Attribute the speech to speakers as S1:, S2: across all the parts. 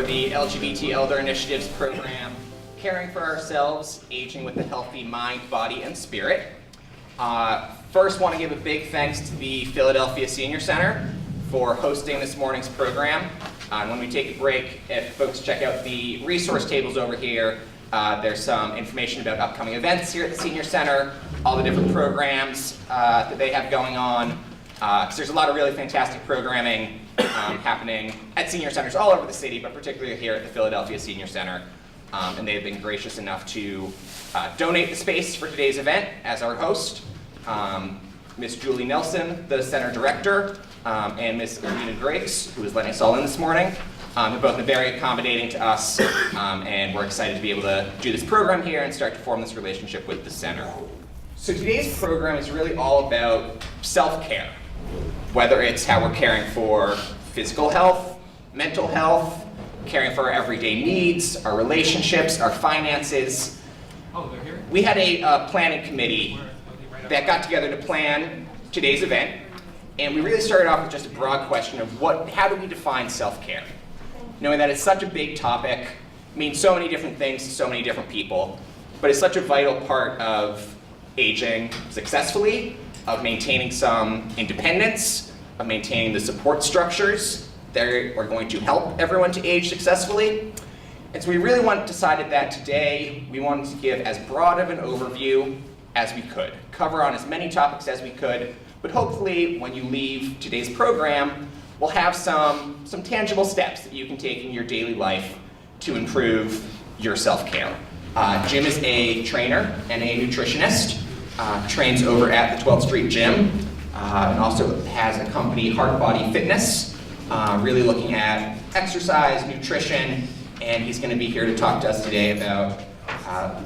S1: for the LGBT Elder Initiatives program, Caring for Ourselves, Aging with a Healthy Mind, Body, and Spirit. First, want to give a big thanks to the Philadelphia Senior Center for hosting this morning's program. When we take a break, if folks check out the resource tables over here, there's some information about upcoming events here at the Senior Center, all the different programs that they have going on. So there's a lot of really fantastic programming happening at senior centers all over the city, but particularly here at the Philadelphia Senior Center. And they have been gracious enough to donate the space for today's event as our host. Ms. Julie Nelson, the center director, and Ms. Alina Griggs, who is letting us all in this morning, have both been very accommodating to us, and we're excited to be able to do this program here and start to form this relationship with the center. So today's program is really all about self-care, whether it's how we're caring for physical health, mental health, caring for our everyday needs, our relationships, our finances. Oh, they're here? We had a planning committee that got together to plan today's event, and we really started off with just a broad question of how do we define self-care? Knowing that it's such a big topic, means so many different things to so many different people, but it's such a vital part of aging successfully, of maintaining some independence, of maintaining the support structures that are going to help everyone to age successfully. And so we really decided that today we wanted to give as broad of an overview as we could, cover on as many topics as we could, but hopefully when you leave today's program, we'll have some tangible steps that you can take in your daily life to improve your self-care. Jim is a trainer and a nutritionist, trains over at the 12th Street Gym, and also has a company, Heart Body Fitness, really looking at exercise, nutrition, and he's going to be here to talk to us today about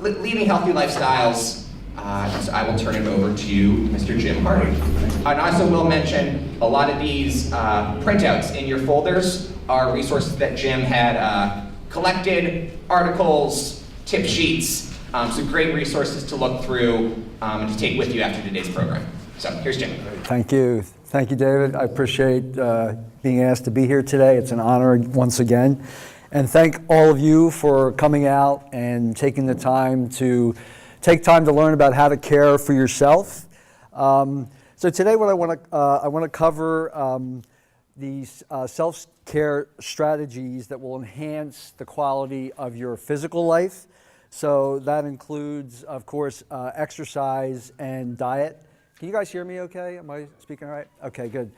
S1: leading healthy lifestyles. So I will turn it over to Mr. Jim Hardy. And I also will mention a lot of these printouts in your folders are resources that Jim had collected, articles, tip sheets, so great resources to look through and to take with you after today's program. So here's Jim.
S2: Thank you. Thank you, David. I appreciate being asked to be here today. It's an honor once again. And thank all of you for coming out and taking the time to learn about how to care for yourself. So today what I want to cover these self-care strategies that will enhance the quality of your physical life. So that includes, of course, exercise and diet. Can you guys hear me okay? Am I speaking all right? Okay, good.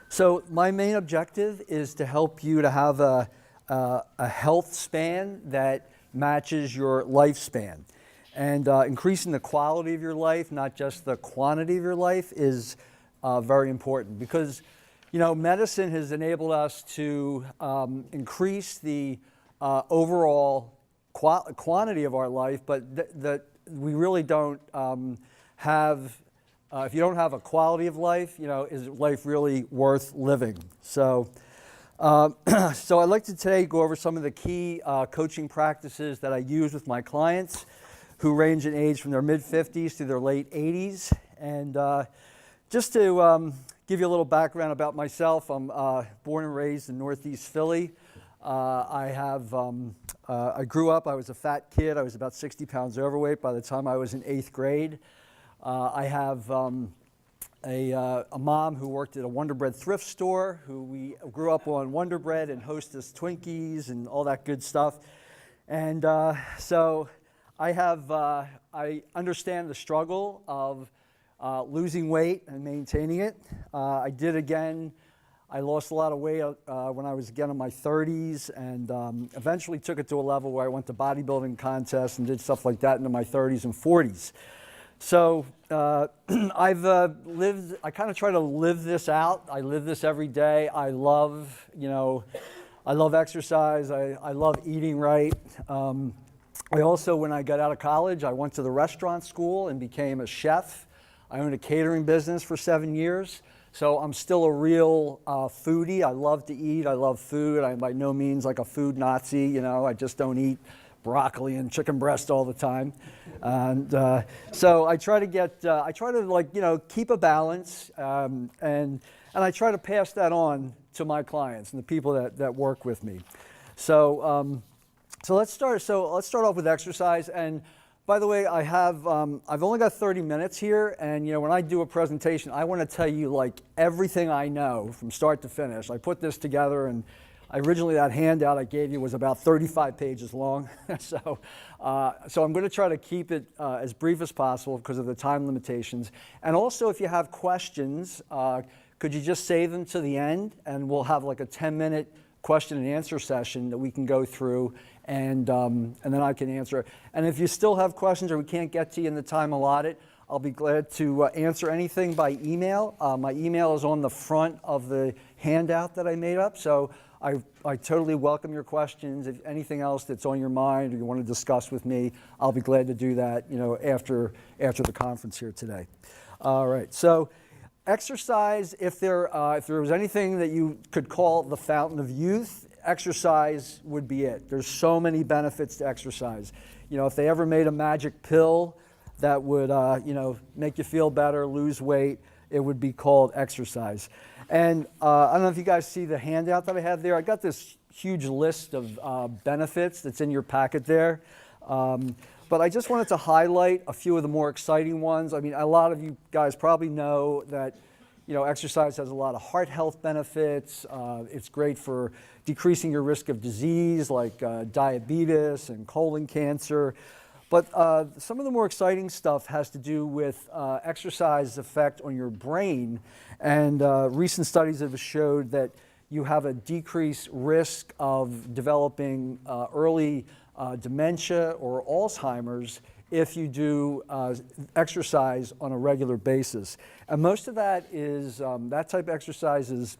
S2: So my main objective is to help you to have a health span that matches your lifespan. And increasing the quality of your life, not just the quantity of your life, is very important because, medicine has enabled us to increase the overall quantity of our life, but we really don't have, if you don't have a quality of life, is life really worth living? So I'd like to today go over some of the key coaching practices that I use with my clients who range in age from their mid-50s to their late 80s. And just to give you a little background about myself, I'm born and raised in Northeast Philly. I grew up, I was a fat kid. I was about 60 pounds overweight by the time I was in 8th grade. I have a mom who worked at a Wonder Bread thrift store, who we grew up on Wonder Bread and Hostess Twinkies and all that good stuff. And so I understand the struggle of losing weight and maintaining it. I did again. I lost a lot of weight when I was again in my 30s, and eventually took it to a level where I went to bodybuilding contests and did stuff like that into my 30s and 40s. So I kind of try to live this out. I live this every day. I love exercise. I love eating right. I also, when I got out of college, I went to the restaurant school and became a chef. I owned a catering business for 7 years. So I'm still a real foodie. I love to eat. I love food. I'm by no means like a food Nazi. I just don't eat broccoli and chicken breast all the time. And so I try to keep a balance, and I try to pass that on to my clients and the people that work with me. So, so let's start. So let's start off with exercise. And by the way, I've only got 30 minutes here, and when I do a presentation, I want to tell you like everything I know from start to finish. I put this together, and originally that handout I gave you was about 35 pages long. So I'm going to try to keep it as brief as possible because of the time limitations. And also, if you have questions, could you just save them to the end, and we'll have like a 10-minute question and answer session that we can go through, and then I can answer. And if you still have questions or we can't get to you in the time allotted, I'll be glad to answer anything by email. My email is on the front of the handout that I made up, so I totally welcome your questions. If anything else that's on your mind or you want to discuss with me, I'll be glad to do that, after the conference here today. All right, so exercise, if there was anything that you could call the fountain of youth, exercise would be it. There's so many benefits to exercise. If they ever made a magic pill that would, make you feel better, lose weight, it would be called exercise. And I don't know if you guys see the handout that I have there. I got this huge list of benefits that's in your packet there. But I just wanted to highlight a few of the more exciting ones. I mean, a lot of you guys probably know that, exercise has a lot of heart health benefits. It's great for decreasing your risk of disease like diabetes and colon cancer. But some of the more exciting stuff has to do with exercise's effect on your brain. And recent studies have showed that you have a decreased risk of developing early dementia or Alzheimer's if you do exercise on a regular basis. And most of that is, that type of exercise is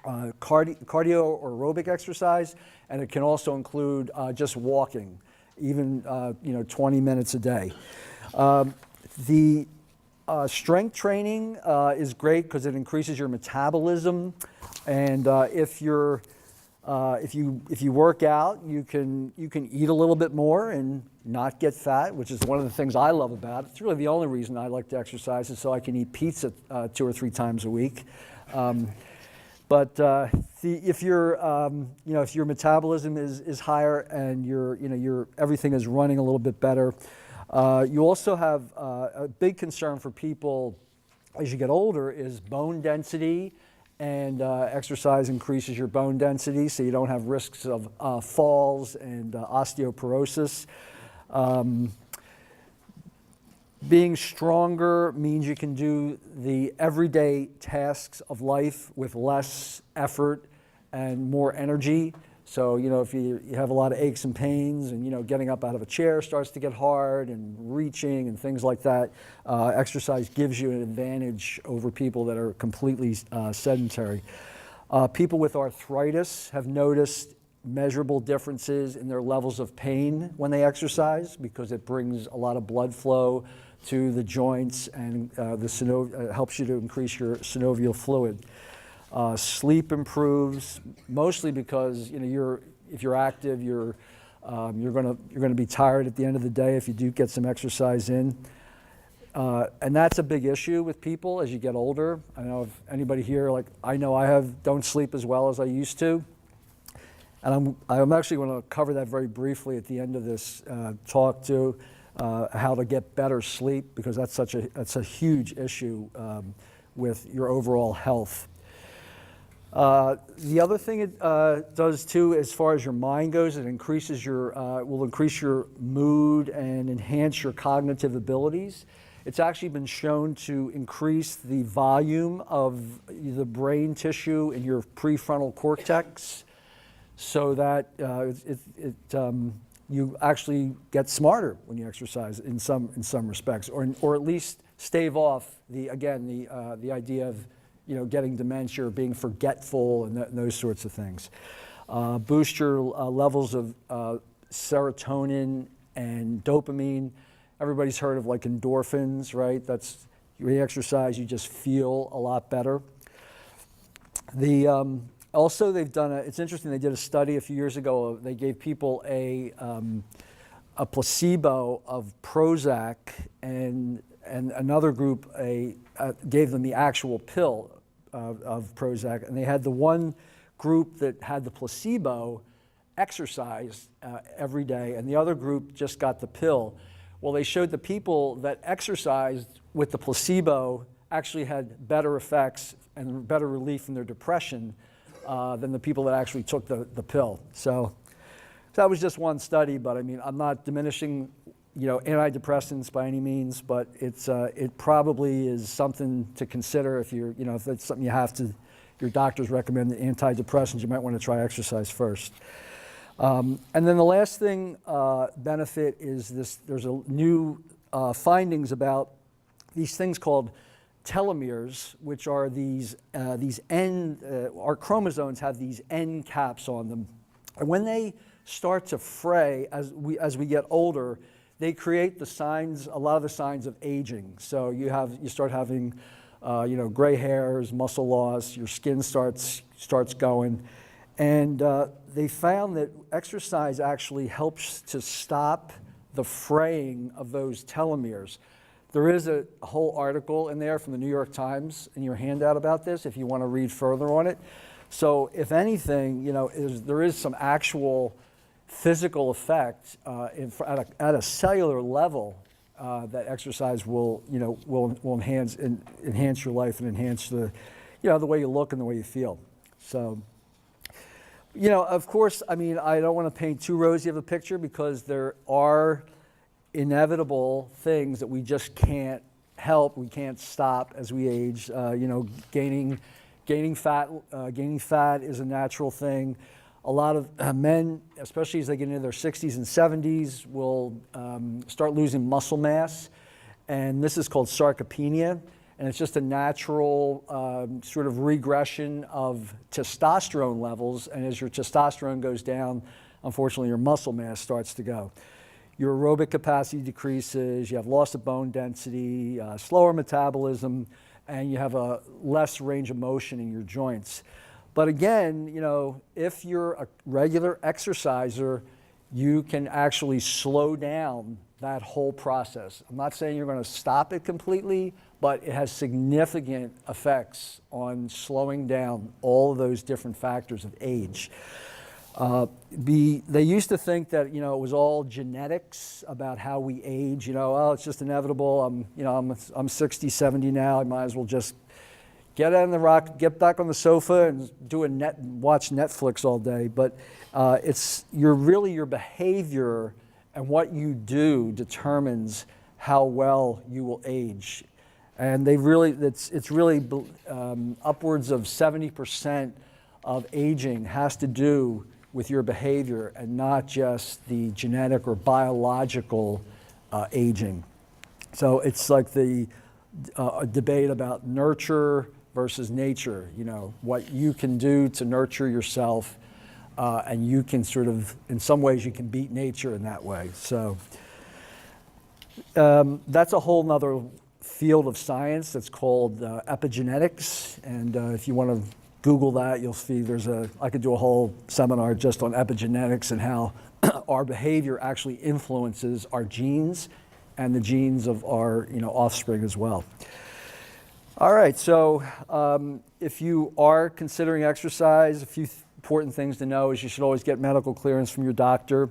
S2: cardio or aerobic exercise, and it can also include just walking, even 20 minutes a day. The strength training is great because it increases your metabolism, and if you work out, you can eat a little bit more and not get fat, which is one of the things I love about it. It's really the only reason I like to exercise is so I can eat pizza 2 or 3 times a week. But if your metabolism is higher and your everything is running a little bit better, you also have a big concern for people as you get older is bone density, and exercise increases your bone density, so you don't have risks of falls and osteoporosis. Being stronger means you can do the everyday tasks of life with less effort and more energy. So, if you have a lot of aches and pains and, getting up out of a chair starts to get hard and reaching and things like that, exercise gives you an advantage over people that are completely sedentary. People with arthritis have noticed measurable differences in their levels of pain when they exercise because it brings a lot of blood flow to the joints and helps you to increase your synovial fluid. Sleep improves mostly because if you're active, you're going to be tired at the end of the day if you do get some exercise in, and that's a big issue with people as you get older. I know if anybody here, I know I don't sleep as well as I used to, and I'm actually going to cover that very briefly at the end of this talk too, how to get better sleep, because that's a huge issue with your overall health. The other thing it does too, as far as your mind goes, it will increase your mood and enhance your cognitive abilities. It's actually been shown to increase the volume of the brain tissue in your prefrontal cortex, so that you actually get smarter when you exercise in some respects, or at least stave off the idea of getting dementia or being forgetful and those sorts of things. Boost your levels of serotonin and dopamine. Everybody's heard of endorphins, right? That's when you exercise, you just feel a lot better. Also, they've done it's interesting, they did a study a few years ago. They gave people a placebo of Prozac, and another group gave them the actual pill, of Prozac, and they had the one group that had the placebo exercise every day, and the other group just got the pill. Well, they showed the people that exercised with the placebo actually had better effects and better relief from their depression than the people that actually took the pill. So that was just one study, but I mean, I'm not diminishing, antidepressants by any means, but it probably is something to consider if you're, if it's something you have to, your doctors recommend the antidepressants, you might want to try exercise first. And then the last thing, benefit is this, there's a new findings about these things called telomeres, which are these our chromosomes have these end caps on them. And when they start to fray as we get older, they create the signs, a lot of the signs of aging. So you start having, gray hairs, muscle loss, your skin starts going. And they found that exercise actually helps to stop the fraying of those telomeres. There is a whole article in there from the New York Times in your handout about this if you want to read further on it. So if anything, there is some actual physical effect at a cellular level that exercise will enhance your life and enhance the way you look and the way you feel. So, of course, I mean, I don't want to paint too rosy of a picture because there are inevitable things that we just can't help, we can't stop as we age. Gaining fat is a natural thing. A lot of men, especially as they get into their 60s and 70s, will start losing muscle mass, and this is called sarcopenia, and it's just a natural sort of regression of testosterone levels, and as your testosterone goes down, unfortunately your muscle mass starts to go. Your aerobic capacity decreases, you have loss of bone density, slower metabolism, and you have a less range of motion in your joints. But again, if you're a regular exerciser, you can actually slow down that whole process. I'm not saying you're going to stop it completely, but it has significant effects on slowing down all of those different factors of age. They used to think that it was all genetics about how we age. It's just inevitable. I'm 60, 70 now. I might as well just get on the rock, get back on the sofa, and watch Netflix all day. But it's your behavior and what you do determines how well you will age. And it's really upwards of 70% of aging has to do with your behavior and not just the genetic or biological aging. So it's like the debate about nurture versus nature, what you can do to nurture yourself, and you can sort of, in some ways you can beat nature in that way. So that's a whole nother field of science that's called epigenetics, and if you want to Google that, you'll see I could do a whole seminar just on epigenetics and how our behavior actually influences our genes and the genes of our offspring as well. All right, so if you are considering exercise, a few important things to know is you should always get medical clearance from your doctor.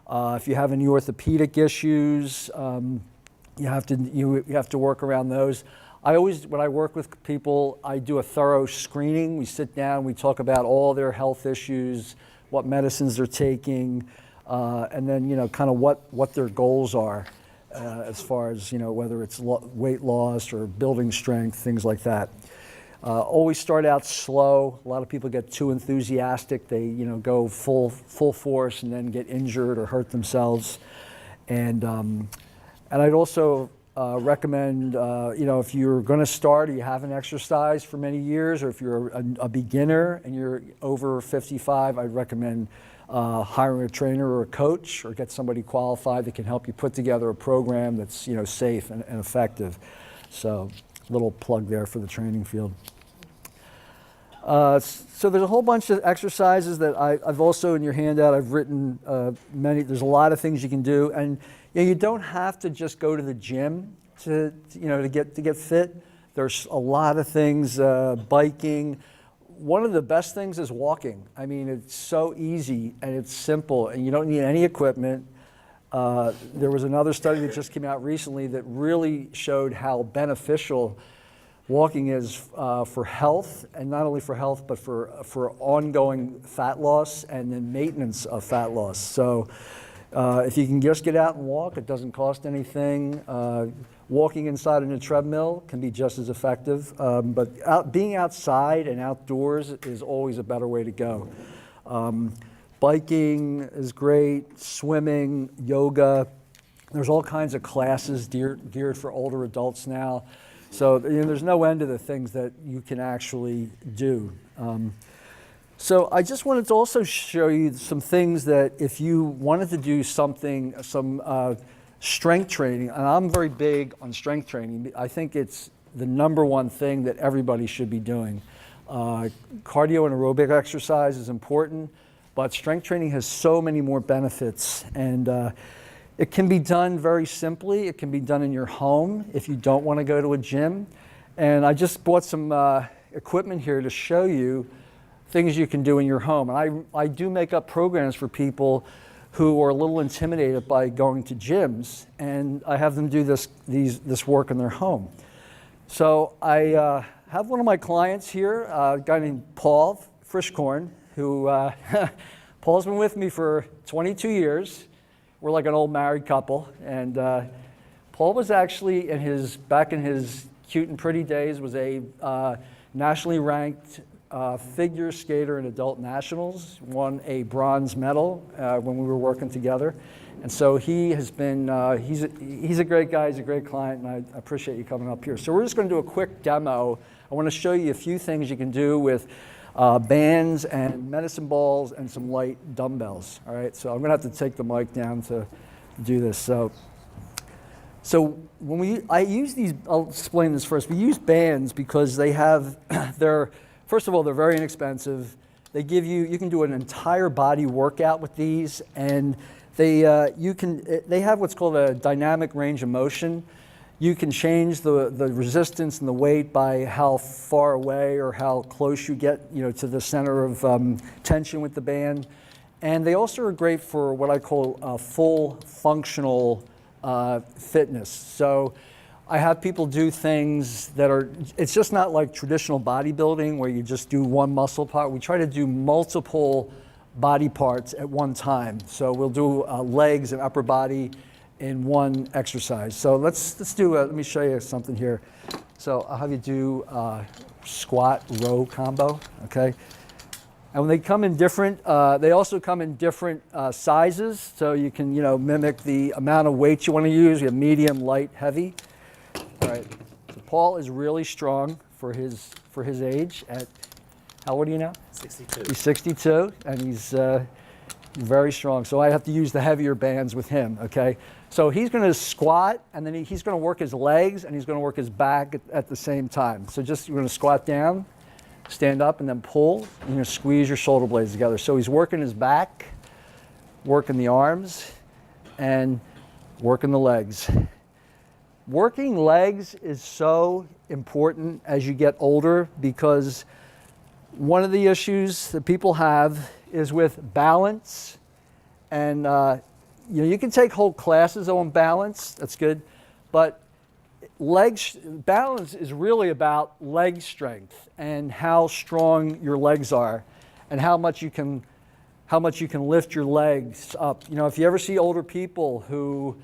S2: If you have any orthopedic issues, you have to work around those. When I work with people, I do a thorough screening. We sit down, we talk about all their health issues, what medicines they're taking, and then kind of what their goals are as far as whether it's weight loss or building strength, things like that. Always start out slow. A lot of people get too enthusiastic. They go full force and then get injured or hurt themselves. And I'd also recommend, if you're going to start or you haven't exercised for many years, or if you're a beginner and you're over 55, I'd recommend hiring a trainer or a coach, or get somebody qualified that can help you put together a program that's safe and effective. So, a little plug there for the training field. So there's a whole bunch of exercises that I've also in your handout. I've written many. There's a lot of things you can do, and you don't have to just go to the gym to get fit. There's a lot of things, biking. One of the best things is walking. I mean, it's so easy and it's simple and you don't need any equipment. There was another study that just came out recently that really showed how beneficial walking is for health, and not only for health, but for ongoing fat loss and the maintenance of fat loss. So if you can just get out and walk, it doesn't cost anything. Walking inside in a treadmill can be just as effective, but being outside and outdoors is always a better way to go. Biking is great, swimming, yoga. There's all kinds of classes geared for older adults now. So there's no end to the things that you can actually do. So I just wanted to also show you some things that if you wanted to do something, some strength training, and I'm very big on strength training. I think it's the number one thing that everybody should be doing. Cardio and aerobic exercise is important, but strength training has so many more benefits. And it can be done very simply. It can be done in your home if you don't want to go to a gym. And I just bought some equipment here to show you things you can do in your home. And I do make up programs for people who are a little intimidated by going to gyms, and I have them do this work in their home. So I have one of my clients here, a guy named Paul Frischkorn, who Paul's been with me for 22 years. We're like an old married couple, and Paul was actually back in his cute and pretty days, was a nationally ranked figure skater in adult nationals, won a bronze medal when we were working together. And so he has been, he's a great guy, he's a great client, and I appreciate you coming up here. So we're just going to do a quick demo. I want to show you a few things you can do with bands and medicine balls and some light dumbbells. All right, so I'm going to have to take the mic down to do this. So when I use these, I'll explain this first. We use bands because they have, first of all, they're very inexpensive. They give you can do an entire body workout with these, and they have what's called a dynamic range of motion. You can change the resistance and the weight by how far away or how close you get, to the center of tension with the band. And they also are great for what I call full functional fitness. So I have people do things that it's just not like traditional bodybuilding where you just do one muscle part. We try to do multiple body parts at one time. So we'll do legs and upper body in one exercise. So let's do let me show you something here. So I'll have you do squat row combo, okay? And when they come in different, they also come in different sizes. So you can, mimic the amount of weight you want to use. You have medium, light, heavy. All right, so Paul is really strong for his age. How old are you now?
S3: 62.
S2: He's 62, and he's very strong. So I have to use the heavier bands with him, okay? So he's going to squat, and then he's going to work his legs, and he's going to work his back at the same time. So you're going to squat down, stand up, and then pull. You're going to squeeze your shoulder blades together. So he's working his back, working the arms, and working the legs. Working legs is so important as you get older because one of the issues that people have is with balance. And you can take whole classes on balance, that's good, but balance is really about leg strength and how strong your legs are and how much you can lift your legs up. If you ever see older people who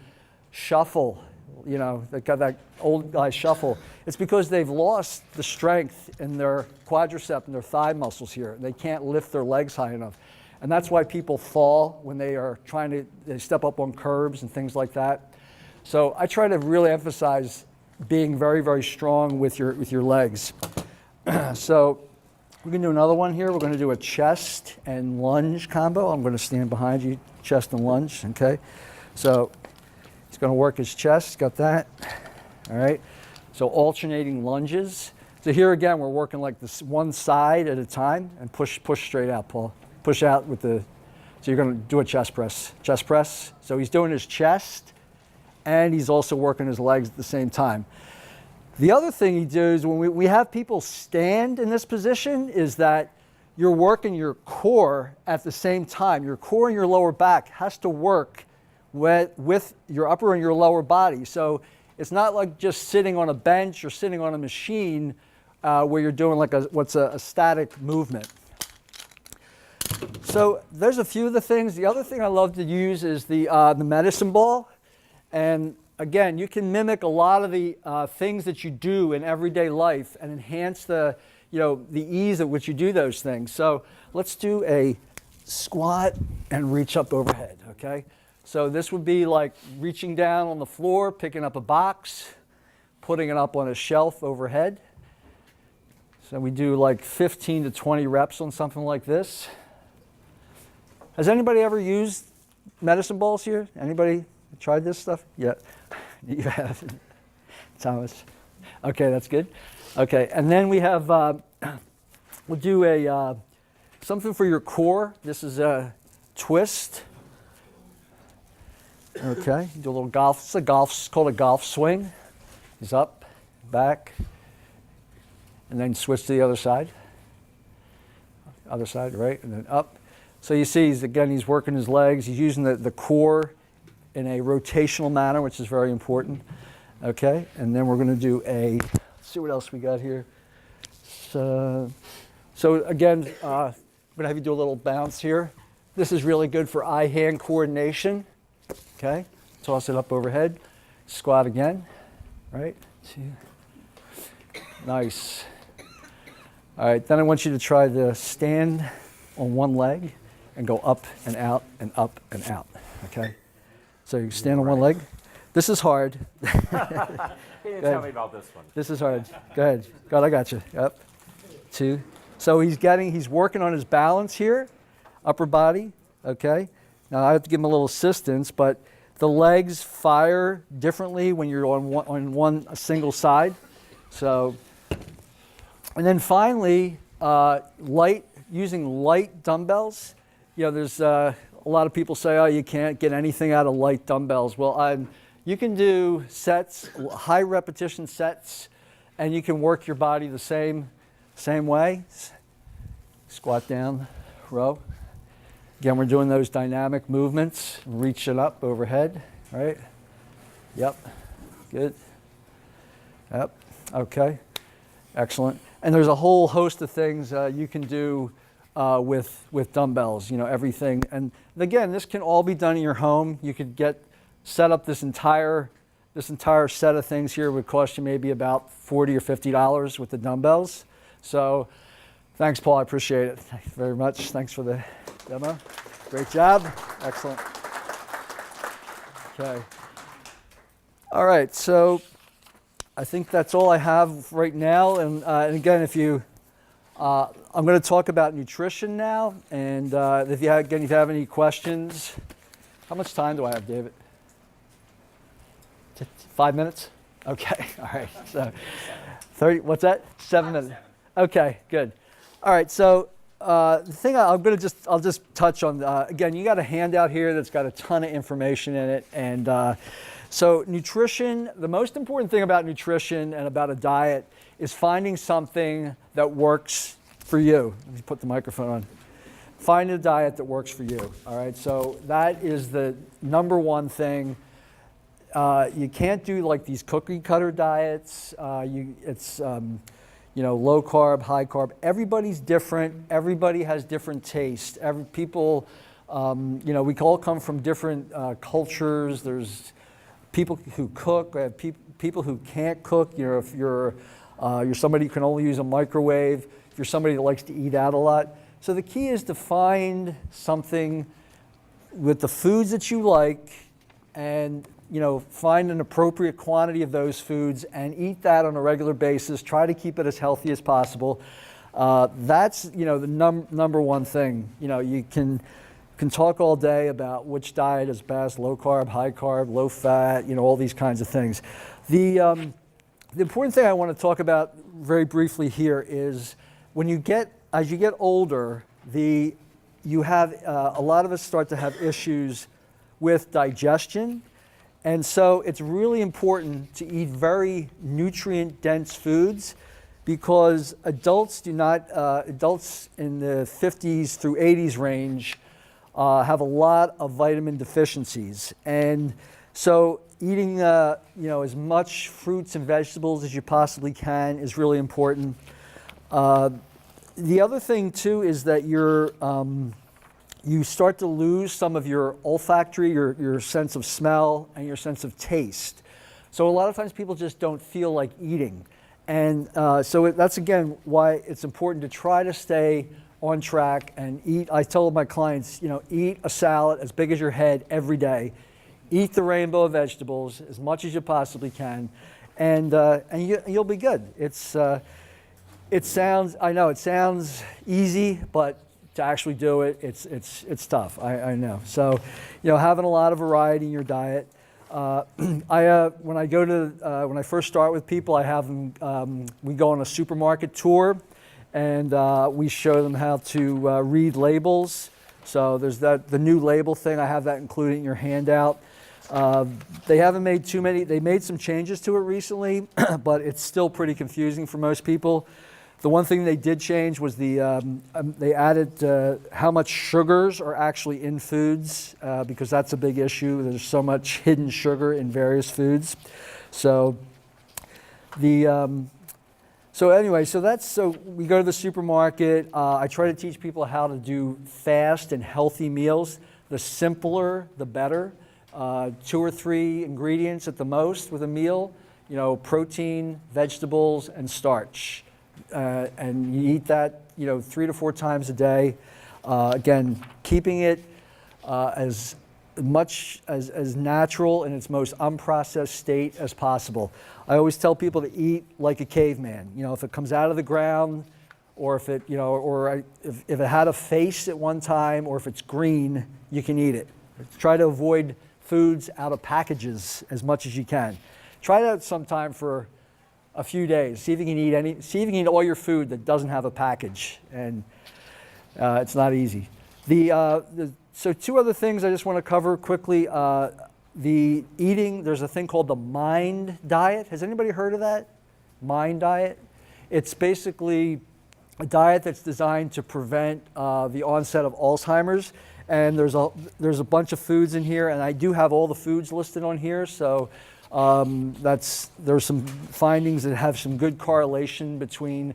S2: shuffle, they got that old guy shuffle, it's because they've lost the strength in their quadricep and their thigh muscles here. They can't lift their legs high enough. And that's why people fall when they are they step up on curbs and things like that. So I try to really emphasize being very, very strong with your legs. So we're going to do another one here. We're going to do a chest and lunge combo. I'm going to stand behind you, chest and lunge, okay? So he's going to work his chest, got that, all right? So alternating lunges. So here again, we're working like this one side at a time and push straight out, Paul. Push out with so you're going to do a chest press. So he's doing his chest and he's also working his legs at the same time. The other thing you do is when we have people stand in this position is that you're working your core at the same time. Your core and your lower back has to work with your upper and your lower body. So it's not like just sitting on a bench or sitting on a machine where you're doing like what's a static movement. So there's a few of the things. The other thing I love to use is the medicine ball. And again, you can mimic a lot of the things that you do in everyday life and enhance the ease at which you do those things. So let's do a squat and reach up overhead, okay? So this would be like reaching down on the floor, picking up a box, putting it up on a shelf overhead. So we do like 15 to 20 reps on something like this. Has anybody ever used medicine balls here? Anybody tried this stuff? Yeah, you have. Thomas. Okay, that's good. Okay, and then we have, we'll do a something for your core. This is a twist. Okay, do a little golf. It's called a golf swing. He's up, back, and then switch to the other side. Other side, right, and then up. So you see, he's working his legs. He's using the core in a rotational manner, which is very important. Okay, and then we're going to do let's see what else we got here. So again, I'm going to have you do a little bounce here. This is really good for eye-hand coordination. Okay, toss it up overhead. Squat again, right? 2. Nice. All right, then I want you to try to stand on one leg and go up and out and up and out, okay? So you stand on one leg. This is hard.
S3: You didn't tell me about this one.
S2: This is hard. Go ahead. God, I got you. Up, 2. So he's working on his balance here, upper body, okay? Now I have to give him a little assistance, but the legs fire differently when you're on a single side. So, and then finally, using light dumbbells. There's a lot of people say, oh, you can't get anything out of light dumbbells. Well, you can do sets, high repetition sets, and you can work your body the same way. Squat down, row. Again, we're doing those dynamic movements. Reach it up overhead, right? Yep, good. Yep, okay, excellent. And there's a whole host of things you can do with dumbbells, everything. And again, this can all be done in your home. You could set up this entire set of things here. Would cost you maybe about $40 or $50 with the dumbbells. So thanks, Paul, I appreciate it. Thank you very much. Thanks for the demo. Great job, excellent. Okay. All right, so I think that's all I have right now. And again, I'm going to talk about nutrition now. And if you have any questions, how much time do I have, David? 5 minutes? Okay, all right. So 30, what's that? 7 minutes. Okay, good. All right, so the thing I'll just touch on, again, you got a handout here that's got a ton of information in it. And so nutrition, the most important thing about nutrition and about a diet is finding something that works for you. Let me put the microphone on. Find a diet that works for you, all right? So that is the number one thing. You can't do like these cookie cutter diets. It's low carb, high carb. Everybody's different. Everybody has different taste. People, we all come from different cultures. There's people who cook. We have people who can't cook. If you're somebody who can only use a microwave. If you're somebody that likes to eat out a lot. So the key is to find something with the foods that you like, and find an appropriate quantity of those foods and eat that on a regular basis. Try to keep it as healthy as possible. That's the number one thing. You can talk all day about which diet is best: low carb, high carb, low fat. All these kinds of things. The important thing I want to talk about very briefly here is as you get older, you have a lot of us start to have issues with digestion. And so it's really important to eat very nutrient-dense foods because adults do not, adults in the 50s through 80s range have a lot of vitamin deficiencies. And so eating as much fruits and vegetables as you possibly can is really important. The other thing too is that you start to lose some of your olfactory, your sense of smell, and your sense of taste. So a lot of times people just don't feel like eating. And so that's again why it's important to try to stay on track and eat. I tell my clients, eat a salad as big as your head every day. Eat the rainbow of vegetables as much as you possibly can, and you'll be good. It sounds easy, but to actually do it, it's tough. I know. So, having a lot of variety in your diet. When I first start with people, I have them. We go on a supermarket tour, and we show them how to read labels. So there's the new label thing. I have that included in your handout. They haven't made too many. They made some changes to it recently, but it's still pretty confusing for most people. The one thing they did change was they added how much sugars are actually in foods because that's a big issue. There's so much hidden sugar in various foods. So we go to the supermarket. I try to teach people how to do fast and healthy meals. The simpler, the better. 2 or 3 ingredients at the most with a meal. Protein, vegetables, and starch. And you eat that, 3 to 4 times a day. Again, keeping it as much as natural in its most unprocessed state as possible. I always tell people to eat like a caveman. If it comes out of the ground, or if it, if it had a face at one time, or if it's green, you can eat it. Try to avoid foods out of packages as much as you can. Try that sometime for a few days. See if you can eat all your food that doesn't have a package, and it's not easy. So 2 other things I just want to cover quickly. The eating, there's a thing called the MIND diet. Has anybody heard of that? MIND diet? It's basically a diet that's designed to prevent the onset of Alzheimer's. And there's a bunch of foods in here, and I do have all the foods listed on here. So there's some findings that have some good correlation between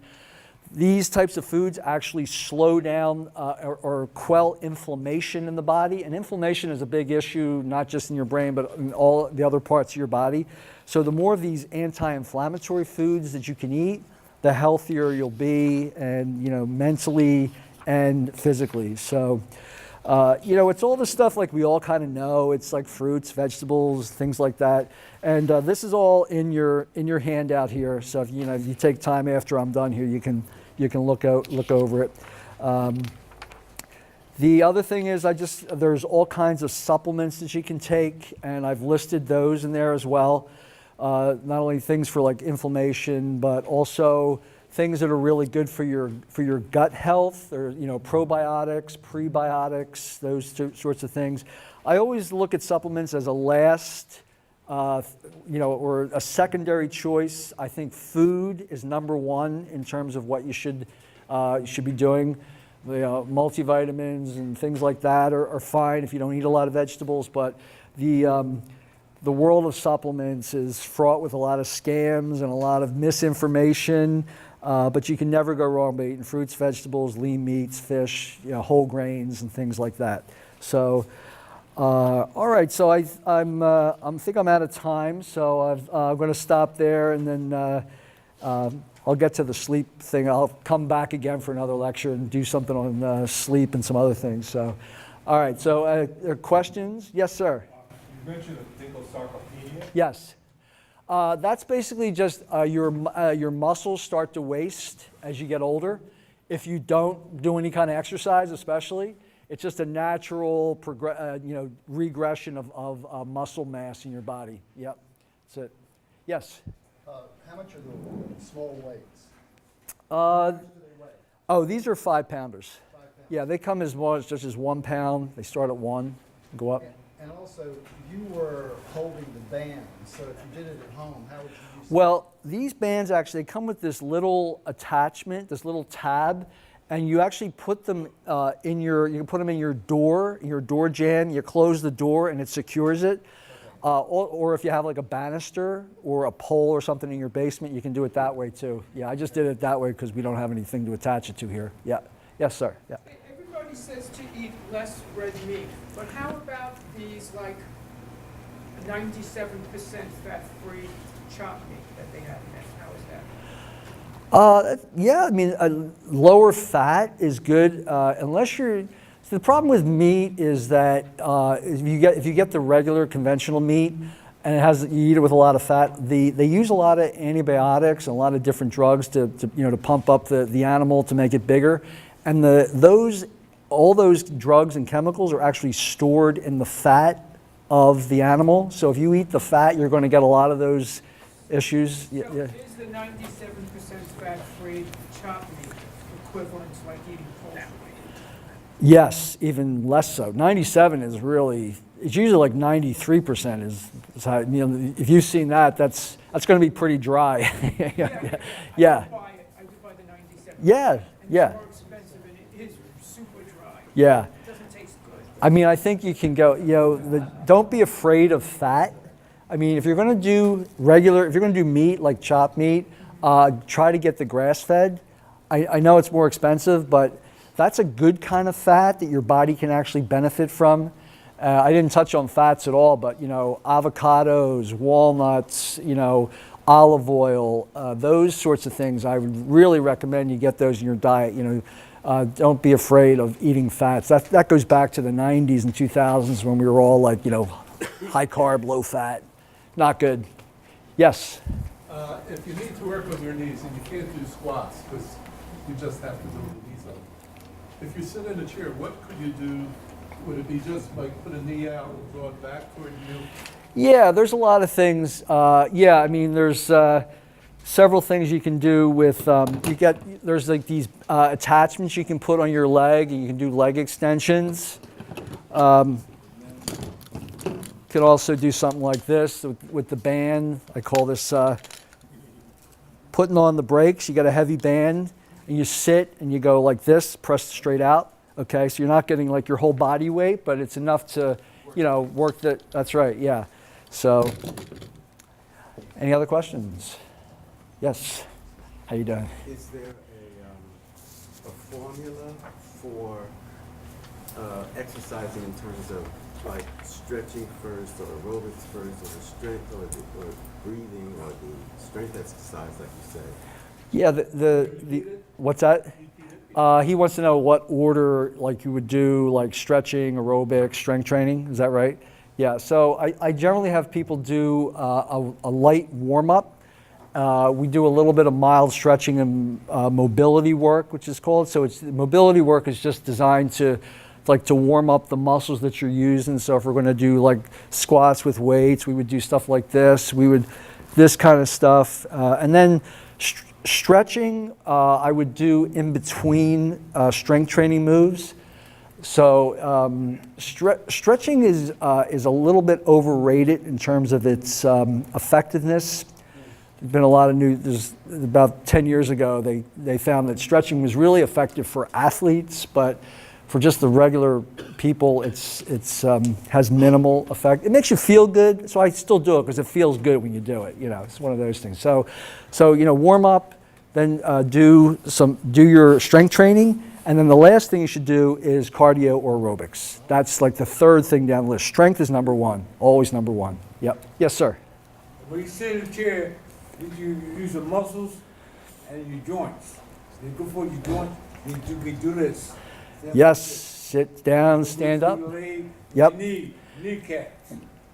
S2: these types of foods actually slow down or quell inflammation in the body. And inflammation is a big issue, not just in your brain, but in all the other parts of your body. So the more of these anti-inflammatory foods that you can eat, the healthier you'll be, and mentally and physically. So. It's all the stuff like we all kind of know. It's like fruits, vegetables, things like that. And this is all in your handout here. So if you take time after I'm done here, you can look over it. The other thing is there's all kinds of supplements that you can take, and I've listed those in there as well. Not only things for like inflammation, but also things that are really good for your gut health, or probiotics, prebiotics, those sorts of things. I always look at supplements as a last, or a secondary choice. I think food is number 1 in terms of what you should be doing. Multivitamins and things like that are fine if you don't eat a lot of vegetables, but the world of supplements is fraught with a lot of scams and a lot of misinformation. But you can never go wrong by eating fruits, vegetables, lean meats, fish, whole grains, and things like that. So, all right. So I think I'm out of time. So I'm going to stop there, and then I'll get to the sleep thing. I'll come back again for another lecture and do something on sleep and some other things. So, all right. So, questions? Yes, sir.
S4: You mentioned a thing called sarcopenia.
S2: Yes. That's basically just your muscles start to waste as you get older. If you don't do any kind of exercise, especially, it's just a natural regression of muscle mass in your body. Yep, that's it. Yes?
S5: How much are the small weights?
S2: Uh,
S5: How much do they weigh?
S2: Oh, these are 5-pounders.
S5: 5 pounds.
S2: Yeah, they come as well as just as 1 pound. They start at 1, go up.
S5: And also, you were holding the band, so if you did it at home, how would you use it?
S2: Well, these bands actually come with this little attachment, this little tab, and you actually put them you can put them in your door jamb. You close the door and it secures it. Or if you have like a banister or a pole or something in your basement, you can do it that way too. Yeah, I just did it that way because we don't have anything to attach it to here. Yeah. Yes, sir. Yeah.
S6: Everybody says to eat less red meat, but how about these like 97% fat-free chopped meat that they have in there? How is that?
S2: Yeah, I mean, lower fat is good unless you're. So the problem with meat is that if you get the regular conventional meat and you eat it with a lot of fat, they use a lot of antibiotics and a lot of different drugs to pump up the animal to make it bigger, and all those drugs and chemicals are actually stored in the fat of the animal. So if you eat the fat, you're going to get a lot of those issues.
S6: So is the 97% fat-free chopped meat equivalent to like eating poultry?
S2: Yes, even less so. 97 is really, it's usually like 93% is how, if you've seen that, that's going to be pretty dry. Yeah.
S6: I would buy the 97.
S2: Yeah,
S6: And
S2: yeah.
S6: it's more expensive and it is super dry.
S2: Yeah.
S6: It doesn't taste good.
S2: I mean, I think you can go, don't be afraid of fat. I mean, if you're going to do meat, like chopped meat, try to get the grass-fed. I know it's more expensive, but that's a good kind of fat that your body can actually benefit from. I didn't touch on fats at all, but avocados, walnuts, olive oil, those sorts of things. I would really recommend you get those in your diet. Don't be afraid of eating fats. That goes back to the 90s and 2000s when we were all like, high carb, low fat. Not good. Yes.
S7: If you need to work on your knees and you can't do squats because you just have to do the knees up. If you sit in a chair, what could you do? Would it be just like put a knee out and draw it back toward you?
S2: Yeah, there's a lot of things. I mean, there's several things you can do with, there's like these attachments you can put on your leg, and you can do leg extensions. You could also do something like this with the band. I call this putting on the brakes. You got a heavy band, and you sit and you go like this, press straight out. Okay, so you're not getting like your whole body weight, but it's enough to, work that's right, yeah. So, any other questions? Yes, how you doing?
S8: Is there a formula for exercising in terms of like stretching first or aerobics first or the strength or breathing or the strength exercise like you say?
S2: Yeah, the what's that? He wants to know what order like you would do like stretching, aerobics, strength training. Is that right? Yeah. So I generally have people do a light warm up. We do a little bit of mild stretching and mobility work, which is called. So mobility work is just designed to warm up the muscles that you're using. So if we're going to do like squats with weights, we would do stuff like this. We would this kind of stuff, and then. Stretching, I would do in between strength training moves. So stretching is a little bit overrated in terms of its effectiveness. There's been a lot of news. About 10 years ago, they found that stretching was really effective for athletes, but for just the regular people, it's has minimal effect. It makes you feel good, so I still do it because it feels good when you do it. It's one of those things. So warm up, then do your strength training, and then the last thing you should do is cardio or aerobics. That's like the third thing down the list. Strength is number one, always number one. Yep. Yes, sir.
S9: When you sit in a chair, you use your muscles and your joints. They're good for your joints. You can do this.
S2: Yes. Sit down, stand up.
S9: Your leg,
S2: Yep.
S9: your kneecap.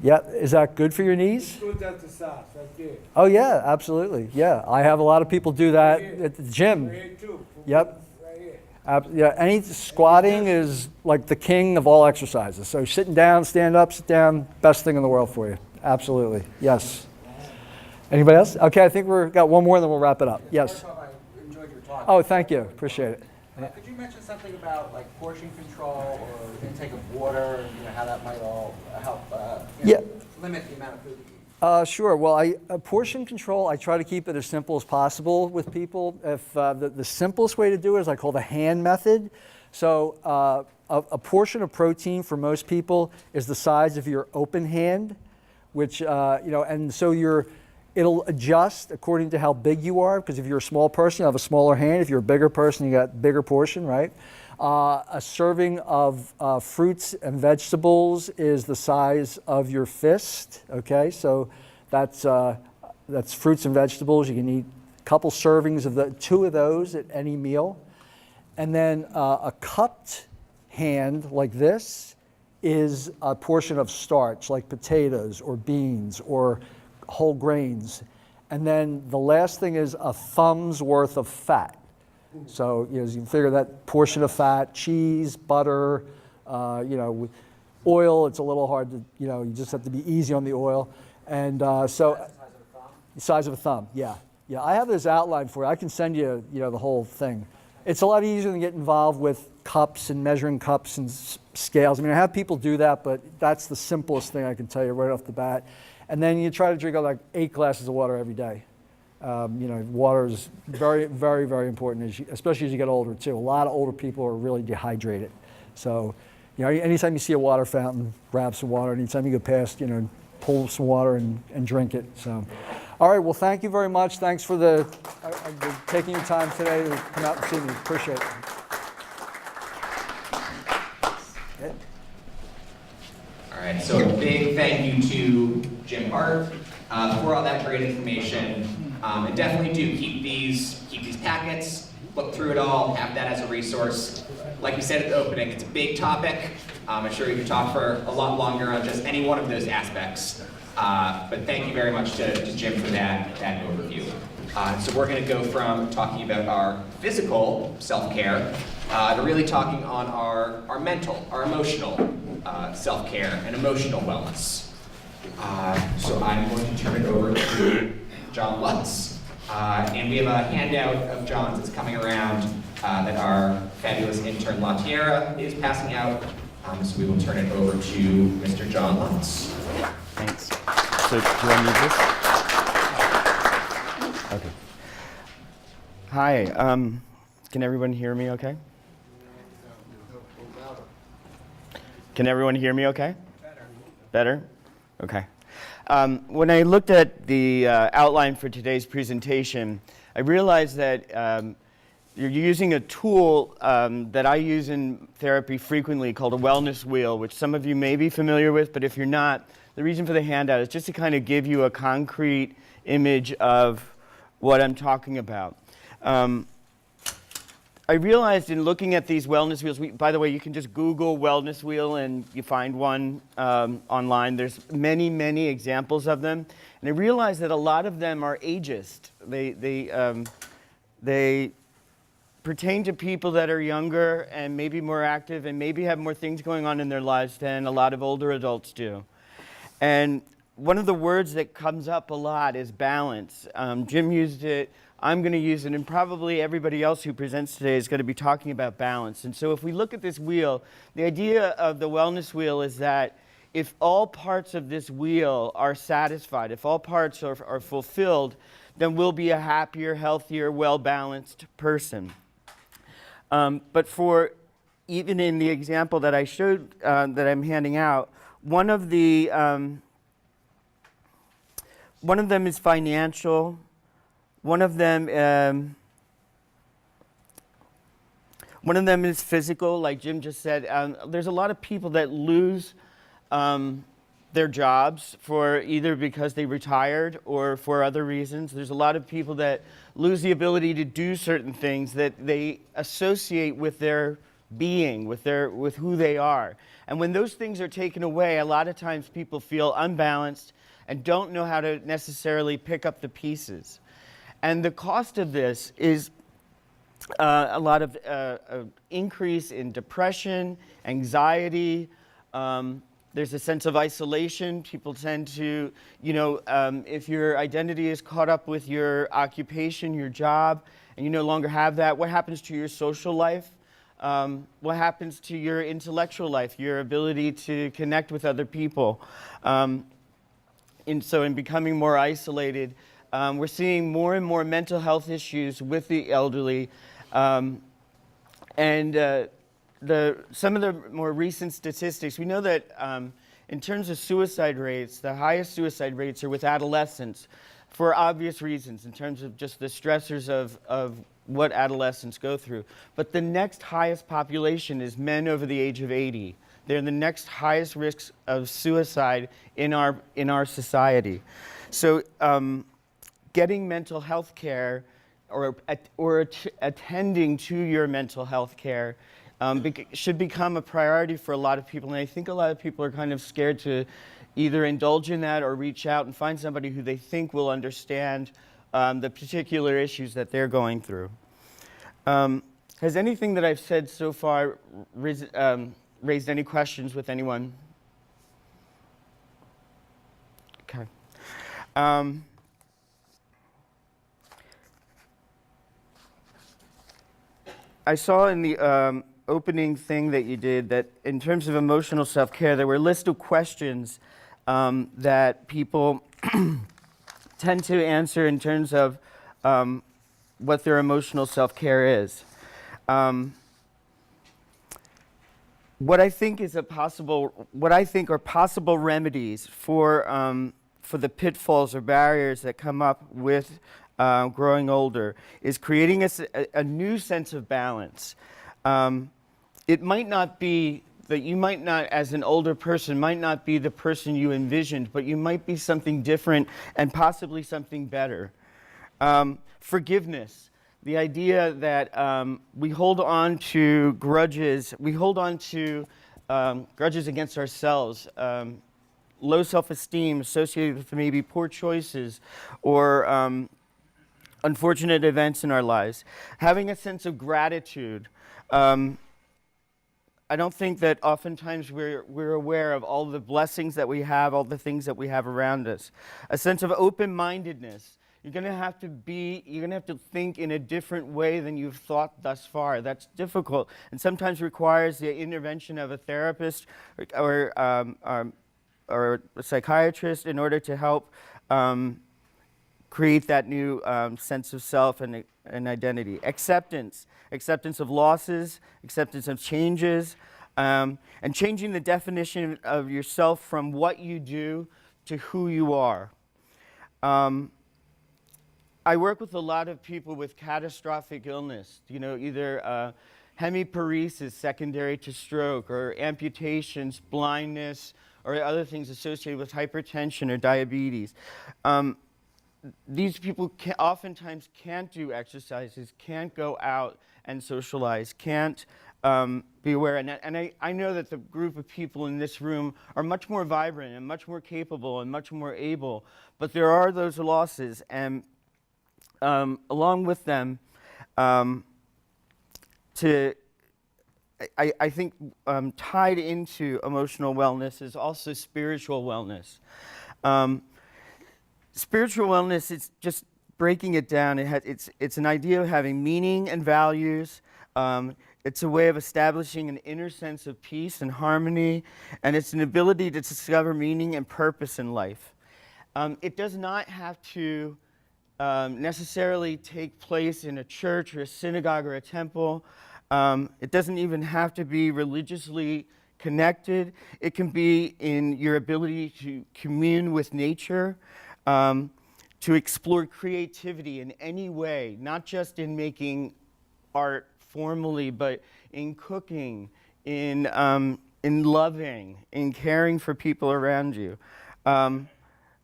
S2: Yeah, is that good for your knees?
S9: Good exercise right there.
S2: Oh yeah, absolutely. Yeah, I have a lot of people do that at the gym.
S9: Right here too.
S2: Yep.
S9: Right here.
S2: Yeah, any squatting is like the king of all exercises. So sitting down, stand up, sit down, best thing in the world for you. Absolutely. Yes. Anybody else? Okay, I think we've got one more, and then we'll wrap it up. Yes.
S10: I enjoyed your talk.
S2: Oh, thank you. Appreciate it.
S10: Could you mention something about like portion control or intake of water, and how that might all help limit the amount of food that you eat?
S2: Sure. Well, portion control, I try to keep it as simple as possible with people. If the simplest way to do it is I call the hand method. So a portion of protein for most people is the size of your open hand, which and so it'll adjust according to how big you are. Because if you're a small person, you have a smaller hand. If you're a bigger person, you got bigger portion, right? A serving of fruits and vegetables is the size of your fist. Okay, so that's fruits and vegetables. You can eat a couple servings of two of those at any meal, and then a cupped hand like this is a portion of starch, like potatoes or beans or whole grains, and then the last thing is a thumb's worth of fat. So you can figure that portion of fat, cheese, butter, with oil. It's a little hard to you just have to be easy on the oil, and so the size of a thumb. Yeah. I have this outline for you. I can send you the whole thing. It's a lot easier than get involved with cups and measuring cups and scales. I mean, I have people do that, but that's the simplest thing I can tell you right off the bat. And then you try to drink like 8 glasses of water every day. Water is very, very, very important, especially as you get older too. A lot of older people are really dehydrated. So, anytime you see a water fountain, grab some water. Anytime you go past, pull some water and drink it. So, all right. Well, thank you very much. Thanks for taking your time today to come out and see me. Appreciate it.
S1: All right, so a big thank you to Jim Hart for all that great information. And definitely do keep these packets, look through it all, have that as a resource. Like we said at the opening, it's a big topic. I'm sure we could talk for a lot longer on just any one of those aspects. But thank you very much to Jim for that overview. So we're going to go from talking about our physical self-care to really talking on our mental, our emotional self-care and emotional wellness. So I'm going to turn it over to John Lutz. And we have a handout of John's that's coming around that our fabulous intern LaTierra is passing out. So we will turn it over to Mr. John Lutz.
S11: Thanks. So do I need this? Okay. Hi. Can everyone hear me okay? Can everyone hear me okay? Better? Okay. When I looked at the outline for today's presentation, I realized that you're using a tool that I use in therapy frequently called a wellness wheel, which some of you may be familiar with, but if you're not, the reason for the handout is just to kind of give you a concrete image of what I'm talking about. I realized in looking at these wellness wheels, by the way, you can just Google wellness wheel and you find one online. There's many, many examples of them. And I realized that a lot of them are ageist. They pertain to people that are younger and maybe more active and maybe have more things going on in their lives than a lot of older adults do. And one of the words that comes up a lot is balance. Jim used it. I'm going to use it, and probably everybody else who presents today is going to be talking about balance. And so if we look at this wheel, the idea of the wellness wheel is that if all parts of this wheel are satisfied, if all parts are fulfilled, then we'll be a happier, healthier, well-balanced person. But for even in the example that I showed, that I'm handing out, one of them is financial. One of them is physical, like Jim just said. There's a lot of people that lose their jobs for either because they retired or for other reasons. There's a lot of people that lose the ability to do certain things that they associate with their being, with who they are. And when those things are taken away, a lot of times people feel unbalanced and don't know how to necessarily pick up the pieces. And the cost of this is a lot of increase in depression, anxiety, There's a sense of isolation. People tend to, if your identity is caught up with your occupation, your job, and you no longer have that, what happens to your social life? What happens to your intellectual life, your ability to connect with other people? In becoming more isolated, we're seeing more and more mental health issues with the elderly. Some of the more recent statistics, we know that in terms of suicide rates, the highest suicide rates are with adolescents for obvious reasons, in terms of just the stressors of what adolescents go through. But the next highest population is men over the age of 80. They're the next highest risks of suicide in our society. So getting mental health care or attending to your mental health care should become a priority for a lot of people. And I think a lot of people are kind of scared to either indulge in that or reach out and find somebody who they think will understand the particular issues that they're going through. Has anything that I've said so far raised any questions with anyone? Okay. I saw in the opening thing that you did that in terms of emotional self-care, there were a list of questions that people tend to answer in terms of what their emotional self-care is. What I think are possible remedies for the pitfalls or barriers that come up with growing older is creating a new sense of balance. It might not be that you might not, as an older person, might not be the person you envisioned, but you might be something different and possibly something better. Forgiveness. The idea that we hold on to grudges, grudges against ourselves, low self-esteem associated with maybe poor choices or unfortunate events in our lives. Having a sense of gratitude. I don't think that oftentimes we're aware of all the blessings that we have, all the things that we have around us. A sense of open-mindedness. You're going to have to think in a different way than you've thought thus far. That's difficult and sometimes requires the intervention of a therapist or a psychiatrist in order to help create that new sense of self and identity. Acceptance of losses, acceptance of changes, and changing the definition of yourself from what you do to who you are. I work with a lot of people with catastrophic illness, either hemiparesis secondary to stroke, or amputations, blindness, or other things associated with hypertension or diabetes. These people oftentimes can't do exercises, can't go out and socialize, can't be aware. And I know that the group of people in this room are much more vibrant and much more capable and much more able, but there are those losses. And along with them, I think tied into emotional wellness is also spiritual wellness. Spiritual wellness is just breaking it down. It's an idea of having meaning and values. It's a way of establishing an inner sense of peace and harmony, and it's an ability to discover meaning and purpose in life. It does not have to necessarily take place in a church or a synagogue or a temple. It doesn't even have to be religiously connected. It can be in your ability to commune with nature, to explore creativity in any way, not just in making art formally, but in cooking, in loving, in caring for people around you.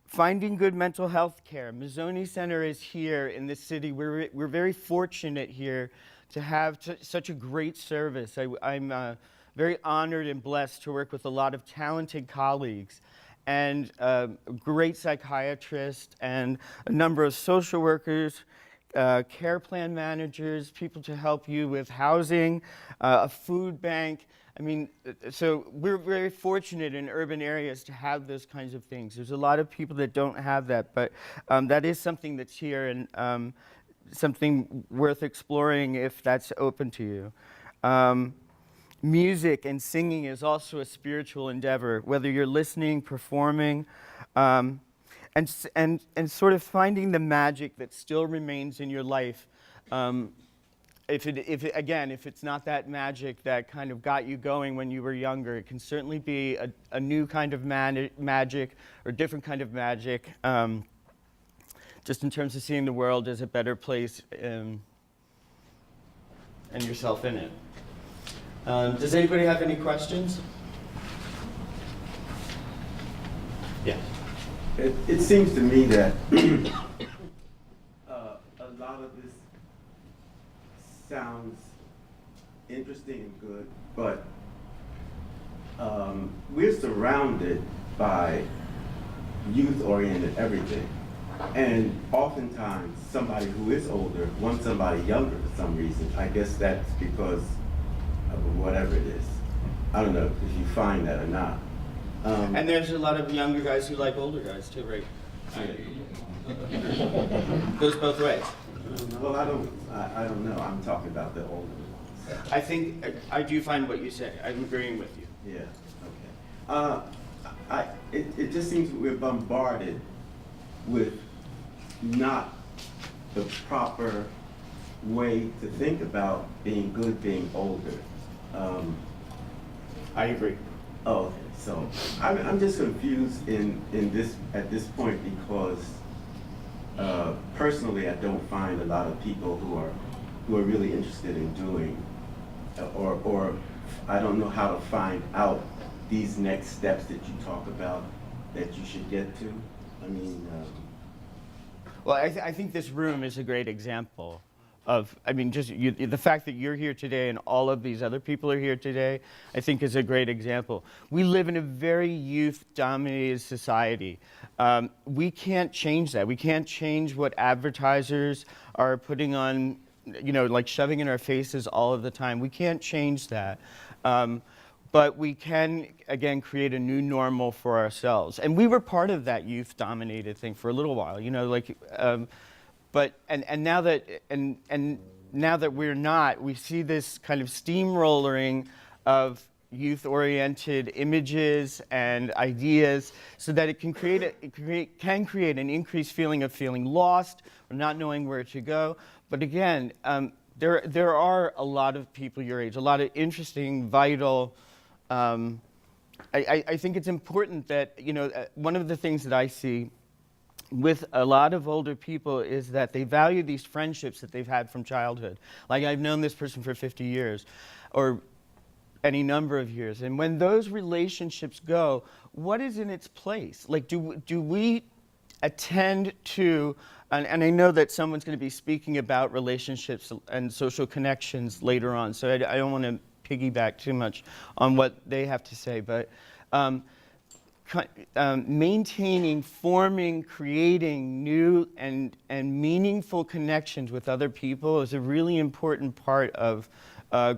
S11: Finding good mental health care. Mazzoni Center is here in the city. We're very fortunate here to have such a great service. I'm very honored and blessed to work with a lot of talented colleagues and a great psychiatrist and a number of social workers, care plan managers, people to help you with housing, a food bank, I mean, so we're very fortunate in urban areas to have those kinds of things. There's a lot of people that don't have that, but that is something that's here and something worth exploring if that's open to you. Music and singing is also a spiritual endeavor, whether you're listening, performing, and sort of finding the magic that still remains in your life. If it's not that magic that kind of got you going when you were younger, it can certainly be a new kind of magic or different kind of magic, just in terms of seeing the world as a better place and yourself in it. Does anybody have any questions? Yeah.
S8: It seems to me that a lot of this sounds interesting and good, but we're surrounded by youth-oriented everything. And oftentimes, somebody who is older wants somebody younger for some reason. I guess that's because of whatever it is. I don't know if you find that or not.
S11: And there's a lot of younger guys who like older guys too, right? Goes both ways.
S8: Well, I don't know. I'm talking about the older ones.
S11: I think I do find what you say. I'm agreeing with you.
S8: Yeah. Okay. It just seems we're bombarded with not the proper way to think about being good, being older.
S11: I agree.
S8: Oh, okay. So I'm just confused at this point because personally I don't find a lot of people who are really interested in doing or I don't know how to find out these next steps that you talk about that you should get to. I mean,
S11: well, I think this room is a great example of, I mean, just the fact that you're here today and all of these other people are here today, I think is a great example. We live in a very youth-dominated society. We can't change that. We can't change what advertisers are putting on, like shoving in our faces all of the time. We can't change that. But we can, again, create a new normal for ourselves. And we were part of that youth-dominated thing for a little while, but now that we're not, we see this kind of steamrolling of youth-oriented images and ideas, so that it can create an increased feeling of feeling lost or not knowing where to go. But again, there are a lot of people your age, a lot of interesting, vital. I think it's important that one of the things that I see with a lot of older people is that they value these friendships that they've had from childhood. Like, I've known this person for 50 years or any number of years. And when those relationships go, what is in its place? Like, do we attend to, and I know that someone's going to be speaking about relationships and social connections later on, so I don't want to piggyback too much on what they have to say, but maintaining, forming, creating new and meaningful connections with other people is a really important part of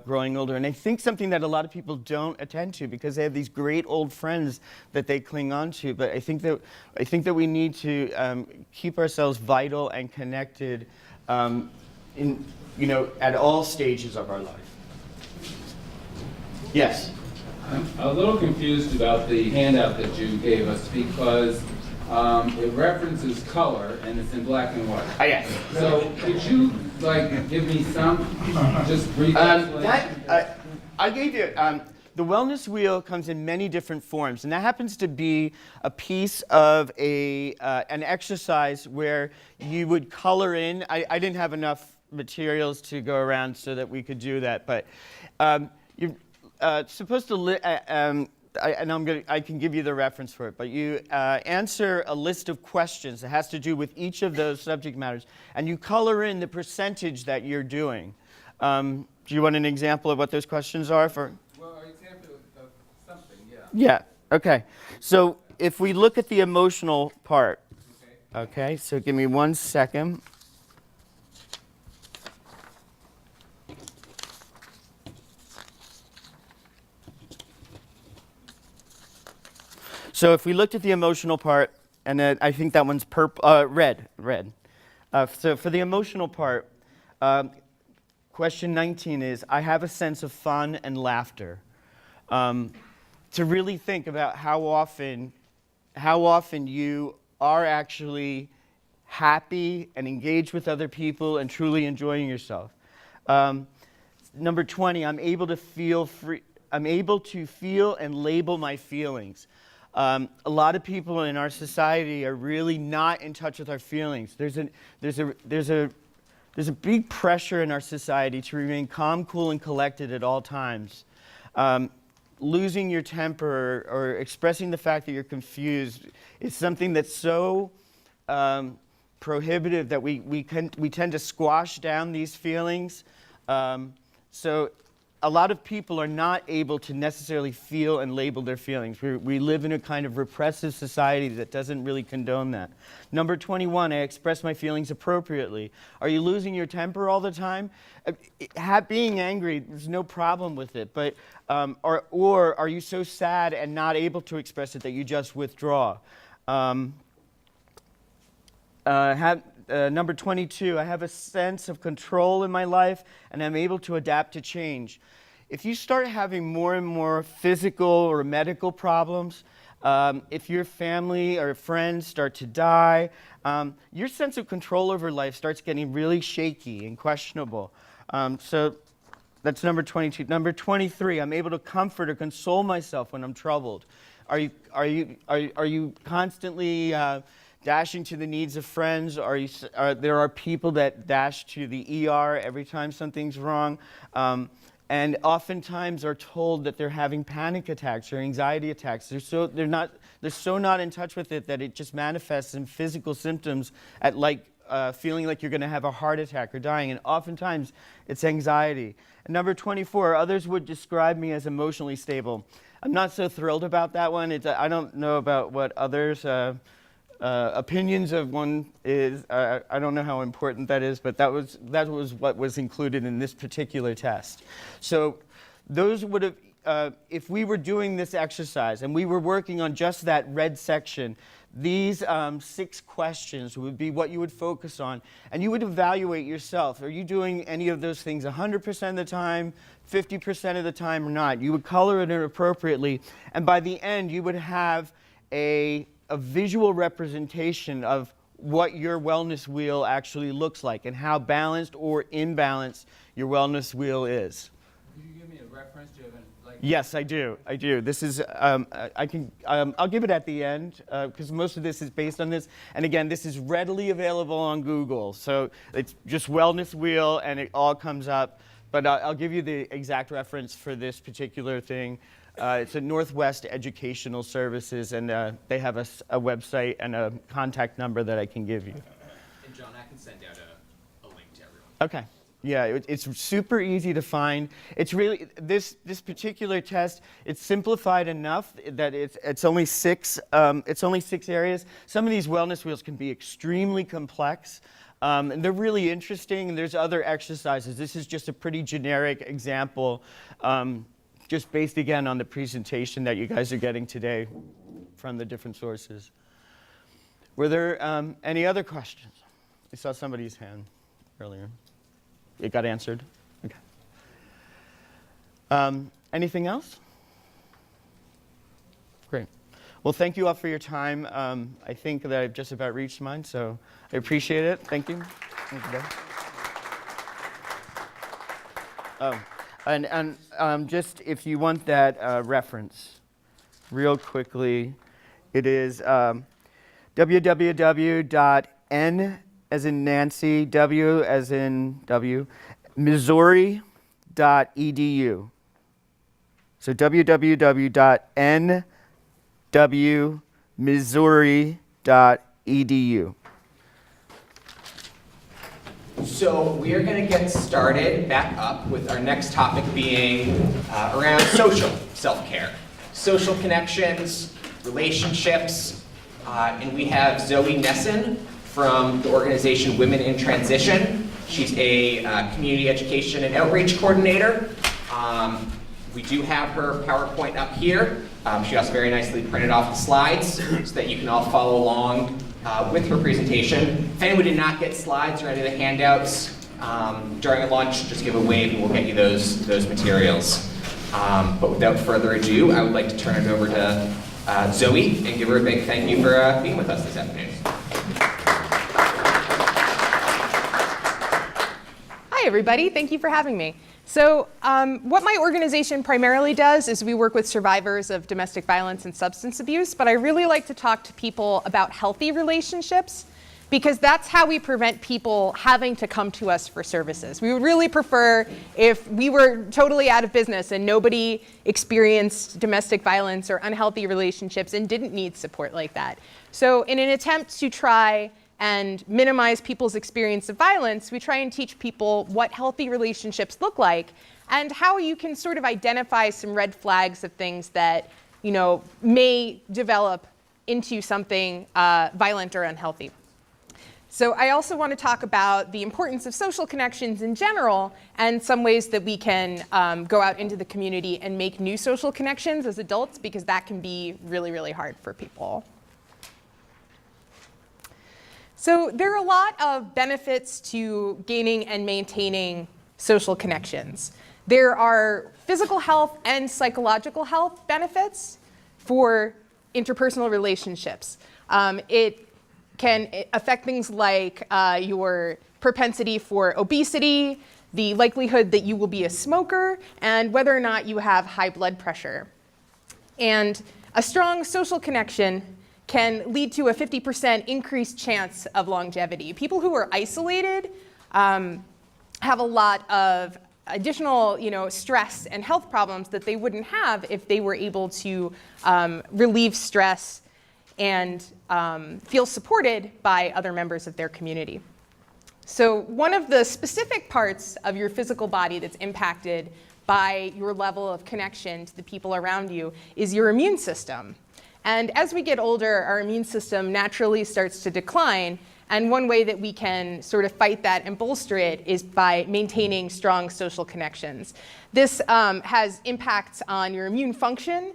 S11: growing older. And I think something that a lot of people don't attend to because they have these great old friends that they cling on to. But I think that we need to keep ourselves vital and connected at all stages of our life. Yes.
S12: I'm a little confused about the handout that you gave us because it references color and it's in black and white.
S11: Yes.
S12: So could you give me some just brief explanation?
S11: I gave you the wellness wheel comes in many different forms, and that happens to be a piece of an exercise where you would color in. I didn't have enough materials to go around so that we could do that, but you're supposed to, I can give you the reference for it, but you answer a list of questions that has to do with each of those subject matters, and you color in the percentage that you're doing. Do you want an example of what those questions are for?
S12: Well, an example of something, yeah.
S11: Yeah, okay. So if we look at the emotional part, okay, so give me 1 second. So if we looked at the emotional part, and I think that one's red. So for the emotional part, question 19 is, I have a sense of fun and laughter. To really think about how often you are actually happy and engaged with other people and truly enjoying yourself. Number 20, I'm able to feel and label my feelings. A lot of people in our society are really not in touch with our feelings. There's a big pressure in our society to remain calm, cool, and collected at all times. Losing your temper or expressing the fact that you're confused is something that's so prohibitive that we tend to squash down these feelings. So a lot of people are not able to necessarily feel and label their feelings. We live in a kind of repressive society that doesn't really condone that. Number 21, I express my feelings appropriately. Are you losing your temper all the time? Being angry, there's no problem with it, but or are you so sad and not able to express it that you just withdraw? Number 22, I have a sense of control in my life and I'm able to adapt to change. If you start having more and more physical or medical problems, if your family or friends start to die, your sense of control over life starts getting really shaky and questionable. So that's number 22. Number 23, I'm able to comfort or console myself when I'm troubled. Are you constantly dashing to the needs of friends? There are people that dash to the ER every time something's wrong, and oftentimes are told that they're having panic attacks or anxiety attacks. They're so not in touch with it that it just manifests in physical symptoms at feeling like you're going to have a heart attack or dying, and oftentimes it's anxiety. And number 24, others would describe me as emotionally stable. I'm not so thrilled about that one. I don't know about what others' opinions of one is. I don't know how important that is, but that was what was included in this particular test. So those would have, if we were doing this exercise and we were working on just that red section, these 6 questions would be what you would focus on, and you would evaluate yourself. Are you doing any of those things 100% of the time, 50% of the time, or not? You would color it in appropriately, and by the end, you would have a visual representation of what your wellness wheel actually looks like and how balanced or imbalanced your wellness wheel is.
S12: Could you give me a reference? Do you have
S11: Yes, I do. This is, I'll give it at the end because most of this is based on this. And again, this is readily available on Google. So it's just wellness wheel and it all comes up. But I'll give you the exact reference for this particular thing. It's a Northwest Educational Services, and they have a website and a contact number that I can give you.
S1: And John, I can send out a link to everyone.
S11: Okay. Yeah, it's super easy to find. It's really, this particular test, it's simplified enough that it's only 6 areas. Some of these wellness wheels can be extremely complex. And they're really interesting, and there's other exercises. This is just a pretty generic example, just based again on the presentation that you guys are getting today from the different sources. Were there any other questions? I saw somebody's hand earlier. It got answered? Okay. Anything else? Great. Well, thank you all for your time. I think that I've just about reached mine, so I appreciate it. Thank you. Thank you, Deb. And just if you want that reference, real quickly, it is www.n as in Nancy, W as in W, Missouri.edu. So www.nwmissouri.edu.
S1: So we are going to get started back up with our next topic being around social self-care. Social connections, relationships, and we have Zoe Nesson from the organization Women in Transition. She's a community education and outreach coordinator. We do have her PowerPoint up here. She also very nicely printed off the slides so that you can all follow along with her presentation. If anyone did not get slides or any of the handouts during lunch, just give a wave and we'll get you those materials. But without further ado, I would like to turn it over to Zoe and give her a big thank you for being with us this afternoon.
S13: Hi, everybody. Thank you for having me. So what my organization primarily does is we work with survivors of domestic violence and substance abuse, but I really like to talk to people about healthy relationships because that's how we prevent people having to come to us for services. We would really prefer if we were totally out of business and nobody experienced domestic violence or unhealthy relationships and didn't need support like that. So in an attempt to try and minimize people's experience of violence, we try and teach people what healthy relationships look like and how you can sort of identify some red flags of things that, you know, may develop into something violent or unhealthy. So I also want to talk about the importance of social connections in general and some ways that we can go out into the community and make new social connections as adults, because that can be really, really hard for people. So there are a lot of benefits to gaining and maintaining social connections. There are physical health and psychological health benefits for interpersonal relationships. It can affect things like your propensity for obesity, the likelihood that you will be a smoker, and whether or not you have high blood pressure. And a strong social connection can lead to a 50% increased chance of longevity. People who are isolated have a lot of additional, stress and health problems that they wouldn't have if they were able to relieve stress and feel supported by other members of their community. So one of the specific parts of your physical body that's impacted by your level of connection to the people around you is your immune system. And as we get older, our immune system naturally starts to decline. And one way that we can sort of fight that and bolster it is by maintaining strong social connections. This has impacts on your immune function,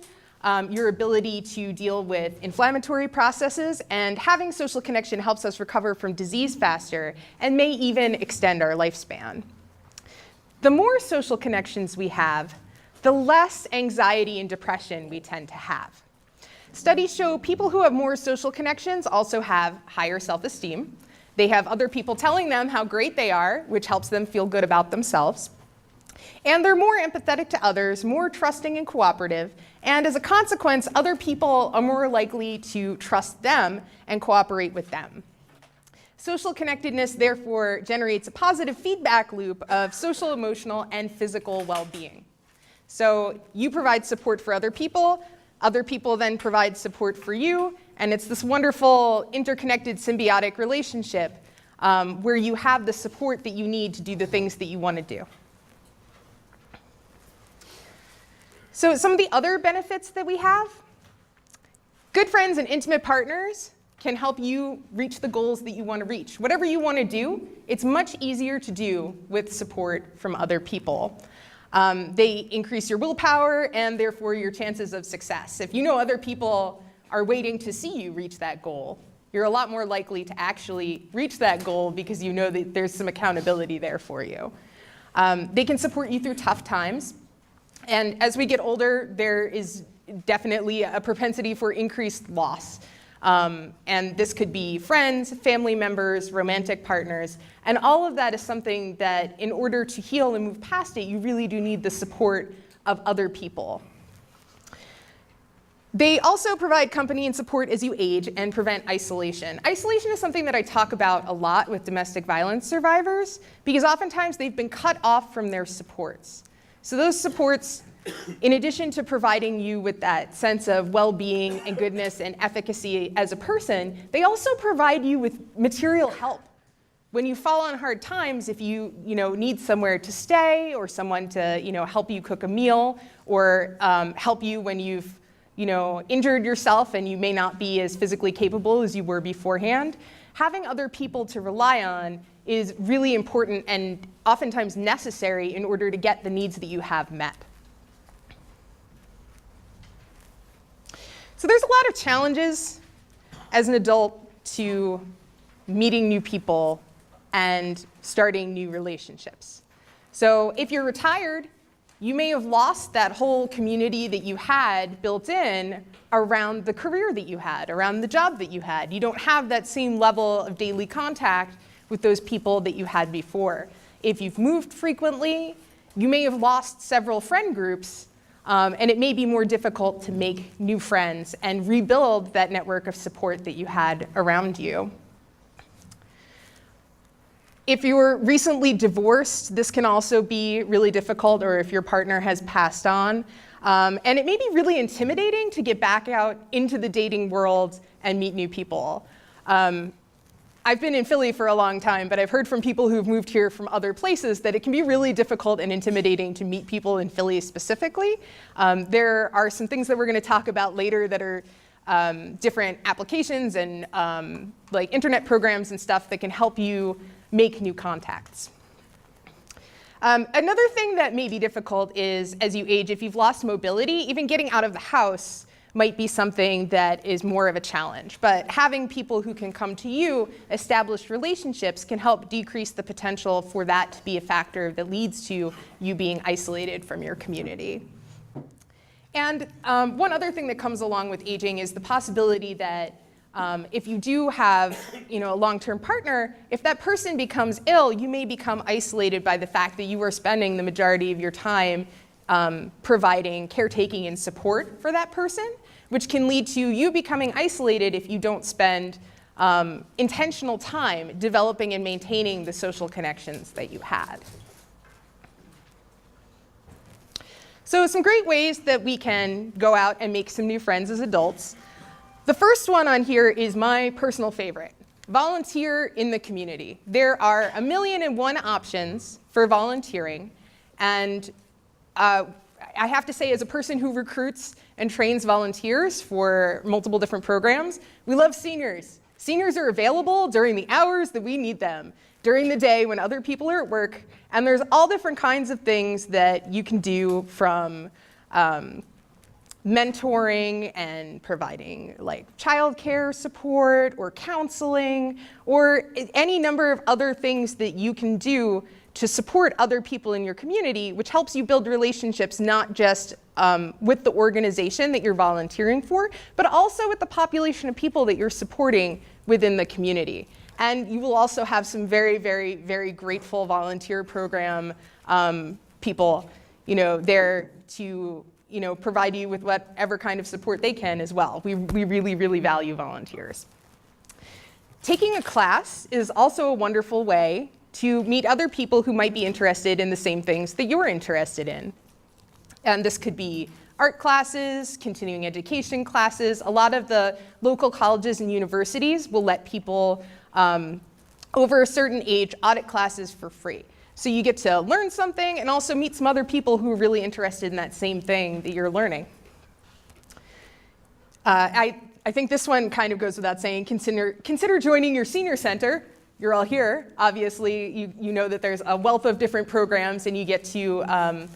S13: your ability to deal with inflammatory processes, and having social connection helps us recover from disease faster and may even extend our lifespan. The more social connections we have, the less anxiety and depression we tend to have. Studies show people who have more social connections also have higher self-esteem. They have other people telling them how great they are, which helps them feel good about themselves. And they're more empathetic to others, more trusting and cooperative, and as a consequence, other people are more likely to trust them and cooperate with them. Social connectedness, therefore, generates a positive feedback loop of social, emotional, and physical well-being. So you provide support for other people then provide support for you, and it's this wonderful interconnected symbiotic relationship where you have the support that you need to do the things that you want to do. So some of the other benefits that we have, good friends and intimate partners can help you reach the goals that you want to reach. Whatever you want to do, it's much easier to do with support from other people. They increase your willpower and therefore your chances of success. If you know other people are waiting to see you reach that goal, you're a lot more likely to actually reach that goal because you know that there's some accountability there for you. They can support you through tough times. And as we get older, there is definitely a propensity for increased loss. And this could be friends, family members, romantic partners, and all of that is something that in order to heal and move past it, you really do need the support of other people. They also provide company and support as you age and prevent isolation. Isolation is something that I talk about a lot with domestic violence survivors because oftentimes they've been cut off from their supports. So those supports, in addition to providing you with that sense of well-being and goodness and efficacy as a person, they also provide you with material help. When you fall on hard times, if you need somewhere to stay or someone to help you cook a meal or help you when you've injured yourself and you may not be as physically capable as you were beforehand, having other people to rely on is really important and oftentimes necessary in order to get the needs that you have met. So there's a lot of challenges as an adult to meeting new people and starting new relationships. So if you're retired, you may have lost that whole community that you had built in around the career that you had, around the job that you had. You don't have that same level of daily contact with those people that you had before. If you've moved frequently, you may have lost several friend groups, and it may be more difficult to make new friends and rebuild that network of support that you had around you. If you're recently divorced, this can also be really difficult, or if your partner has passed on. And it may be really intimidating to get back out into the dating world and meet new people. I've been in Philly for a long time, but I've heard from people who've moved here from other places that it can be really difficult and intimidating to meet people in Philly specifically. There are some things that we're going to talk about later that are different applications and like internet programs and stuff that can help you make new contacts. Another thing that may be difficult is, as you age, if you've lost mobility, even getting out of the house might be something that is more of a challenge. But having people who can come to you, established relationships, can help decrease the potential for that to be a factor that leads to you being isolated from your community. And one other thing that comes along with aging is the possibility that if you do have, a long-term partner, if that person becomes ill, you may become isolated by the fact that you are spending the majority of your time providing caretaking and support for that person, which can lead to you becoming isolated if you don't spend intentional time developing and maintaining the social connections that you had. So some great ways that we can go out and make some new friends as adults. The first one on here is my personal favorite: volunteer in the community. There are 1,000,001 options for volunteering, and I have to say, as a person who recruits and trains volunteers for multiple different programs, we love seniors. Seniors are available during the hours that we need them, during the day when other people are at work, and there's all different kinds of things that you can do, from mentoring and providing like childcare support or counseling, or any number of other things that you can do to support other people in your community, which helps you build relationships not just with the organization that you're volunteering for, but also with the population of people that you're supporting within the community. And you will also have some very, very, very grateful volunteer program people, there to provide you with whatever kind of support they can as well. We really, really value volunteers. Taking a class is also a wonderful way to meet other people who might be interested in the same things that you're interested in. And this could be art classes, continuing education classes. A lot of the local colleges and universities will let people over a certain age audit classes for free. So you get to learn something and also meet some other people who are really interested in that same thing that you're learning. I think this one kind of goes without saying. Consider joining your senior center. You're all here. Obviously, you know that there's a wealth of different programs, and you get to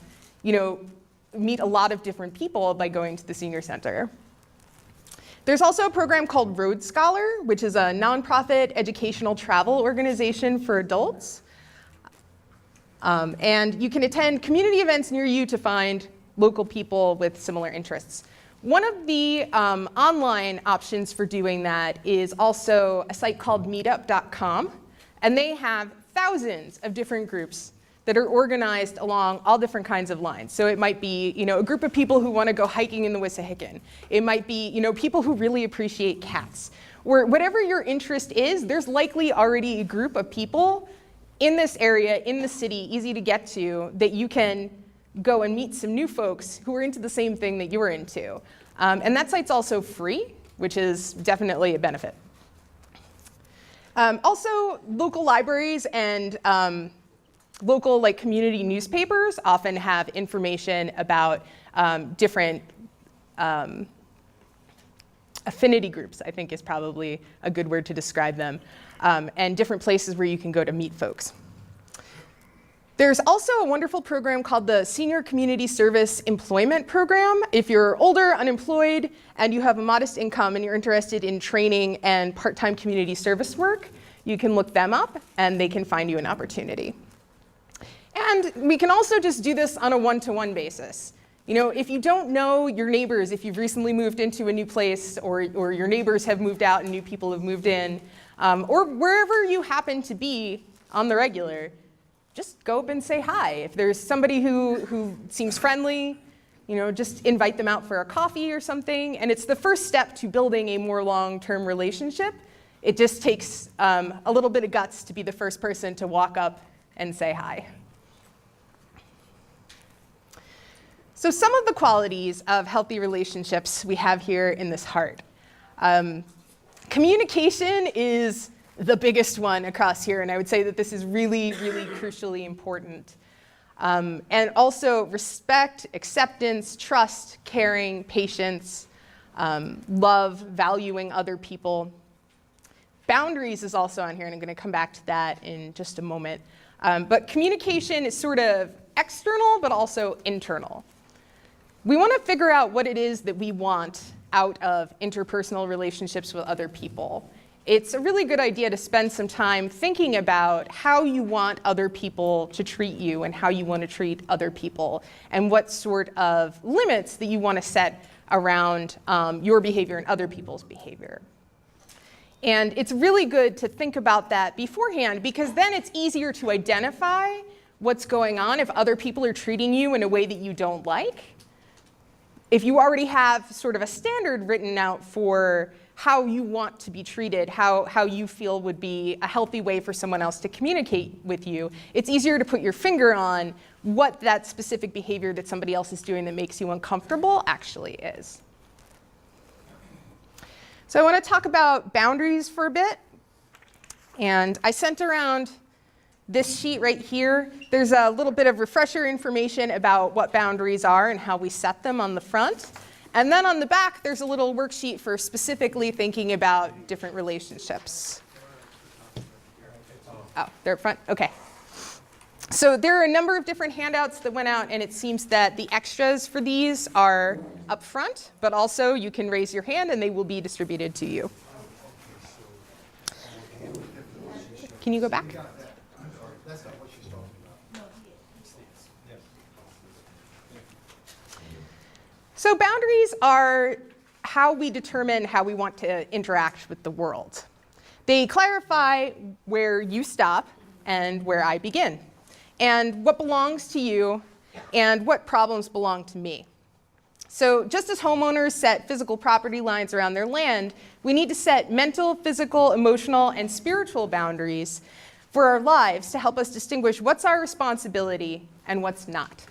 S13: meet a lot of different people by going to the senior center. There's also a program called Road Scholar, which is a nonprofit educational travel organization for adults. And you can attend community events near you to find local people with similar interests. One of the online options for doing that is also a site called meetup.com, and they have thousands of different groups that are organized along all different kinds of lines. So it might be, a group of people who want to go hiking in the Wissahickon. It might be, people who really appreciate cats. Or whatever your interest is, there's likely already a group of people in this area, in the city, easy to get to, that you can go and meet some new folks who are into the same thing that you're into. And that site's also free, which is definitely a benefit. Also, local libraries and local community newspapers often have information about different affinity groups, I think is probably a good word to describe them, and different places where you can go to meet folks. There's also a wonderful program called the Senior Community Service Employment Program. If you're older, unemployed, and you have a modest income and you're interested in training and part-time community service work, you can look them up and they can find you an opportunity. And we can also just do this on a one-to-one basis. You know, if you don't know your neighbors, if you've recently moved into a new place, or your neighbors have moved out and new people have moved in, or wherever you happen to be on the regular, just go up and say hi. If there's somebody who seems friendly, you know, just invite them out for a coffee or something. And it's the first step to building a more long-term relationship. It just takes a little bit of guts to be the first person to walk up and say hi. So some of the qualities of healthy relationships we have here in this heart. Communication is the biggest one across here, and I would say that this is really, really crucially important. And also respect, acceptance, trust, caring, patience, love, valuing other people. Boundaries is also on here, and I'm going to come back to that in just a moment. But communication is sort of external, but also internal. We want to figure out what it is that we want out of interpersonal relationships with other people. It's a really good idea to spend some time thinking about how you want other people to treat you and how you want to treat other people and what sort of limits that you want to set around your behavior and other people's behavior. And it's really good to think about that beforehand, because then it's easier to identify what's going on if other people are treating you in a way that you don't like. If you already have sort of a standard written out for how you want to be treated, how you feel would be a healthy way for someone else to communicate with you, it's easier to put your finger on what that specific behavior that somebody else is doing that makes you uncomfortable actually is. So I want to talk about boundaries for a bit. And I sent around this sheet right here. There's a little bit of refresher information about what boundaries are and how we set them on the front. And then on the back, there's a little worksheet for specifically thinking about different relationships. Oh, they're up front? Okay. So there are a number of different handouts that went out, and it seems that the extras for these are up front, but also you can raise your hand and they will be distributed to you. Can you go back?
S5: That's not what she's talking about.
S13: So boundaries are how we determine how we want to interact with the world. They clarify where you stop and where I begin, and what belongs to you and what problems belong to me. So just as homeowners set physical property lines around their land, we need to set mental, physical, emotional, and spiritual boundaries for our lives to help us distinguish what's our responsibility and what's not.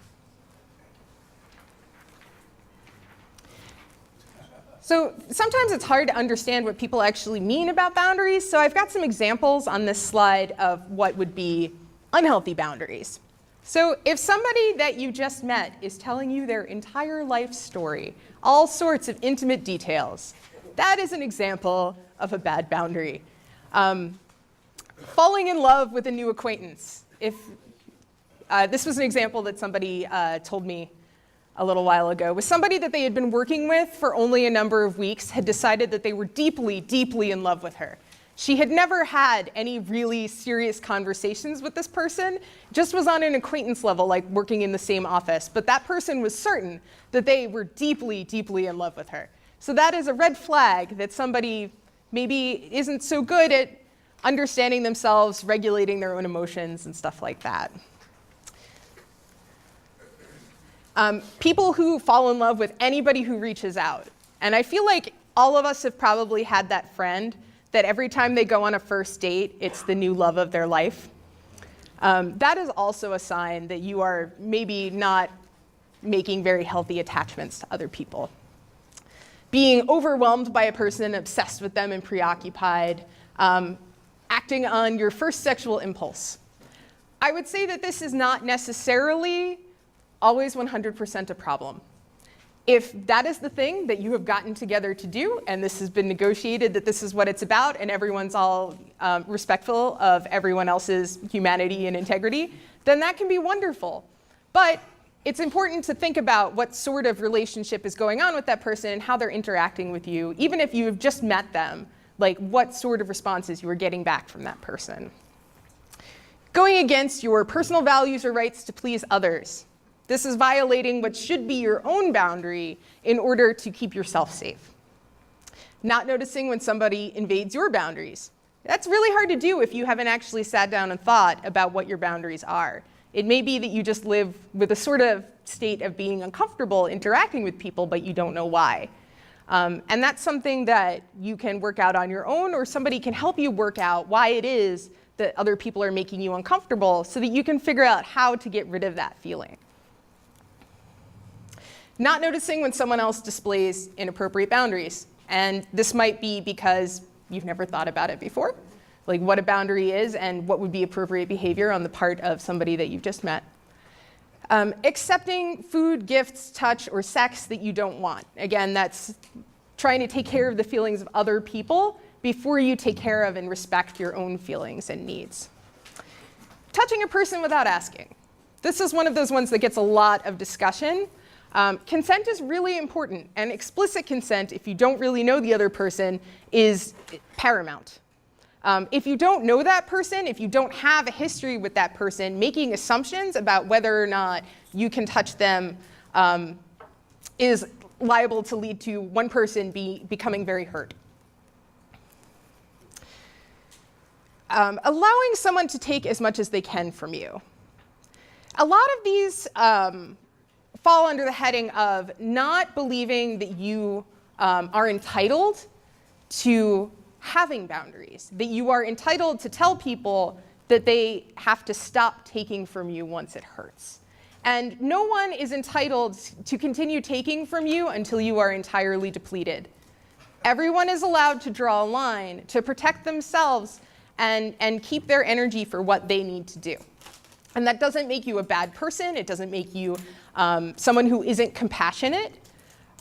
S13: So sometimes it's hard to understand what people actually mean about boundaries, so I've got some examples on this slide of what would be unhealthy boundaries. So if somebody that you just met is telling you their entire life story, all sorts of intimate details, that is an example of a bad boundary. Falling in love with a new acquaintance. If this was an example that somebody told me a little while ago, was somebody that they had been working with for only a number of weeks had decided that they were deeply, deeply in love with her. She had never had any really serious conversations with this person, just was on an acquaintance level, like working in the same office. But that person was certain that they were deeply, deeply in love with her. So that is a red flag that somebody maybe isn't so good at understanding themselves, regulating their own emotions, and stuff like that. People who fall in love with anybody who reaches out. And I feel like all of us have probably had that friend that every time they go on a first date, it's the new love of their life. That is also a sign that you are maybe not making very healthy attachments to other people. Being overwhelmed by a person, obsessed with them and preoccupied, acting on your first sexual impulse. I would say that this is not necessarily always 100% a problem. If that is the thing that you have gotten together to do, and this has been negotiated that this is what it's about, and everyone's all respectful of everyone else's humanity and integrity, then that can be wonderful. But it's important to think about what sort of relationship is going on with that person and how they're interacting with you, even if you have just met them, like what sort of responses you are getting back from that person. Going against your personal values or rights to please others. This is violating what should be your own boundary in order to keep yourself safe. Not noticing when somebody invades your boundaries. That's really hard to do if you haven't actually sat down and thought about what your boundaries are. It may be that you just live with a sort of state of being uncomfortable interacting with people, but you don't know why. And that's something that you can work out on your own, or somebody can help you work out why it is that other people are making you uncomfortable so that you can figure out how to get rid of that feeling. Not noticing when someone else displays inappropriate boundaries. And this might be because you've never thought about it before, like what a boundary is and what would be appropriate behavior on the part of somebody that you've just met. Accepting food, gifts, touch, or sex that you don't want. Again, that's trying to take care of the feelings of other people before you take care of and respect your own feelings and needs. Touching a person without asking. This is one of those ones that gets a lot of discussion. Consent is really important, and explicit consent, if you don't really know the other person, is paramount. If you don't know that person, if you don't have a history with that person, making assumptions about whether or not you can touch them is liable to lead to one person becoming very hurt. Allowing someone to take as much as they can from you. A lot of these fall under the heading of not believing that you are entitled to having boundaries, that you are entitled to tell people that they have to stop taking from you once it hurts. And no one is entitled to continue taking from you until you are entirely depleted. Everyone is allowed to draw a line to protect themselves and keep their energy for what they need to do. And that doesn't make you a bad person. It doesn't make you someone who isn't compassionate.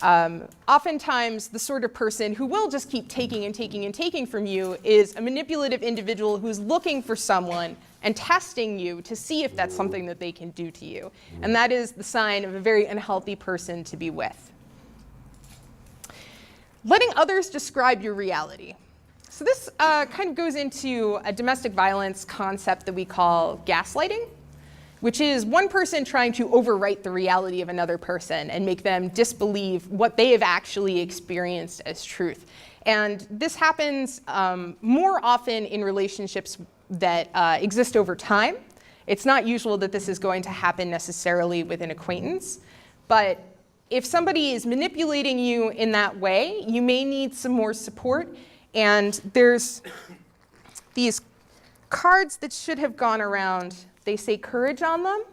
S13: Oftentimes, the sort of person who will just keep taking and taking and taking from you is a manipulative individual who's looking for someone and testing you to see if that's something that they can do to you. And that is the sign of a very unhealthy person to be with. Letting others describe your reality. So this kind of goes into a domestic violence concept that we call gaslighting, which is one person trying to overwrite the reality of another person and make them disbelieve what they have actually experienced as truth. And this happens more often in relationships that exist over time. It's not usual that this is going to happen necessarily with an acquaintance, but if somebody is manipulating you in that way, you may need some more support. And there's these cards that should have gone around. They say courage on them.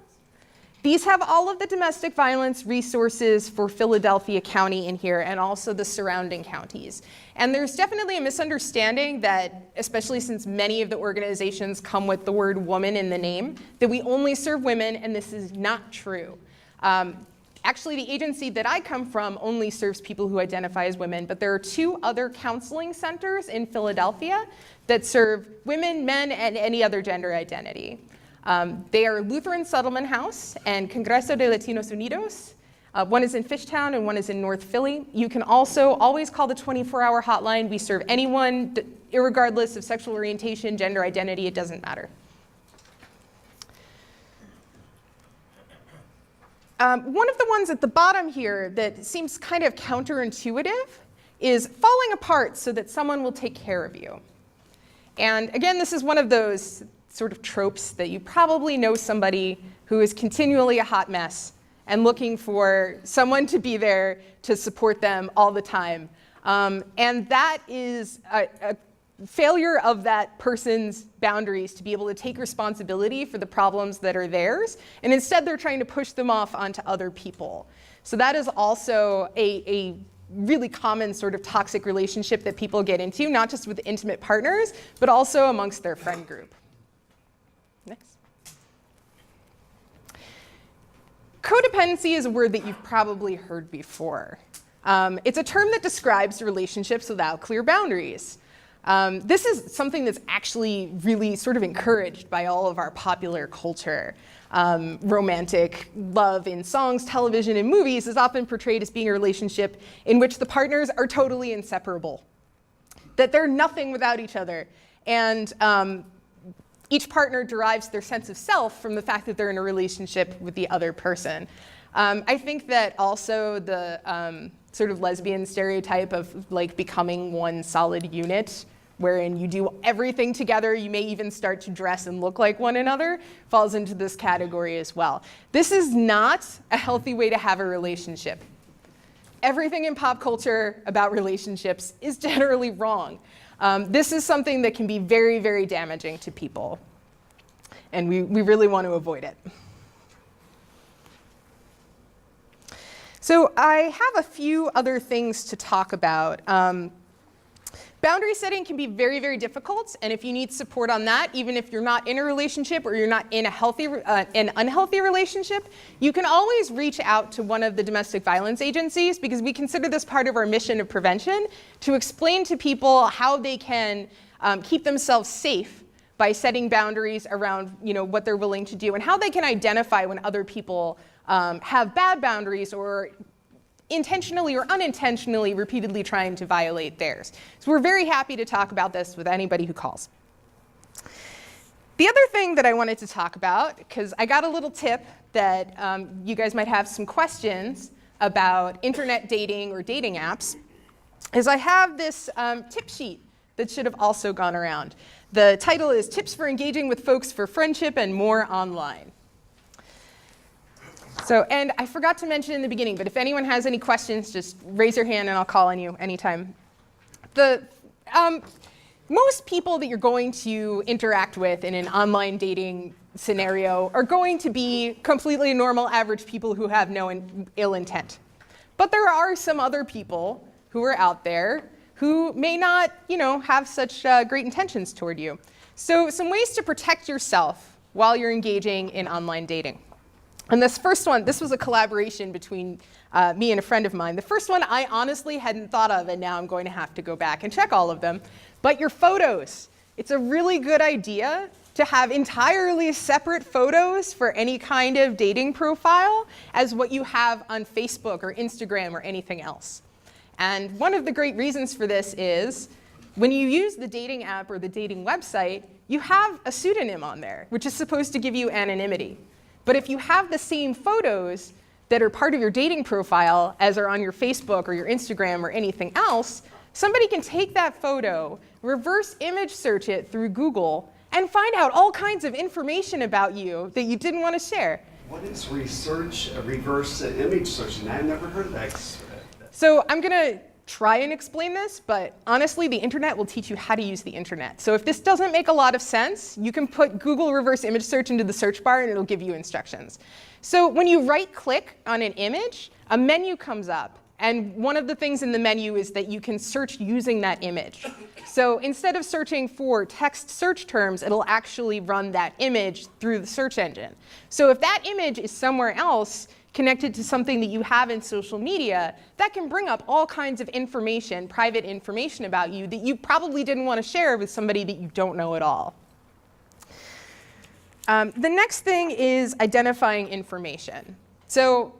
S13: These have all of the domestic violence resources for Philadelphia County in here and also the surrounding counties. And there's definitely a misunderstanding that, especially since many of the organizations come with the word woman in the name, that we only serve women, and this is not true. Actually, the agency that I come from only serves people who identify as women, but there are 2 other counseling centers in Philadelphia that serve women, men, and any other gender identity. They are Lutheran Settlement House and Congreso de Latinos Unidos. One is in Fishtown and one is in North Philly. You can also always call the 24-hour hotline. We serve anyone, irregardless of sexual orientation, gender identity, it doesn't matter. One of the ones at the bottom here that seems kind of counterintuitive is falling apart so that someone will take care of you. And again, this is one of those sort of tropes that you probably know somebody who is continually a hot mess and looking for someone to be there to support them all the time. And that is a failure of that person's boundaries to be able to take responsibility for the problems that are theirs, and instead they're trying to push them off onto other people. So that is also a really common sort of toxic relationship that people get into, not just with intimate partners, but also amongst their friend group. Next. Codependency is a word that you've probably heard before. It's a term that describes relationships without clear boundaries. This is something that's actually really sort of encouraged by all of our popular culture. Romantic love in songs, television, and movies is often portrayed as being a relationship in which the partners are totally inseparable, that they're nothing without each other. And each partner derives their sense of self from the fact that they're in a relationship with the other person. I think that also the sort of lesbian stereotype of like becoming one solid unit, wherein you do everything together, you may even start to dress and look like one another, falls into this category as well. This is not a healthy way to have a relationship. Everything in pop culture about relationships is generally wrong. This is something that can be very, very damaging to people, and we really want to avoid it. So I have a few other things to talk about. Boundary setting can be very, very difficult, and if you need support on that, even if you're not in a relationship or you're not in an unhealthy relationship, you can always reach out to one of the domestic violence agencies, because we consider this part of our mission of prevention, to explain to people how they can keep themselves safe by setting boundaries around what they're willing to do, and how they can identify when other people have bad boundaries or intentionally or unintentionally repeatedly trying to violate theirs. So we're very happy to talk about this with anybody who calls. The other thing that I wanted to talk about, because I got a little tip that you guys might have some questions about internet dating or dating apps, is I have this tip sheet that should have also gone around. The title is Tips for Engaging with Folks for Friendship and More Online. So, and I forgot to mention in the beginning, but if anyone has any questions, just raise your hand and I'll call on you anytime. Most people that you're going to interact with in an online dating scenario are going to be completely normal, average people who have no ill intent. But there are some other people who are out there who may not, have such great intentions toward you. So some ways to protect yourself while you're engaging in online dating. And this first one, this was a collaboration between me and a friend of mine. The first one I honestly hadn't thought of, and now I'm going to have to go back and check all of them. But your photos. It's a really good idea to have entirely separate photos for any kind of dating profile as what you have on Facebook or Instagram or anything else. And one of the great reasons for this is when you use the dating app or the dating website, you have a pseudonym on there, which is supposed to give you anonymity. But if you have the same photos that are part of your dating profile as are on your Facebook or your Instagram or anything else, somebody can take that photo, reverse image search it through Google, and find out all kinds of information about you that you didn't want to share.
S14: What is reverse image searching? I've never heard of that.
S13: So I'm going to try and explain this, but honestly, the internet will teach you how to use the internet. So if this doesn't make a lot of sense, you can put Google reverse image search into the search bar and it'll give you instructions. So when you right-click on an image, a menu comes up. And one of the things in the menu is that you can search using that image. So instead of searching for text search terms, it'll actually run that image through the search engine. So if that image is somewhere else, connected to something that you have in social media, that can bring up all kinds of information, private information about you that you probably didn't want to share with somebody that you don't know at all. The next thing is identifying information. So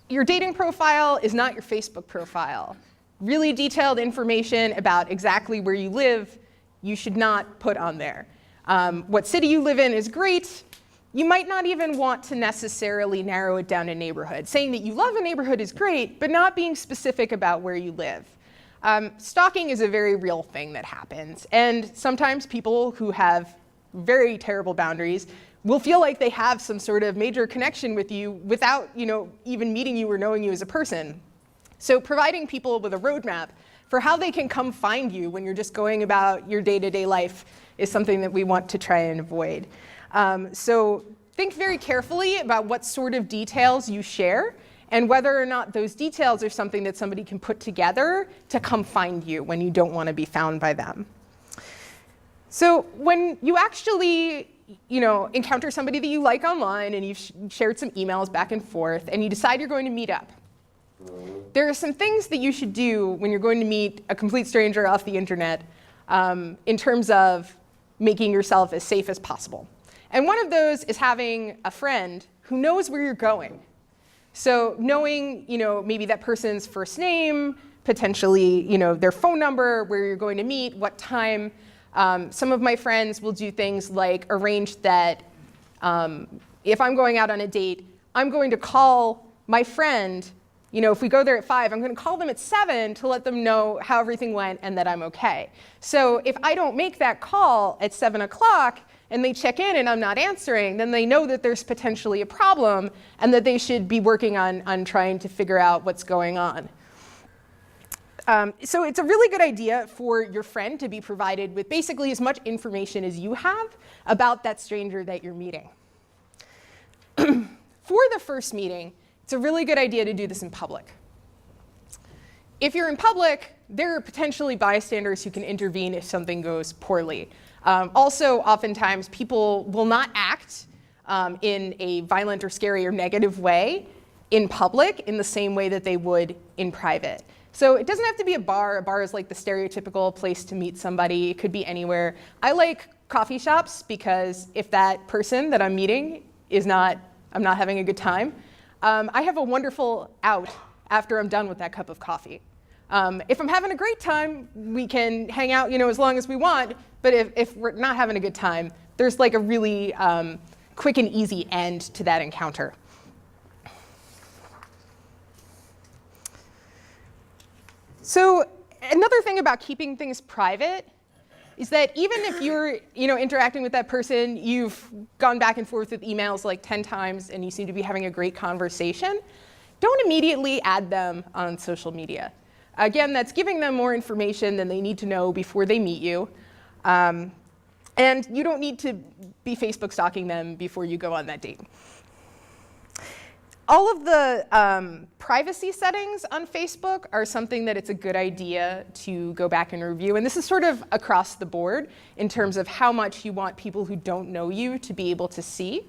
S13: your dating profile is not your Facebook profile. Really detailed information about exactly where you live, you should not put on there. What city you live in is great. You might not even want to necessarily narrow it down to neighborhood. Saying that you love a neighborhood is great, but not being specific about where you live. Stalking is a very real thing that happens. And sometimes people who have very terrible boundaries will feel like they have some sort of major connection with you without even meeting you or knowing you as a person. So providing people with a roadmap for how they can come find you when you're just going about your day-to-day life is something that we want to try and avoid. So think very carefully about what sort of details you share and whether or not those details are something that somebody can put together to come find you when you don't want to be found by them. So when you actually encounter somebody that you like online and you've shared some emails back and forth and you decide you're going to meet up, there are some things that you should do when you're going to meet a complete stranger off the internet in terms of making yourself as safe as possible. And one of those is having a friend who knows where you're going. So knowing, maybe that person's first name, potentially, their phone number, where you're going to meet, what time. Some of my friends will do things like arrange that if I'm going out on a date, I'm going to call my friend. If we go there at 5, I'm going to call them at 7 to let them know how everything went and that I'm okay. So if I don't make that call at 7 o'clock and they check in and I'm not answering, then they know that there's potentially a problem and that they should be working on trying to figure out what's going on. So it's a really good idea for your friend to be provided with basically as much information as you have about that stranger that you're meeting. For the first meeting, it's a really good idea to do this in public. If you're in public, there are potentially bystanders who can intervene if something goes poorly. Also, oftentimes, people will not act in a violent or scary or negative way in public in the same way that they would in private. So it doesn't have to be a bar. A bar is like the stereotypical place to meet somebody. It could be anywhere. I like coffee shops because if that person that I'm meeting I'm not having a good time, I have a wonderful out after I'm done with that cup of coffee. If I'm having a great time, we can hang out, as long as we want. But if we're not having a good time, there's like a really quick and easy end to that encounter. So another thing about keeping things private is that even if you're interacting with that person, you've gone back and forth with emails like 10 times and you seem to be having a great conversation, don't immediately add them on social media. Again, that's giving them more information than they need to know before they meet you. And you don't need to be Facebook stalking them before you go on that date. All of the privacy settings on Facebook are something that it's a good idea to go back and review. And this is sort of across the board in terms of how much you want people who don't know you to be able to see.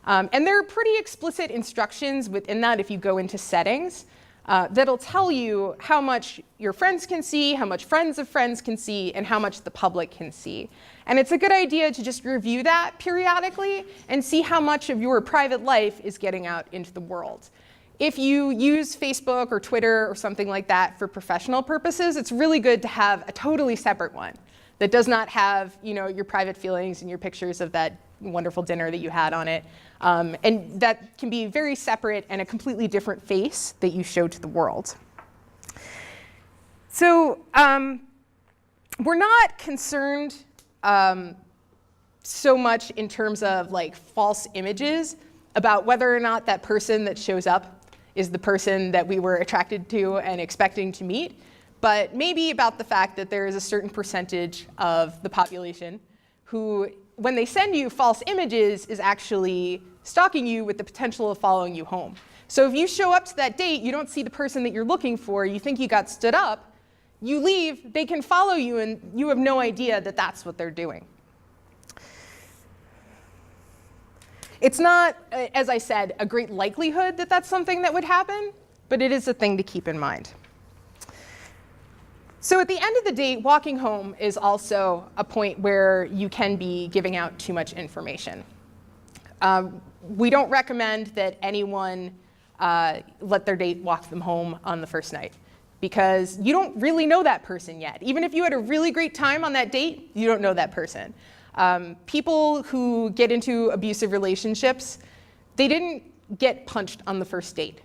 S13: And there are pretty explicit instructions within that if you go into settings that'll tell you how much your friends can see, how much friends of friends can see, and how much the public can see. And it's a good idea to just review that periodically and see how much of your private life is getting out into the world. If you use Facebook or Twitter or something like that for professional purposes, it's really good to have a totally separate one that does not have your private feelings and your pictures of that wonderful dinner that you had on it. And that can be very separate and a completely different face that you show to the world. So we're not concerned so much in terms of like false images about whether or not that person that shows up is the person that we were attracted to and expecting to meet, but maybe about the fact that there is a certain percentage of the population who, when they send you false images, is actually stalking you with the potential of following you home. So if you show up to that date, you don't see the person that you're looking for, you think you got stood up, you leave, they can follow you, and you have no idea that that's what they're doing. It's not, as I said, a great likelihood that that's something that would happen, but it is a thing to keep in mind. So at the end of the date, walking home is also a point where you can be giving out too much information. We don't recommend that anyone let their date walk them home on the first night, because you don't really know that person yet. Even if you had a really great time on that date, you don't know that person. People who get into abusive relationships, they didn't get punched on the first date.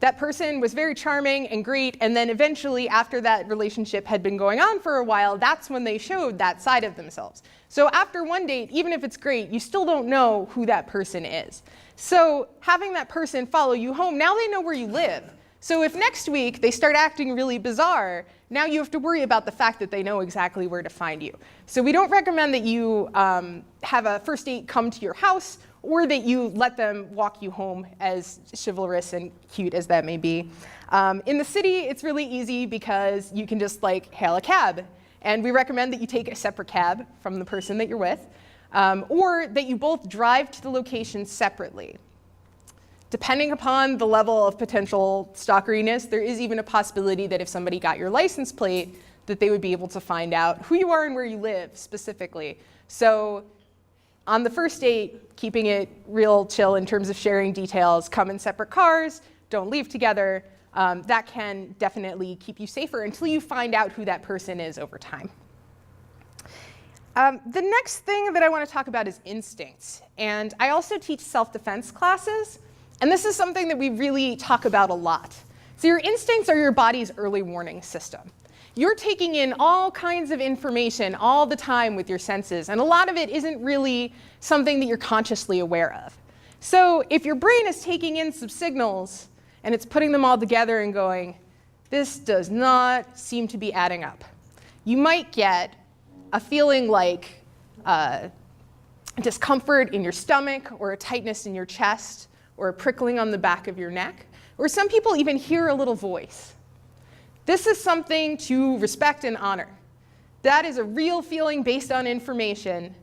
S13: That person was very charming and great, and then eventually, after that relationship had been going on for a while, that's when they showed that side of themselves. So after one date, even if it's great, you still don't know who that person is. So having that person follow you home, now they know where you live. So if next week they start acting really bizarre, now you have to worry about the fact that they know exactly where to find you. So we don't recommend that you have a first date come to your house, or that you let them walk you home, as chivalrous and cute as that may be. In the city, it's really easy because you can just hail a cab. And we recommend that you take a separate cab from the person that you're with, or that you both drive to the location separately. Depending upon the level of potential stalkeriness, there is even a possibility that if somebody got your license plate, that they would be able to find out who you are and where you live specifically. So on the first date, keeping it real chill in terms of sharing details, come in separate cars, don't leave together, that can definitely keep you safer until you find out who that person is over time. The next thing that I want to talk about is instincts. And I also teach self-defense classes. And this is something that we really talk about a lot. So your instincts are your body's early warning system. You're taking in all kinds of information all the time with your senses. And a lot of it isn't really something that you're consciously aware of. So if your brain is taking in some signals and it's putting them all together and going, this does not seem to be adding up, you might get a feeling like discomfort in your stomach, or a tightness in your chest, or a prickling on the back of your neck, or some people even hear a little voice. This is something to respect and honor. That is a real feeling based on information,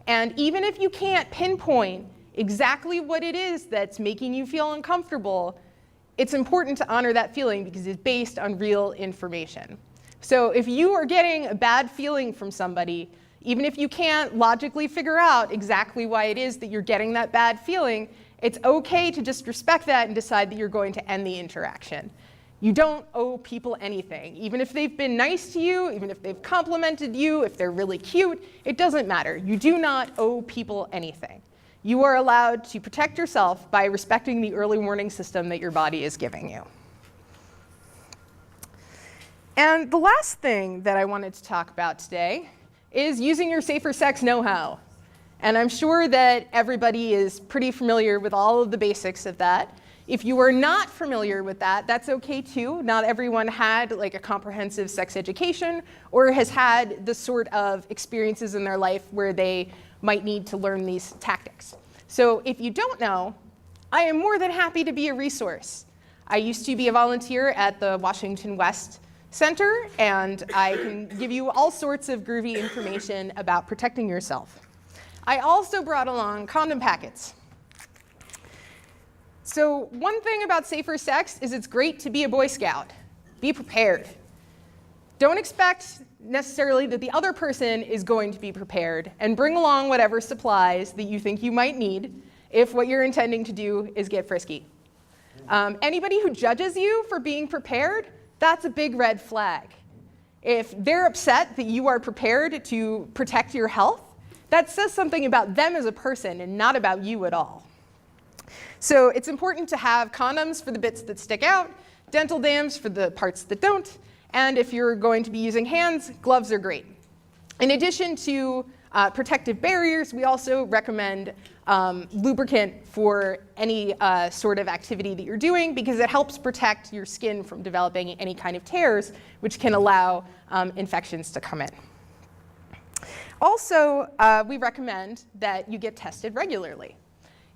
S13: and even if you can't pinpoint exactly what it is that's making you feel uncomfortable, it's important to honor that feeling because it's based on real information. So if you are getting a bad feeling from somebody, even if you can't logically figure out exactly why it is that you're getting that bad feeling, it's okay to just respect that and decide that you're going to end the interaction. You don't owe people anything. Even if they've been nice to you, even if they've complimented you, if they're really cute, it doesn't matter. You do not owe people anything. You are allowed to protect yourself by respecting the early warning system that your body is giving you. And the last thing that I wanted to talk about today is using your safer sex know-how. And I'm sure that everybody is pretty familiar with all of the basics of that. If you are not familiar with that, that's okay too. Not everyone had like a comprehensive sex education or has had the sort of experiences in their life where they might need to learn these tactics. So if you don't know, I am more than happy to be a resource. I used to be a volunteer at the Washington West Center, and I can give you all sorts of groovy information about protecting yourself. I also brought along condom packets. So one thing about safer sex is it's great to be a Boy Scout. Be prepared. Don't expect necessarily that the other person is going to be prepared, and bring along whatever supplies that you think you might need if what you're intending to do is get frisky. Anybody who judges you for being prepared, that's a big red flag. If they're upset that you are prepared to protect your health, that says something about them as a person and not about you at all. So it's important to have condoms for the bits that stick out, dental dams for the parts that don't, and if you're going to be using hands, gloves are great. In addition to protective barriers, we also recommend lubricant for any sort of activity that you're doing because it helps protect your skin from developing any kind of tears, which can allow infections to come in. Also, we recommend that you get tested regularly.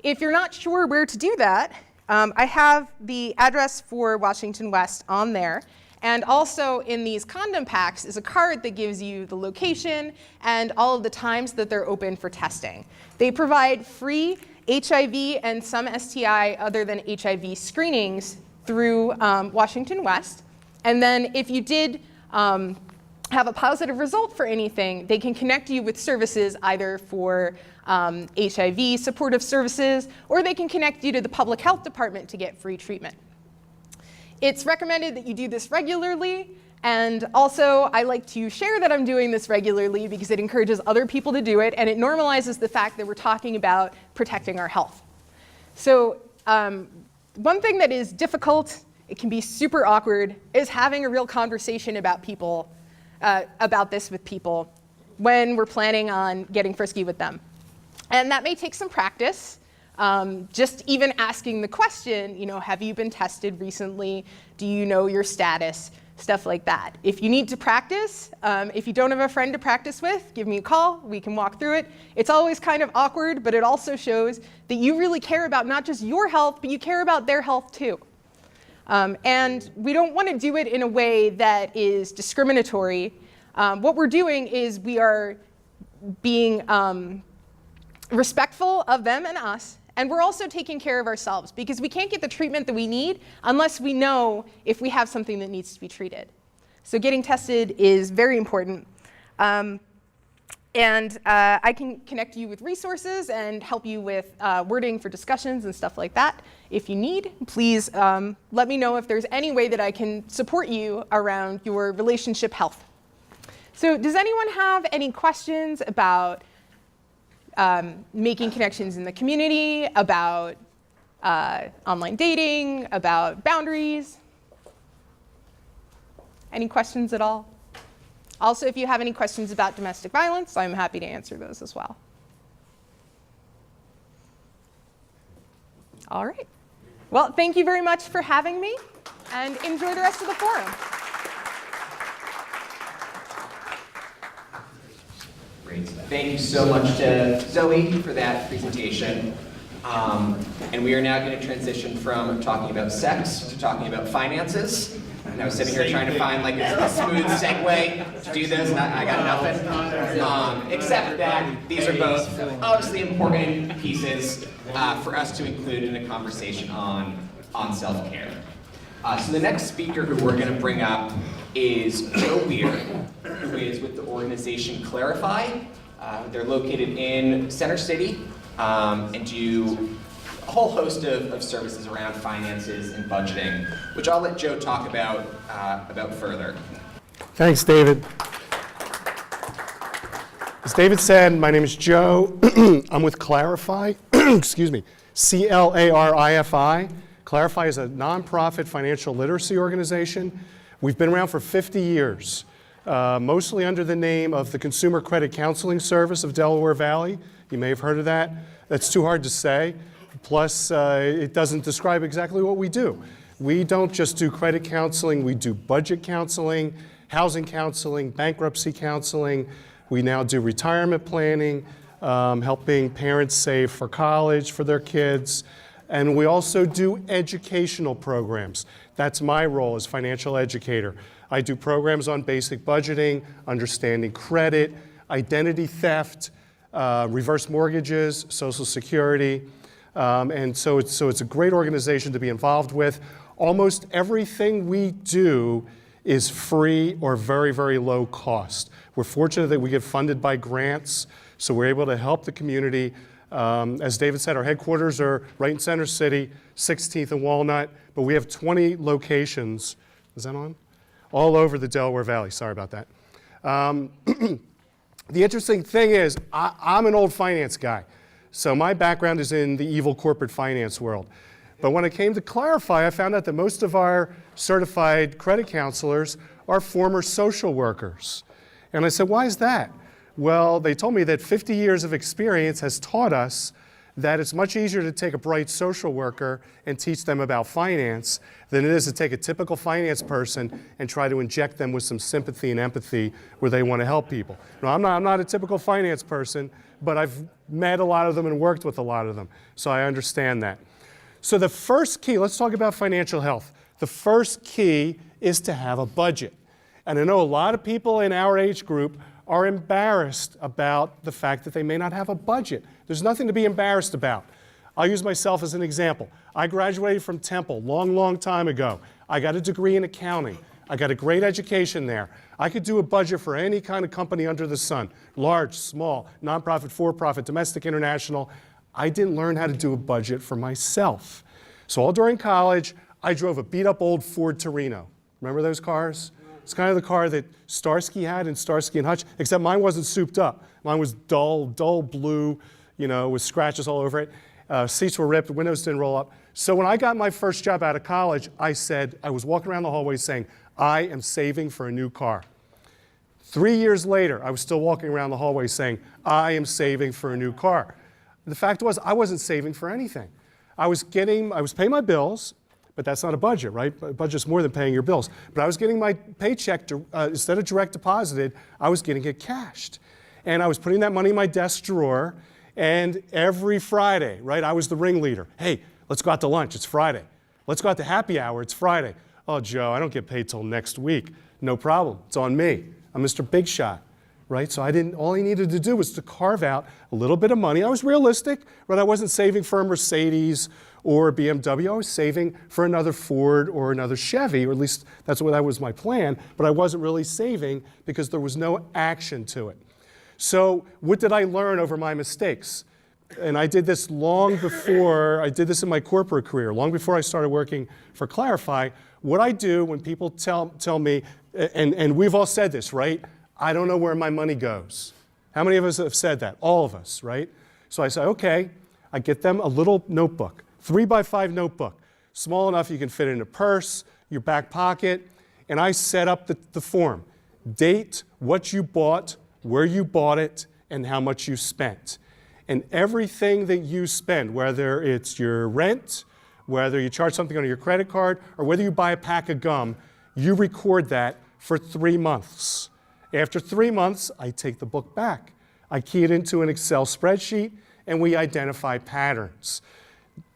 S13: If you're not sure where to do that, I have the address for Washington West on there. And also in these condom packs is a card that gives you the location and all of the times that they're open for testing. They provide free HIV and some STI other than HIV screenings through Washington West. And then if you did have a positive result for anything, they can connect you with services either for HIV supportive services, or they can connect you to the public health department to get free treatment. It's recommended that you do this regularly, and also I like to share that I'm doing this regularly because it encourages other people to do it, and it normalizes the fact that we're talking about protecting our health. So one thing that is difficult, it can be super awkward, is having a real conversation about this with people when we're planning on getting frisky with them. And that may take some practice. Just even asking the question, have you been tested recently? Do you know your status? Stuff like that. If you need to practice, if you don't have a friend to practice with, give me a call. We can walk through it. It's always kind of awkward, but it also shows that you really care about not just your health, but you care about their health too. And we don't want to do it in a way that is discriminatory. What we're doing is we are being respectful of them and us, and we're also taking care of ourselves because we can't get the treatment that we need unless we know if we have something that needs to be treated. So getting tested is very important. And I can connect you with resources and help you with wording for discussions and stuff like that. If you need, please let me know if there's any way that I can support you around your relationship health. So does anyone have any questions about making connections in the community, about online dating, about boundaries? Any questions at all? Also, if you have any questions about domestic violence, I'm happy to answer those as well. All right. Well, thank you very much for having me, and enjoy the rest of the forum.
S1: Great. Thank you so much to Zoe for that presentation. And we are now going to transition from talking about sex to talking about finances. And I was sitting here trying to find like a smooth segue to do this, and I got nothing. Except that these are both obviously important pieces for us to include in a conversation on self-care. So the next speaker who we're going to bring up is Joe Weir, who is with the organization Clarify. They're located in Center City and do a whole host of services around finances and budgeting, which I'll let Joe talk about further.
S15: Thanks, David. As David said, my name is Joe. I'm with Clarify, excuse me, C-L-A-R-I-F-I. Clarify is a nonprofit financial literacy organization. We've been around for 50 years, mostly under the name of the Consumer Credit Counseling Service of Delaware Valley. You may have heard of that. That's too hard to say. Plus, it doesn't describe exactly what we do. We don't just do credit counseling, we do budget counseling, housing counseling, bankruptcy counseling. We now do retirement planning, helping parents save for college for their kids. And we also do educational programs. That's my role as financial educator. I do programs on basic budgeting, understanding credit, identity theft, reverse mortgages, Social Security. And so it's a great organization to be involved with. Almost everything we do is free or very, very low cost. We're fortunate that we get funded by grants, so we're able to help the community. As David said, our headquarters are right in Center City, 16th and Walnut, but we have 20 locations, is that on? All over the Delaware Valley, sorry about that. The interesting thing is, I'm an old finance guy. So my background is in the evil corporate finance world. But when it came to Clarify, I found out that most of our certified credit counselors are former social workers. And I said, why is that? Well, they told me that 50 years of experience has taught us that it's much easier to take a bright social worker and teach them about finance than it is to take a typical finance person and try to inject them with some sympathy and empathy where they want to help people. No, I'm not a typical finance person, but I've met a lot of them and worked with a lot of them, so I understand that. So the first key, let's talk about financial health. The first key is to have a budget. And I know a lot of people in our age group are embarrassed about the fact that they may not have a budget. There's nothing to be embarrassed about. I'll use myself as an example. I graduated from Temple long time ago. I got a degree in accounting. I got a great education there. I could do a budget for any kind of company under the sun, large, small, nonprofit, for-profit, domestic, international. I didn't learn how to do a budget for myself. So all during college, I drove a beat-up old Ford Torino. Remember those cars? It's kind of the car that Starsky had in Starsky and Hutch, except mine wasn't souped up. Mine was dull blue, with scratches all over it. Seats were ripped, windows didn't roll up. So when I got my first job out of college, I was walking around the hallway saying, I am saving for a new car. 3 years later, I was still walking around the hallway saying, I am saving for a new car. The fact was, I wasn't saving for anything. I was paying my bills, but that's not a budget, right? A budget's more than paying your bills. But I was getting my paycheck, instead of direct deposited, I was getting it cashed. And I was putting that money in my desk drawer, and every Friday, right, I was the ringleader. Hey, let's go out to lunch, it's Friday. Let's go out to happy hour, it's Friday. Oh, Joe, I don't get paid till next week. No problem, it's on me. I'm Mr. Big Shot. right? So all I needed to do was to carve out a little bit of money. I was realistic, but I wasn't saving for a Mercedes or a BMW. I was saving for another Ford or another Chevy, or at least that was my plan, but I wasn't really saving because there was no action to it. So what did I learn over my mistakes? And I did this long before, I did this in my corporate career, long before I started working for Clarify. What I do when people tell me, and we've all said this, right? I don't know where my money goes. How many of us have said that? All of us, right? So I say, okay, I get them a little notebook, 3x5 notebook, small enough you can fit it in a purse, your back pocket, and I set up the form. Date, what you bought, where you bought it, and how much you spent. And everything that you spend, whether it's your rent, whether you charge something on your credit card, or whether you buy a pack of gum, you record that for 3 months. After 3 months, I take the book back. I key it into an Excel spreadsheet, and we identify patterns.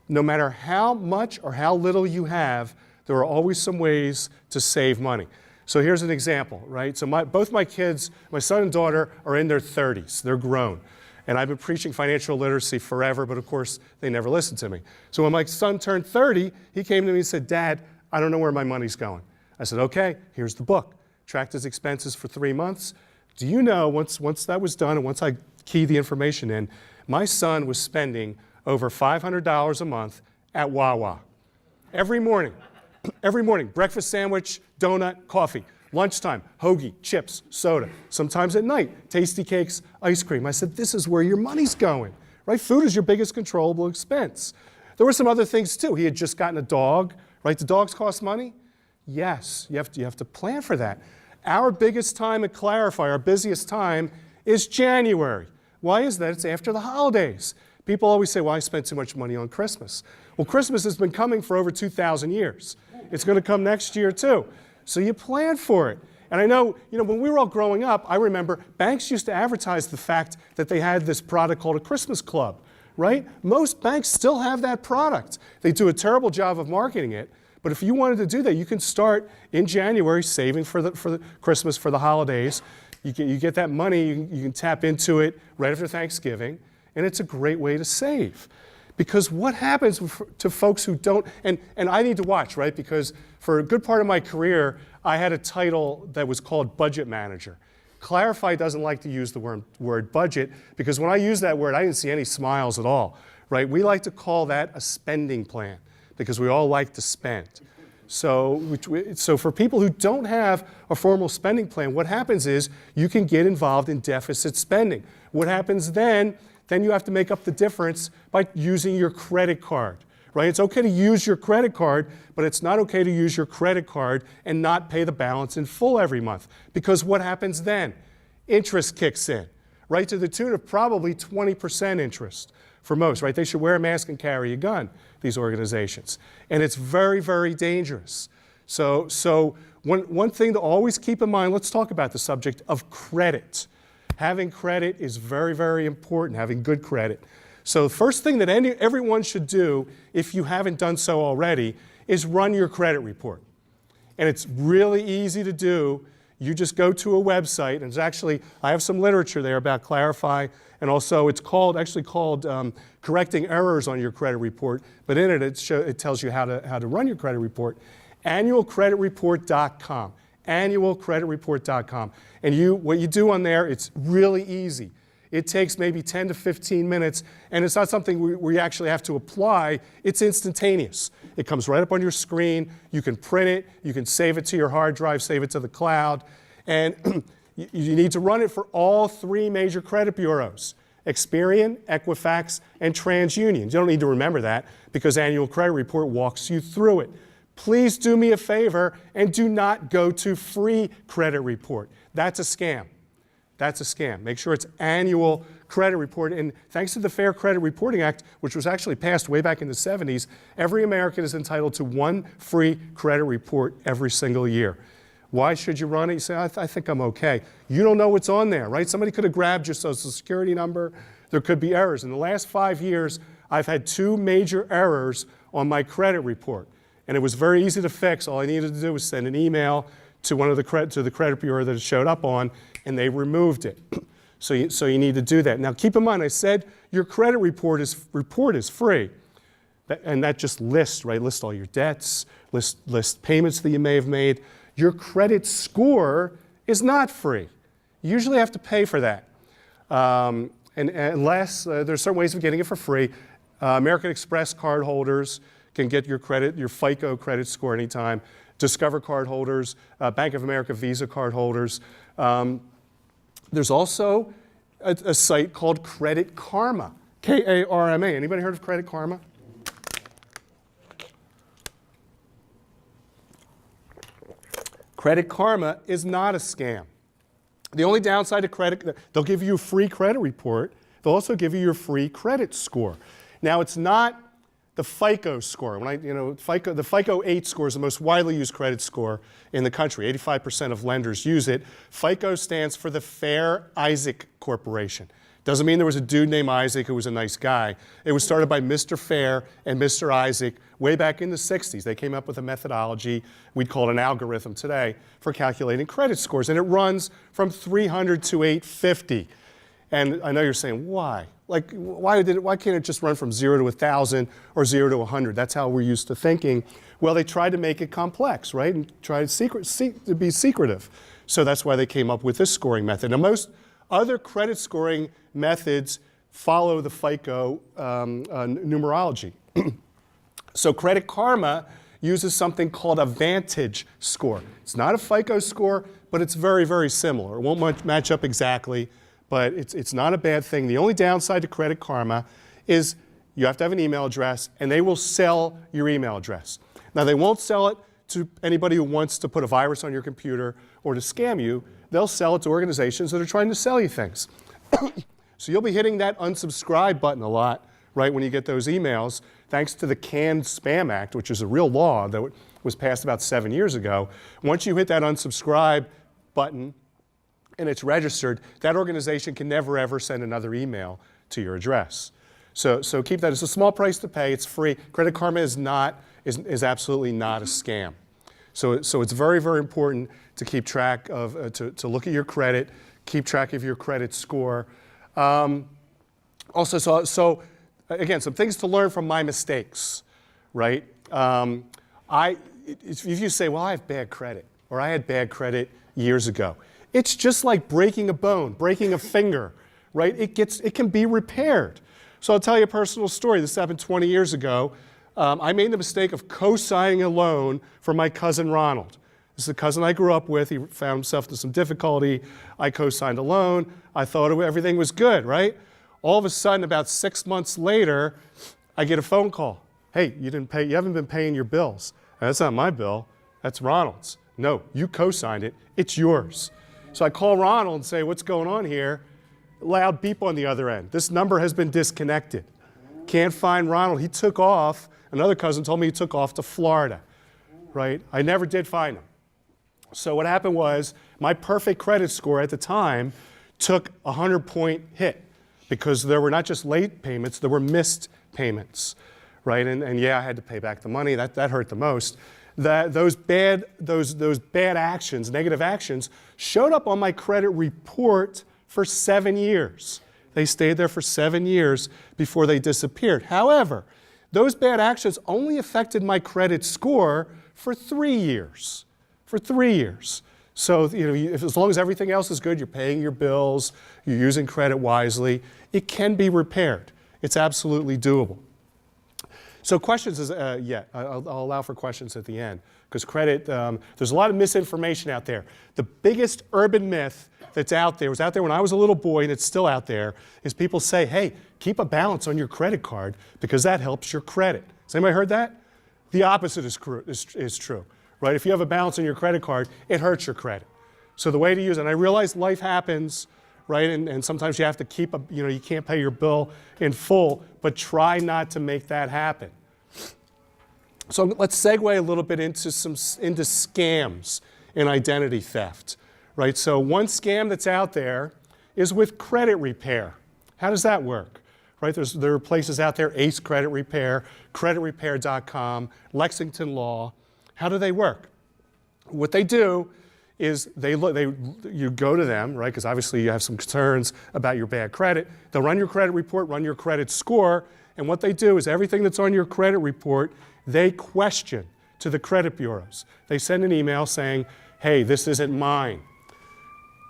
S15: No matter how much or how little you have, there are always some ways to save money. So here's an example, right? So both my kids, my son and daughter, are in their 30s. They're grown. And I've been preaching financial literacy forever, but of course, they never listened to me. So when my son turned 30, he came to me and said, Dad, I don't know where my money's going. I said, okay, here's the book. Tracked his expenses for 3 months. Do you know, once that was done and once I keyed the information in, my son was spending over $500 a month at Wawa. Every morning, breakfast sandwich, donut, coffee. Lunchtime, hoagie, chips, soda. Sometimes at night, tasty cakes, ice cream. I said, this is where your money's going, right? Food is your biggest controllable expense. There were some other things too. He had just gotten a dog, right? Do dogs cost money? Yes, you have to plan for that. Our biggest time at Clarify, our busiest time, is January. Why is that? It's after the holidays. People always say, well, I spent too much money on Christmas. Well, Christmas has been coming for over 2,000 years. It's going to come next year too. So you plan for it. And I know, when we were all growing up, I remember banks used to advertise the fact that they had this product called a Christmas club, right? Most banks still have that product. They do a terrible job of marketing it. But if you wanted to do that, you can start in January saving for the Christmas, for the holidays. You get that money, you can tap into it right after Thanksgiving, and it's a great way to save. Because what happens to folks who don't, and I need to watch, right? Because for a good part of my career, I had a title that was called budget manager. Clarify doesn't like to use the word budget, because when I use that word, I didn't see any smiles at all, right? We like to call that a spending plan, because we all like to spend. So for people who don't have a formal spending plan, what happens is you can get involved in deficit spending. What happens then you have to make up the difference by using your credit card, right? It's okay to use your credit card, but it's not okay to use your credit card and not pay the balance in full every month. Because what happens then? Interest kicks in, right? To the tune of probably 20% interest for most, right? They should wear a mask and carry a gun, these organizations. And it's very, very dangerous. So one thing to always keep in mind, let's talk about the subject of credit. Having credit is very, very important, having good credit. So the first thing that everyone should do, if you haven't done so already, is run your credit report. And it's really easy to do. You just go to a website, and it's actually, I have some literature there about Clarify, and also it's actually called Correcting Errors on Your Credit Report, but in it, it tells you how to run your credit report. Annualcreditreport.com. Annualcreditreport.com. And what you do on there, it's really easy. It takes maybe 10 to 15 minutes, and it's not something where you actually have to apply. It's instantaneous. It comes right up on your screen. You can print it. You can save it to your hard drive, save it to the cloud. And you need to run it for all 3 major credit bureaus: Experian, Equifax, and TransUnion. You don't need to remember that, because Annual Credit Report walks you through it. Please do me a favor and do not go to Free Credit Report. That's a scam. That's a scam. Make sure it's Annual Credit Report. And thanks to the Fair Credit Reporting Act, which was actually passed way back in the 70s, every American is entitled to 1 free credit report every single year. Why should you run it? You say, I think I'm okay. You don't know what's on there, right? Somebody could have grabbed your Social Security number. There could be errors. In the last 5 years, I've had 2 major errors on my credit report. And it was very easy to fix. All I needed to do was send an email to the credit bureau that it showed up on, and they removed it. So you need to do that. Now keep in mind, I said your credit report is free. And that just lists, right? Lists all your debts, lists payments that you may have made. Your credit score is not free. You usually have to pay for that. And unless there's certain ways of getting it for free. American Express card holders can get your FICO credit score anytime. Discover card holders, Bank of America Visa card holders. There's also a site called Credit Karma, K-A-R-M-A. Anybody heard of Credit Karma? Credit Karma is not a scam. The only downside to credit, they'll give you a free credit report. They'll also give you your free credit score. Now, it's not the FICO score. The FICO 8 score is the most widely used credit score in the country. 85% of lenders use it. FICO stands for the Fair Isaac Corporation. Doesn't mean there was a dude named Isaac who was a nice guy. It was started by Mr. Fair and Mr. Isaac way back in the 60s. They came up with a methodology, we'd call it an algorithm today, for calculating credit scores. And it runs from 300 to 850. And I know you're saying, why? Like, why can't it just run from 0 to 1,000 or 0 to 100? That's how we're used to thinking. Well, they tried to make it complex, right? And tried to be secretive. So that's why they came up with this scoring method. Now, most other credit scoring methods follow the FICO numerology. So Credit Karma uses something called a Vantage score. It's not a FICO score, but it's very, very similar. It won't match up exactly, but it's not a bad thing. The only downside to Credit Karma is you have to have an email address, and they will sell your email address. Now, they won't sell it to anybody who wants to put a virus on your computer or to scam you. They'll sell it to organizations that are trying to sell you things. So you'll be hitting that unsubscribe button a lot, right, when you get those emails, thanks to the Canned Spam Act, which is a real law that was passed about 7 years ago. Once you hit that unsubscribe button and it's registered, that organization can never, ever send another email to your address. So keep that. It's a small price to pay. It's free. Credit Karma is absolutely not a scam. So it's very, very important to keep track of, to look at your credit, keep track of your credit score. Also, again, some things to learn from my mistakes, right? If you say, well, I have bad credit, or I had bad credit years ago, it's just like breaking a bone, breaking a finger, right? It can be repaired. So I'll tell you a personal story. This happened 20 years ago. I made the mistake of co-signing a loan for my cousin Ronald. This is a cousin I grew up with. He found himself in some difficulty. I co-signed a loan. I thought everything was good, right? All of a sudden, about 6 months later, I get a phone call. Hey, you haven't been paying your bills. That's not my bill. That's Ronald's. No, you co-signed it. It's yours. So I call Ronald and say, what's going on here? Loud beep on the other end. This number has been disconnected. Can't find Ronald. He took off. Another cousin told me he took off to Florida, right? I never did find him. So what happened was my perfect credit score at the time took a 100-point hit because there were not just late payments, there were missed payments, right? And yeah, I had to pay back the money. That hurt the most. Those bad actions, negative actions, showed up on my credit report for 7 years. They stayed there for 7 years before they disappeared. However, those bad actions only affected my credit score for 3 years. For 3 years. So as long as everything else is good, you're paying your bills, you're using credit wisely, it can be repaired. It's absolutely doable. So questions is, I'll allow for questions at the end. Because credit, there's a lot of misinformation out there. The biggest urban myth that's out there, was out there when I was a little boy and it's still out there, is people say, hey, keep a balance on your credit card because that helps your credit. Has anybody heard that? The opposite is true, right? If you have a balance on your credit card, it hurts your credit. So the way to use it, and I realize life happens, right? And sometimes you have to keep, you can't pay your bill in full, but try not to make that happen. So let's segue a little bit into scams and identity theft, right? So one scam that's out there is with credit repair. How does that work, right? There are places out there, Ace Credit Repair, creditrepair.com, Lexington Law. How do they work? What they do is you go to them, right? Because obviously you have some concerns about your bad credit. They'll run your credit report, run your credit score, and what they do is everything that's on your credit report, they question to the credit bureaus. They send an email saying, hey, this isn't mine.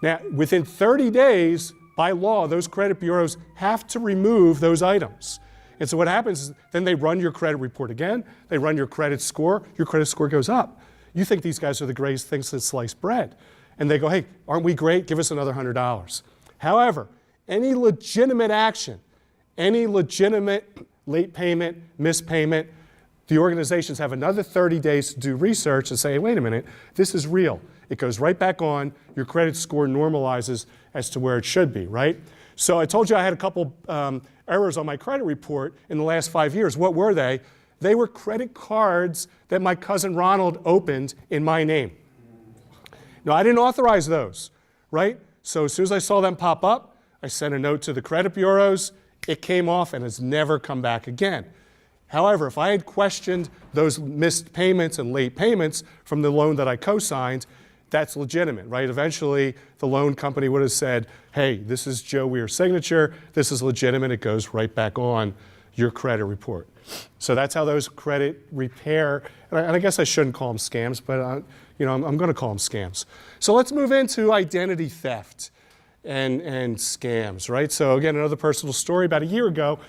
S15: Now, within 30 days, by law, those credit bureaus have to remove those items. And so what happens is then they run your credit report again, they run your credit score goes up. You think these guys are the greatest things since sliced bread. And they go, hey, aren't we great? Give us another $100. However, any legitimate action, any legitimate late payment, missed payment, the organizations have another 30 days to do research and say, hey, wait a minute, this is real. It goes right back on, your credit score normalizes as to where it should be, right? So I told you I had a couple errors on my credit report in the last 5 years. What were they? They were credit cards that my cousin Ronald opened in my name. Now, I didn't authorize those, right? So as soon as I saw them pop up, I sent a note to the credit bureaus. It came off and has never come back again. However, if I had questioned those missed payments and late payments from the loan that I co-signed, that's legitimate, right? Eventually, the loan company would have said, hey, this is Joe Weir's signature, this is legitimate, it goes right back on your credit report. So that's how those credit repair, and I guess I shouldn't call them scams, but I'm going to call them scams. So let's move into identity theft and scams, right? So again, another personal story. About a year ago,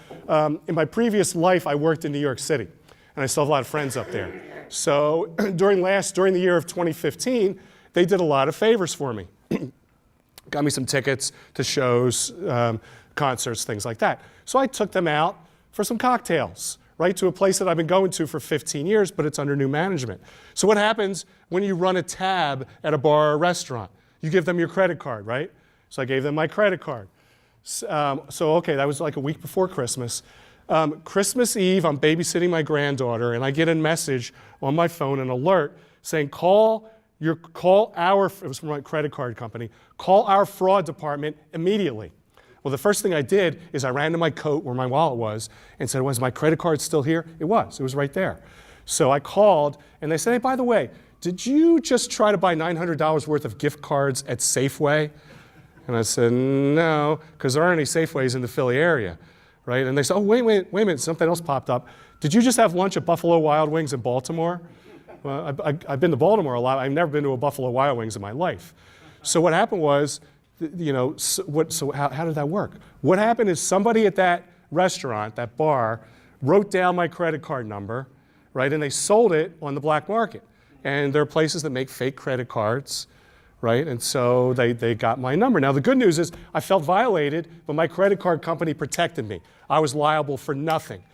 S15: in my previous life, I worked in New York City, and I still have a lot of friends up there. So during the year of 2015, they did a lot of favors for me. Got me some tickets to shows, concerts, things like that. So I took them out for some cocktails, right, to a place that I've been going to for 15 years, but it's under new management. So what happens when you run a tab at a bar or restaurant? You give them your credit card, right? So I gave them my credit card. Okay, that was like a week before Christmas. Christmas Eve, I'm babysitting my granddaughter, and I get a message on my phone, an alert, saying, it was from my credit card company, call our fraud department immediately. Well, the first thing I did is I ran to my coat where my wallet was and said, was my credit card still here? It was right there. So I called, and they said, hey, by the way, did you just try to buy $900 worth of gift cards at Safeway? And I said, no, because there aren't any Safeways in the Philly area, right? And they said, oh, wait a minute, something else popped up. Did you just have lunch at Buffalo Wild Wings in Baltimore? Well, I've been to Baltimore a lot. I've never been to a Buffalo Wild Wings in my life. So what happened was, how did that work? What happened is somebody at that restaurant, that bar, wrote down my credit card number, right? And they sold it on the black market. And there are places that make fake credit cards, right? And so they got my number. Now, the good news is I felt violated, but my credit card company protected me. I was liable for nothing.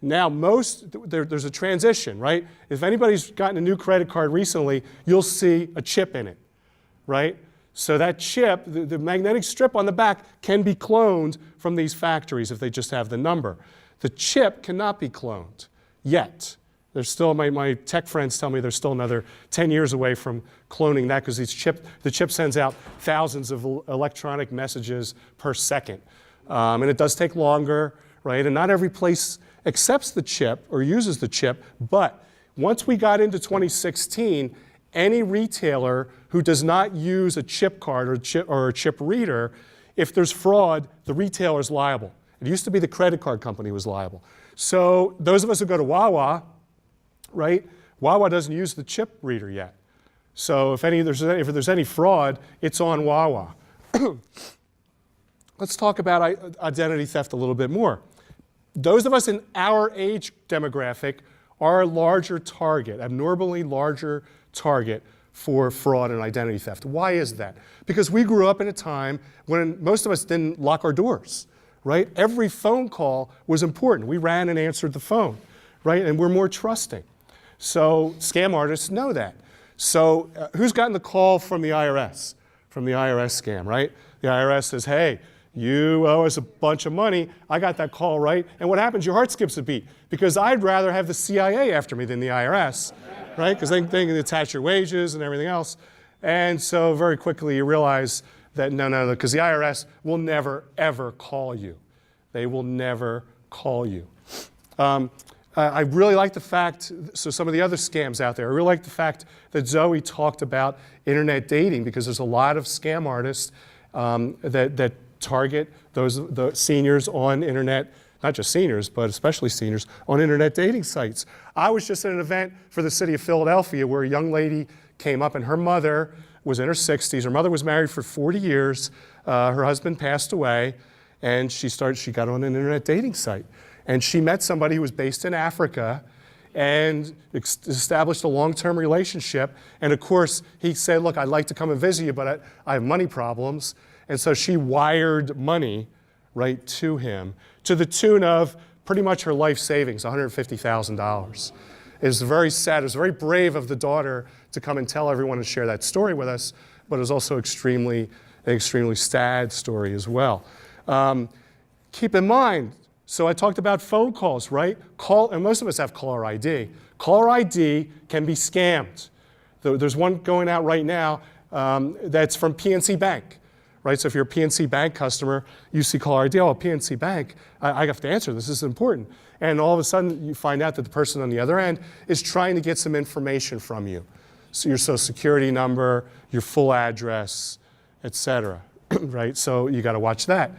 S15: Now, there's a transition, right? If anybody's gotten a new credit card recently, you'll see a chip in it, right? So that chip, the magnetic strip on the back, can be cloned from these factories if they just have the number. The chip cannot be cloned yet. There's still, my tech friends tell me there's still another 10 years away from cloning that because the chip sends out thousands of electronic messages per second. And it does take longer, right? And not every place accepts the chip or uses the chip, but once we got into 2016, any retailer who does not use a chip card or a chip reader, if there's fraud, the retailer is liable. It used to be the credit card company was liable. So those of us who go to Wawa, right? Wawa doesn't use the chip reader yet. So if there's any fraud, it's on Wawa. Let's talk about identity theft a little bit more. Those of us in our age demographic are a larger target, abnormally larger target for fraud and identity theft. Why is that? Because we grew up in a time when most of us didn't lock our doors, right? Every phone call was important. We ran and answered the phone, right? And we're more trusting. So scam artists know that. So who's gotten the call from the IRS? From the IRS scam, right? The IRS says, hey, you owe us a bunch of money. I got that call, right? And what happens? Your heart skips a beat because I'd rather have the CIA after me than the IRS, right? Because they can attach your wages and everything else. And so very quickly you realize that no, because the IRS will never, ever call you. They will never call you. I really like the fact, so some of the other scams out there, I really like the fact that Zoe talked about internet dating, because there's a lot of scam artists that target the seniors on internet, not just seniors, but especially seniors, on internet dating sites. I was just at an event for the city of Philadelphia where a young lady came up, and her mother was in her 60s. Her mother was married for 40 years. Her husband passed away, and she got on an internet dating site. And she met somebody who was based in Africa and established a long-term relationship. And of course, he said, look, I'd like to come and visit you, but I have money problems. And so she wired money right to him to the tune of pretty much her life savings, $150,000. It's very sad. It was very brave of the daughter to come and tell everyone and share that story with us, but it was also an extremely sad story as well. Keep in mind, so I talked about phone calls, right? And most of us have caller ID. Caller ID can be scammed. There's one going out right now that's from PNC Bank, right? So if you're a PNC Bank customer, you see caller ID, oh, PNC Bank, I have to answer this is important. And all of a sudden, you find out that the person on the other end is trying to get some information from you. So your social security number, your full address, et cetera, right? So you got to watch that.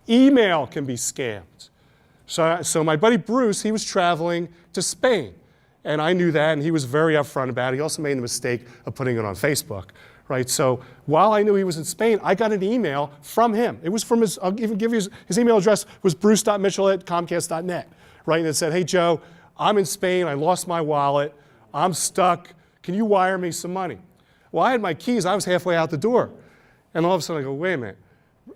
S15: Email can be scammed. So my buddy Bruce, he was traveling to Spain, and I knew that, and he was very upfront about it. He also made the mistake of putting it on Facebook, right? So while I knew he was in Spain, I got an email from him. It was from I'll even give you his email address was bruce.mitchell@comcast.net, right? And it said, hey, Joe, I'm in Spain. I lost my wallet. I'm stuck. Can you wire me some money? Well, I had my keys. I was halfway out the door. And all of a sudden I go, wait a minute.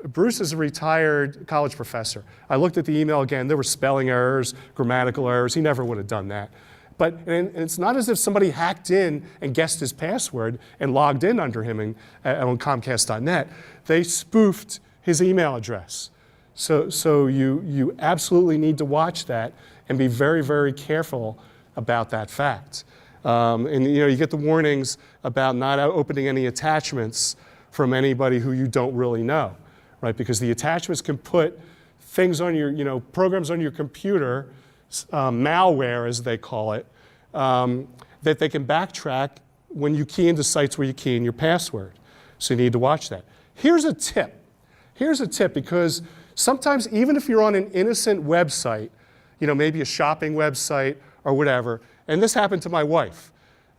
S15: Bruce is a retired college professor. I looked at the email again. There were spelling errors, grammatical errors. He never would have done that. And it's not as if somebody hacked in and guessed his password and logged in under him on Comcast.net. They spoofed his email address. So you absolutely need to watch that and be very, very careful about that fact. And you get the warnings about not opening any attachments from anybody who you don't really know. Right, because the attachments can put things on your, programs on your computer, malware as they call it, that they can backtrack when you key into sites where you key in your password. So you need to watch that. Here's a tip. Because sometimes even if you're on an innocent website, maybe a shopping website or whatever, and this happened to my wife.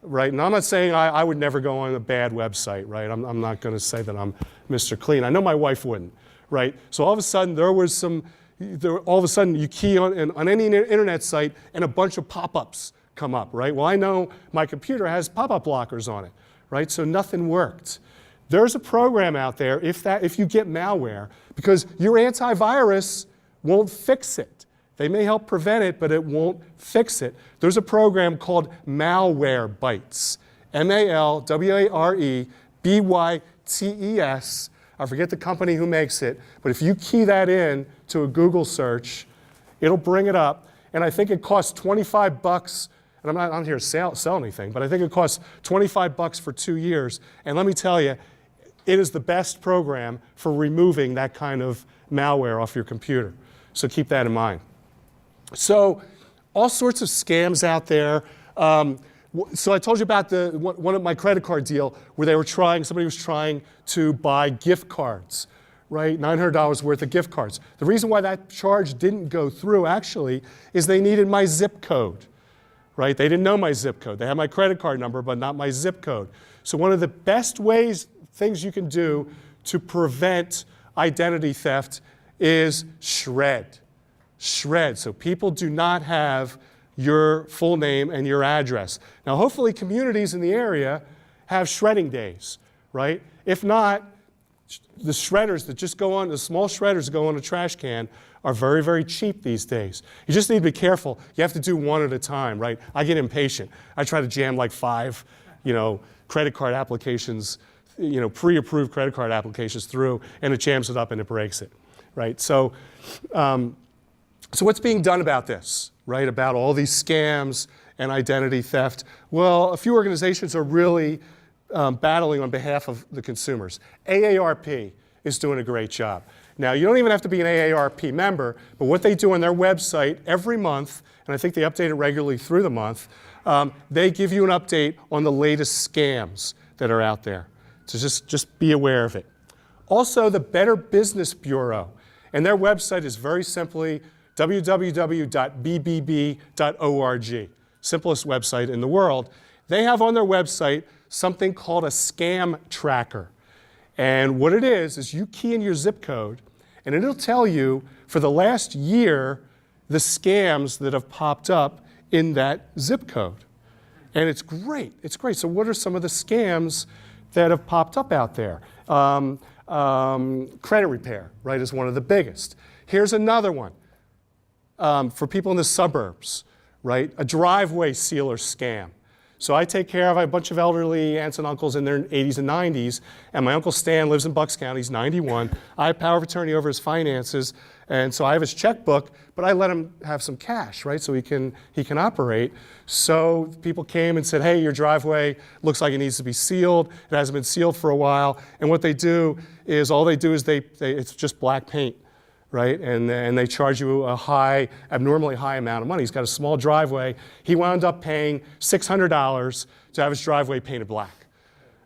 S15: Right, and I'm not saying I would never go on a bad website, right? I'm not going to say that I'm Mr. Clean. I know my wife wouldn't, right? So all of a sudden all of a sudden you key on any internet site and a bunch of pop-ups come up, right? Well, I know my computer has pop-up blockers on it, right? So nothing worked. There's a program out there if you get malware, because your antivirus won't fix it. They may help prevent it, but it won't fix it. There's a program called Malwarebytes, Malwarebytes. I forget the company who makes it, but if you key that in to a Google search, it'll bring it up. And I think it costs $25, and I'm not here to sell anything, but I think it costs $25 for 2 years. And let me tell you, it is the best program for removing that kind of malware off your computer. So keep that in mind. So all sorts of scams out there. So I told you about one of my credit card deal where somebody was trying to buy gift cards, right? $900 worth of gift cards. The reason why that charge didn't go through actually is they needed my zip code, right? They didn't know my zip code. They had my credit card number, but not my zip code. So one of the best things you can do to prevent identity theft is shred. So people do not have your full name and your address. Now, hopefully communities in the area have shredding days, right? If not, the shredders that just the small shredders that go on a trash can are very, very cheap these days. You just need to be careful. You have to do one at a time, right? I get impatient. I try to jam like 5, credit card applications, pre-approved credit card applications through, and it jams it up and it breaks it, right? So what's being done about this, right? About all these scams and identity theft? Well, a few organizations are really battling on behalf of the consumers. AARP is doing a great job. Now, you don't even have to be an AARP member, but what they do on their website every month, and I think they update it regularly through the month. They give you an update on the latest scams that are out there. So just be aware of it. Also, the Better Business Bureau, and their website is very simply www.bbb.org, simplest website in the world. They have on their website something called a scam tracker. And what it is you key in your zip code, and it'll tell you for the last year the scams that have popped up in that zip code. And it's great. It's great. So what are some of the scams that have popped up out there? Credit repair, right, is one of the biggest. Here's another one for people in the suburbs, right? A driveway sealer scam. So I take care of a bunch of elderly aunts and uncles in their 80s and 90s, and my Uncle Stan lives in Bucks County, he's 91. I have power of attorney over his finances, and so I have his checkbook, but I let him have some cash, right, so he can operate. So people came and said, hey, your driveway looks like it needs to be sealed. It hasn't been sealed for a while. And what they do is, it's just black paint, right? And they charge you a abnormally high amount of money. He's got a small driveway. He wound up paying $600 to have his driveway painted black,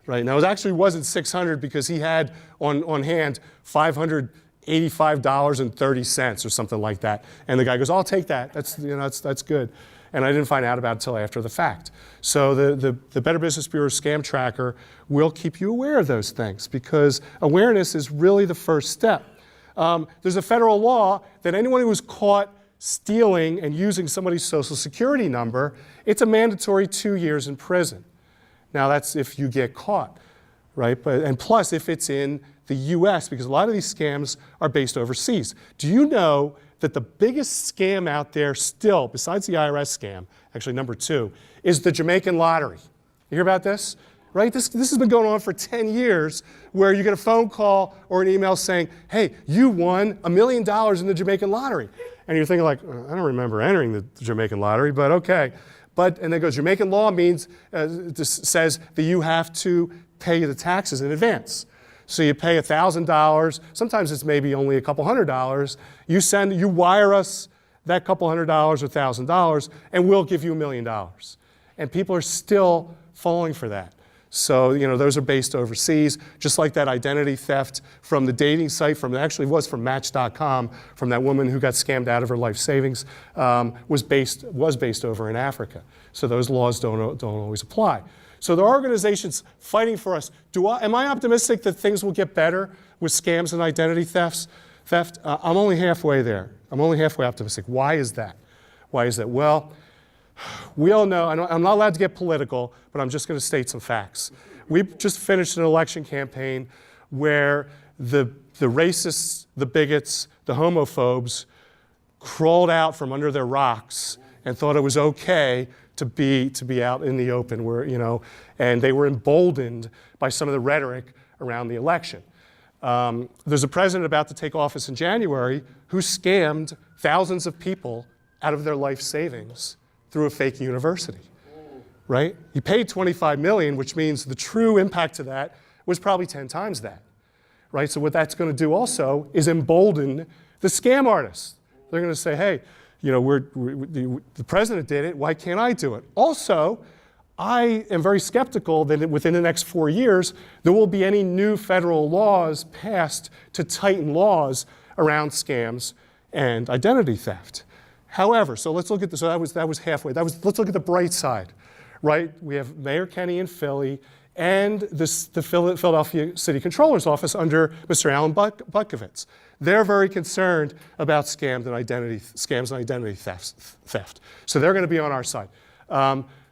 S15: right? Now, it actually wasn't $600 because he had on hand $585.30 or something like that. And the guy goes, I'll take that. That's good. And I didn't find out about it until after the fact. So the Better Business Bureau Scam Tracker will keep you aware of those things because awareness is really the first step. There's a federal law that anyone who was caught stealing and using somebody's social security number, it's a mandatory 2 years in prison. Now that's if you get caught, right? And plus if it's in the US, because a lot of these scams are based overseas. Do you know that the biggest scam out there still, besides the IRS scam, actually number 2, is the Jamaican lottery? You hear about this? Right? This has been going on for 10 years where you get a phone call or an email saying, hey, you won $1 million in the Jamaican lottery. And you're thinking like, I don't remember entering the Jamaican lottery, but okay. And they go, Jamaican law means, says that you have to pay the taxes in advance. So you pay $1,000, sometimes it's maybe only a couple $100. You wire us that couple $100 or $1,000 and we'll give you $1 million. And people are still falling for that. So, those are based overseas, just like that identity theft from the dating site, actually was from Match.com, from that woman who got scammed out of her life savings, was based over in Africa. So those laws don't always apply. So there are organizations fighting for us. Am I optimistic that things will get better with scams and identity theft? I'm only halfway there. I'm only halfway optimistic. Why is that? Well, we all know, I'm not allowed to get political, but I'm just going to state some facts. We just finished an election campaign where the racists, the bigots, the homophobes crawled out from under their rocks and thought it was okay to be out in the open, and they were emboldened by some of the rhetoric around the election. There's a president about to take office in January who scammed thousands of people out of their life savings through a fake university, right? He paid $25 million, which means the true impact to that was probably 10 times that, right? So what that's going to do also is embolden the scam artists. They're going to say, hey, the president did it, why can't I do it? Also, I am very skeptical that within the next 4 years, there will be any new federal laws passed to tighten laws around scams and identity theft. However, so let's look at this. So that was halfway. Let's look at the bright side, right? We have Mayor Kenny in Philly and the Philadelphia City Controller's Office under Mr. Alan Butkovitz. They're very concerned about scams and identity theft. So they're going to be on our side.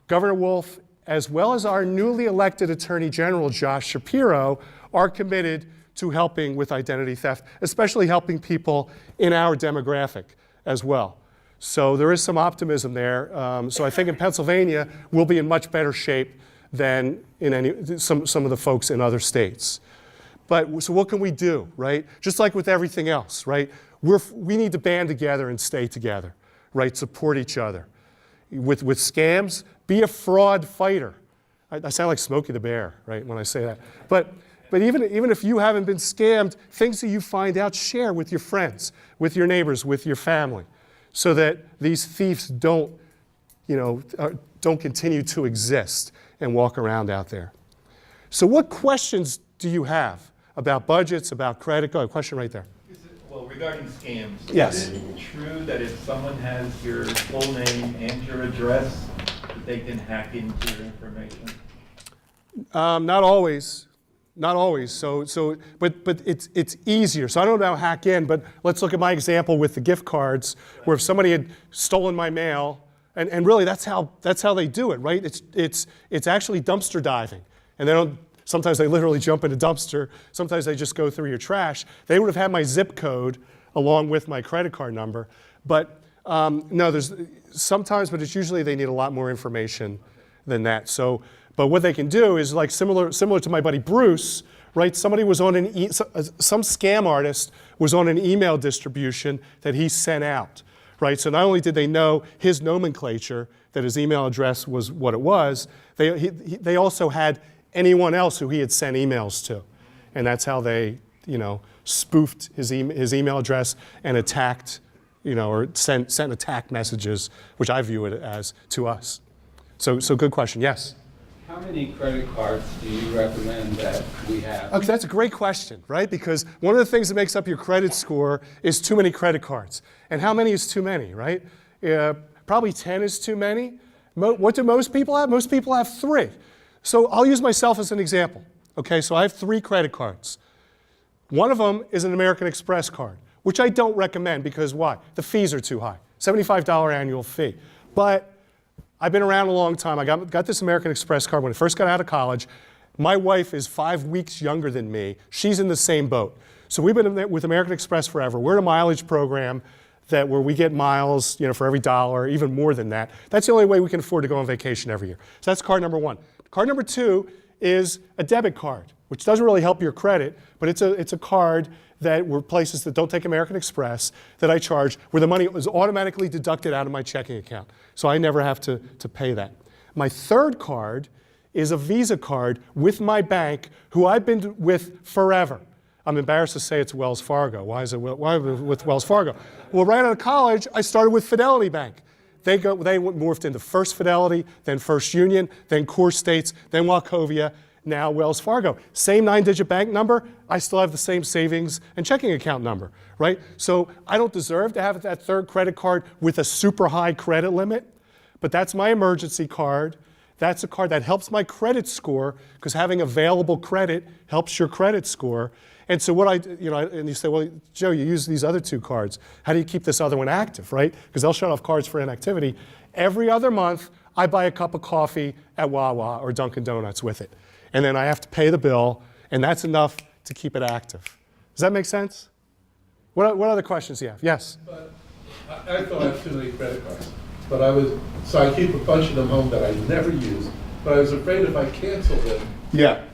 S15: Governor Wolf, as well as our newly elected Attorney General Josh Shapiro, are committed to helping with identity theft, especially helping people in our demographic as well. So there is some optimism there. So I think in Pennsylvania, we'll be in much better shape than in some of the folks in other states. So what can we do, right? Just like with everything else, right? We need to band together and stay together, right? Support each other. With scams, be a fraud fighter. I sound like Smokey the Bear, right, when I say that. But even if you haven't been scammed, things that you find out, share with your friends, with your neighbors, with your family. so that these thieves don't, don't continue to exist and walk around out there. So what questions do you have about budgets, about credit? Go ahead, question right there.
S4: Well, regarding scams,
S15: Yes.
S4: is it true that if someone has your full name and your address, that they can hack into your information?
S15: Not always. Not always. But it's easier. So I don't know how to hack in, but let's look at my example with the gift cards, where if somebody had stolen my mail, and really that's how they do it, right? It's actually dumpster diving, and they don't. Sometimes they literally jump in a dumpster. Sometimes they just go through your trash. They would have had my zip code along with my credit card number, but no, there's sometimes, but it's usually they need a lot more information than that. So. But what they can do is like similar to my buddy Bruce, right? Somebody was on some scam artist was on an email distribution that he sent out, right? So not only did they know his nomenclature, that his email address was what it was, they also had anyone else who he had sent emails to, and that's how they, spoofed his email address and attacked, or sent attack messages, which I view it as, to us. So good question. Yes.
S12: How many credit cards do you recommend that we have?
S15: Okay, that's a great question, right? Because one of the things that makes up your credit score is too many credit cards. And how many is too many, right? Probably 10 is too many. What do most people have? Most people have 3. So I'll use myself as an example. Okay, so I have 3 credit cards. One of them is an American Express card, which I don't recommend because why? The fees are too high, $75 annual fee. But I've been around a long time. I got this American Express card when I first got out of college. My wife is 5 weeks younger than me. She's in the same boat. So we've been with American Express forever. We're in a mileage program where we get miles, for every dollar, even more than that. That's the only way we can afford to go on vacation every year. So that's card number 1. Card number 2 is a debit card, which doesn't really help your credit, but it's a card that were places that don't take American Express that I charge, where the money was automatically deducted out of my checking account. So I never have to pay that. My third card is a Visa card with my bank, who I've been with forever. I'm embarrassed to say it's Wells Fargo. Why with Wells Fargo? Well, right out of college, I started with Fidelity Bank. They morphed into First Fidelity, then First Union, then Core States, then Wachovia, now Wells Fargo. Same 9-digit bank number, I still have the same savings and checking account number, right? So I don't deserve to have that third credit card with a super high credit limit, but that's my emergency card. That's a card that helps my credit score, because having available credit helps your credit score. And so and you say, well, Joe, you use these other 2 cards. How do you keep this other one active, right? Because they'll shut off cards for inactivity. Every other month, I buy a cup of coffee at Wawa or Dunkin' Donuts with it. And then I have to pay the bill, and that's enough to keep it active. Does that make sense? What other questions do you have? Yes?
S7: But I thought I had too many credit cards. But so I keep a bunch of them home that I never use. But I was afraid if I cancel them.
S15: Yeah.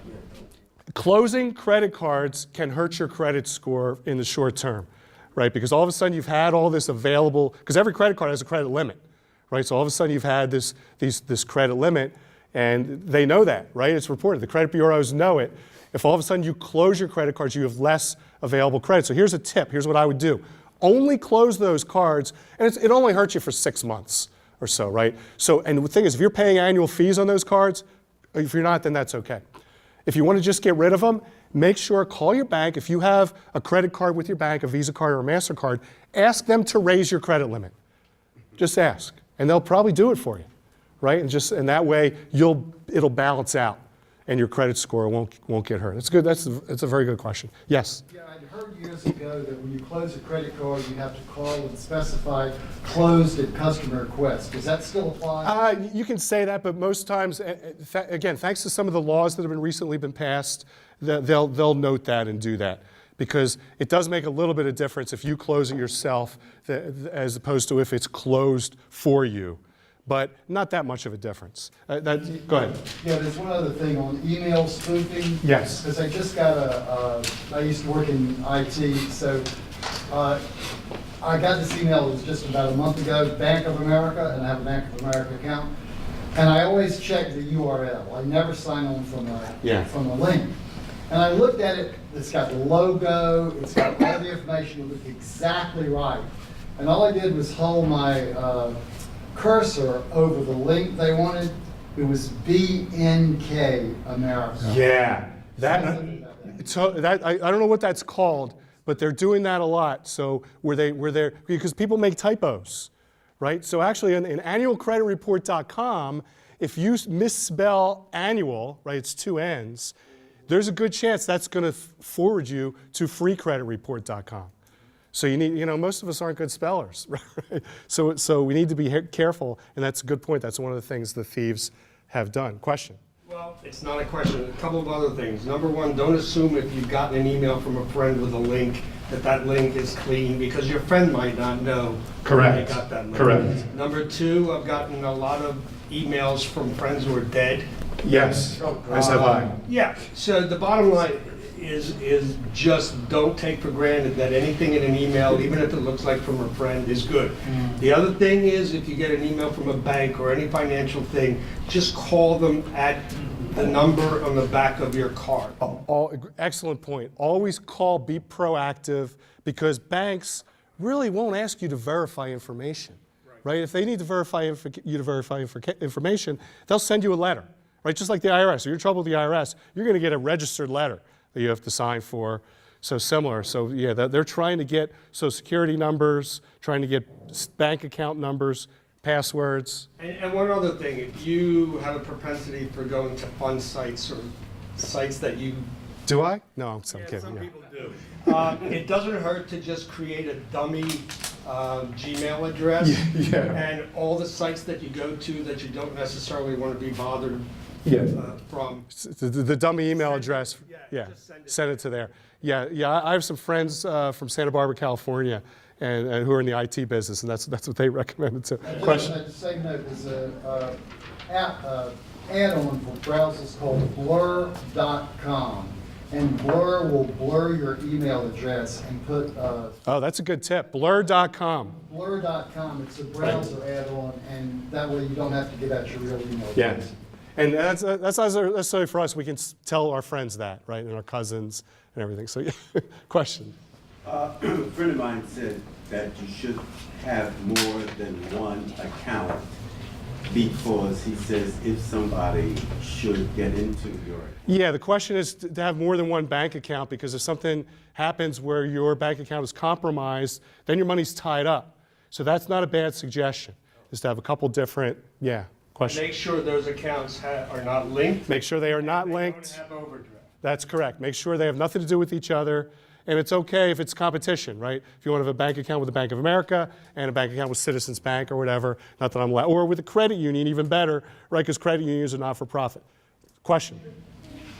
S15: Closing credit cards can hurt your credit score in the short term, right? Because all of a sudden you've had all this available, because every credit card has a credit limit, right? So all of a sudden you've had this credit limit, and they know that, right? It's reported. The credit bureaus know it. If all of a sudden you close your credit cards, you have less available credit. So here's a tip. Here's what I would do. Only close those cards, and it only hurts you for 6 months or so, right? So, and the thing is, if you're paying annual fees on those cards, if you're not, then that's okay. If you want to just get rid of them, make sure, call your bank. If you have a credit card with your bank, a Visa card or a MasterCard, ask them to raise your credit limit. Just ask, and they'll probably do it for you, right? And that way, it'll balance out, and your credit score won't get hurt. That's good. That's a very good question. Yes?
S5: Yeah, I'd heard years ago that when you close a credit card, you have to call and specify closed at customer request. Does that still apply?
S15: You can say that, but most times, again, thanks to some of the laws that have recently been passed, they'll note that and do that. Because it does make a little bit of difference if you close it yourself as opposed to if it's closed for you. But not that much of a difference. Go ahead.
S5: Yeah, there's one other thing on email spoofing.
S15: Yes.
S5: Because I just got I used to work in IT, so I got this email, it was just about a month ago, Bank of America, and I have a Bank of America account. And I always check the URL. I never sign on from a link. And I looked at it, it's got the logo, it's got all the information, it looked exactly right. And all I did was hold my cursor over the link they wanted. It was BNK America.
S15: Yeah, I don't know what that's called, but they're doing that a lot. So because people make typos, right? So actually in annualcreditreport.com, if you misspell annual, right, it's 2 N's, there's a good chance that's going to forward you to freecreditreport.com. So you need, most of us aren't good spellers, right? So we need to be careful, and that's a good point. That's one of the things the thieves have done. Question?
S16: Well, it's not a question. A couple of other things. Number one, don't assume if you've gotten an email from a friend with a link that link is clean, because your friend might not know
S15: Correct.
S16: they got that link.
S15: Correct.
S16: Number two, I've gotten a lot of emails from friends who are dead.
S15: Yes, as have I.
S16: Yeah, so the bottom line is just don't take for granted that anything in an email, even if it looks like from a friend, is good. The other thing is, if you get an email from a bank or any financial thing, just call them at the number on the back of your card.
S15: Excellent point. Always call, be proactive, because banks really won't ask you to verify information, right? If they need to verify information, they'll send you a letter, right? Just like the IRS. If you're in trouble with the IRS, you're going to get a registered letter that you have to sign for. So similar. So yeah, they're trying to get Social Security numbers, trying to get bank account numbers, passwords.
S16: And one other thing, if you have a propensity for going to fun sites or sites that you...
S15: Do I? No, I'm kidding.
S16: Some
S15: Yeah.
S16: people do. It doesn't hurt to just create a dummy Gmail address.
S15: Yeah.
S16: And all the sites that you go to that you don't necessarily want to be bothered from.
S15: The dummy email address. Yeah. Send it to there. Yeah. I have some friends from Santa Barbara, California, and who are in the IT business, and that's what they recommended to. Question.
S5: At the same note, there's a add-on for browsers called blur.com. And Blur will blur your email address and put...
S15: oh, that's a good tip. Blur.com.
S5: Blur.com, it's a browser add-on, and that way you don't have to give out your real email address.
S15: Yeah. And that's not necessarily for us. We can tell our friends that, right, and our cousins and everything. So, yeah. Question.
S8: A friend of mine said that you should have more than one account, because he says if somebody should get into your...
S15: Yeah, the question is to have more than one bank account, because if something happens where your bank account is compromised, then your money's tied up. So that's not a bad suggestion, is to have a couple different, question.
S16: Make sure those accounts are not linked.
S15: Make sure they are not linked.
S16: Don't have overdraft.
S15: That's correct. Make sure they have nothing to do with each other. And it's okay if it's competition, right? If you want to have a bank account with the Bank of America and a bank account with Citizens Bank or whatever, not that I'm allowed, or with a credit union, even better, right? Because credit unions are not for profit. Question.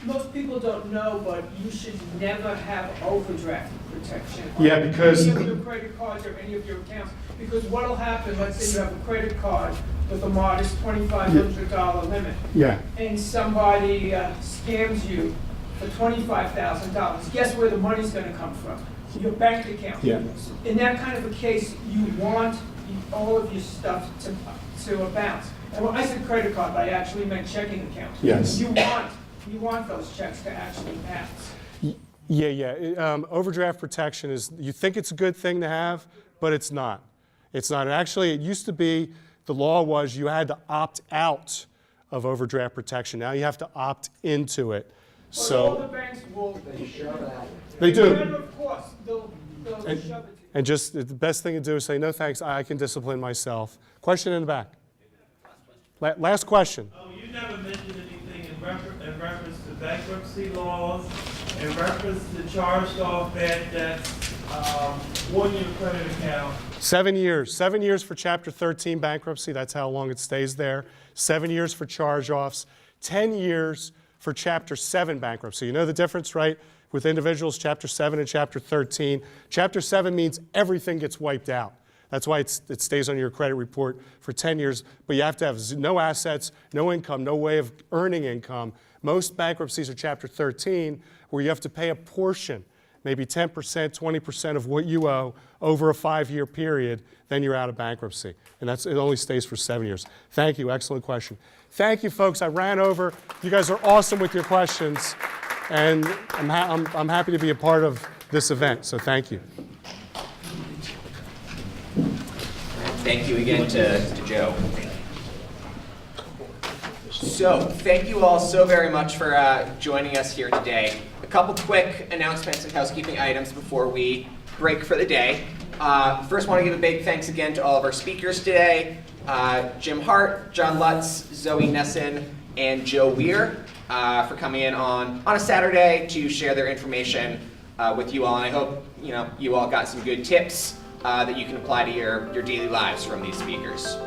S6: Most people don't know, but you should never have overdraft protection
S15: Yeah,
S6: on
S15: because-
S6: any of your credit cards or any of your accounts. Because what'll happen, let's say you have a credit card with a modest $2,500 limit.
S15: Yeah.
S6: And somebody scams you for $25,000. Guess where the money's gonna come from? Your bank account.
S15: Yeah.
S6: In that kind of a case, you want all of your stuff to bounce. And when I said credit card, I actually meant checking account.
S15: Yes.
S6: You want those checks to actually bounce.
S15: Yeah. Overdraft protection is, you think it's a good thing to have, but it's not. It's not. And actually, it used to be, the law was you had to opt out of overdraft protection. Now you have to opt into it.
S6: So all the banks will.
S10: They shove that.
S15: They do.
S6: And of course, they'll shove it to you.
S15: And just the best thing to do is say, no thanks, I can discipline myself. Question in the back. Last question.
S17: Oh, you never mentioned anything in reference to bankruptcy laws, in reference to charged off bad debts, on your credit account.
S15: 7 years. 7 years for Chapter 13 bankruptcy. That's how long it stays there. 7 years for charge-offs. 10 years for Chapter 7 bankruptcy. You know the difference, right? With individuals, Chapter 7 and Chapter 13. Chapter 7 means everything gets wiped out. That's why it stays on your credit report for 10 years, but you have to have no assets, no income, no way of earning income. Most bankruptcies are Chapter 13, where you have to pay a portion, maybe 10%, 20% of what you owe over a 5-year period, then you're out of bankruptcy. And it only stays for 7 years. Thank you, excellent question. Thank you, folks. I ran over. You guys are awesome with your questions, and I'm happy to be a part of this event, so thank you.
S1: Thank you again to Joe. So, thank you all so very much for joining us here today. A couple quick announcements and housekeeping items before we break for the day. First, want to give a big thanks again to all of our speakers today. Jim Hart, John Lutz, Zoe Nesson, and Joe Weir for coming in on a Saturday to share their information with you all. And I hope you all got some good tips that you can apply to your daily lives from these speakers.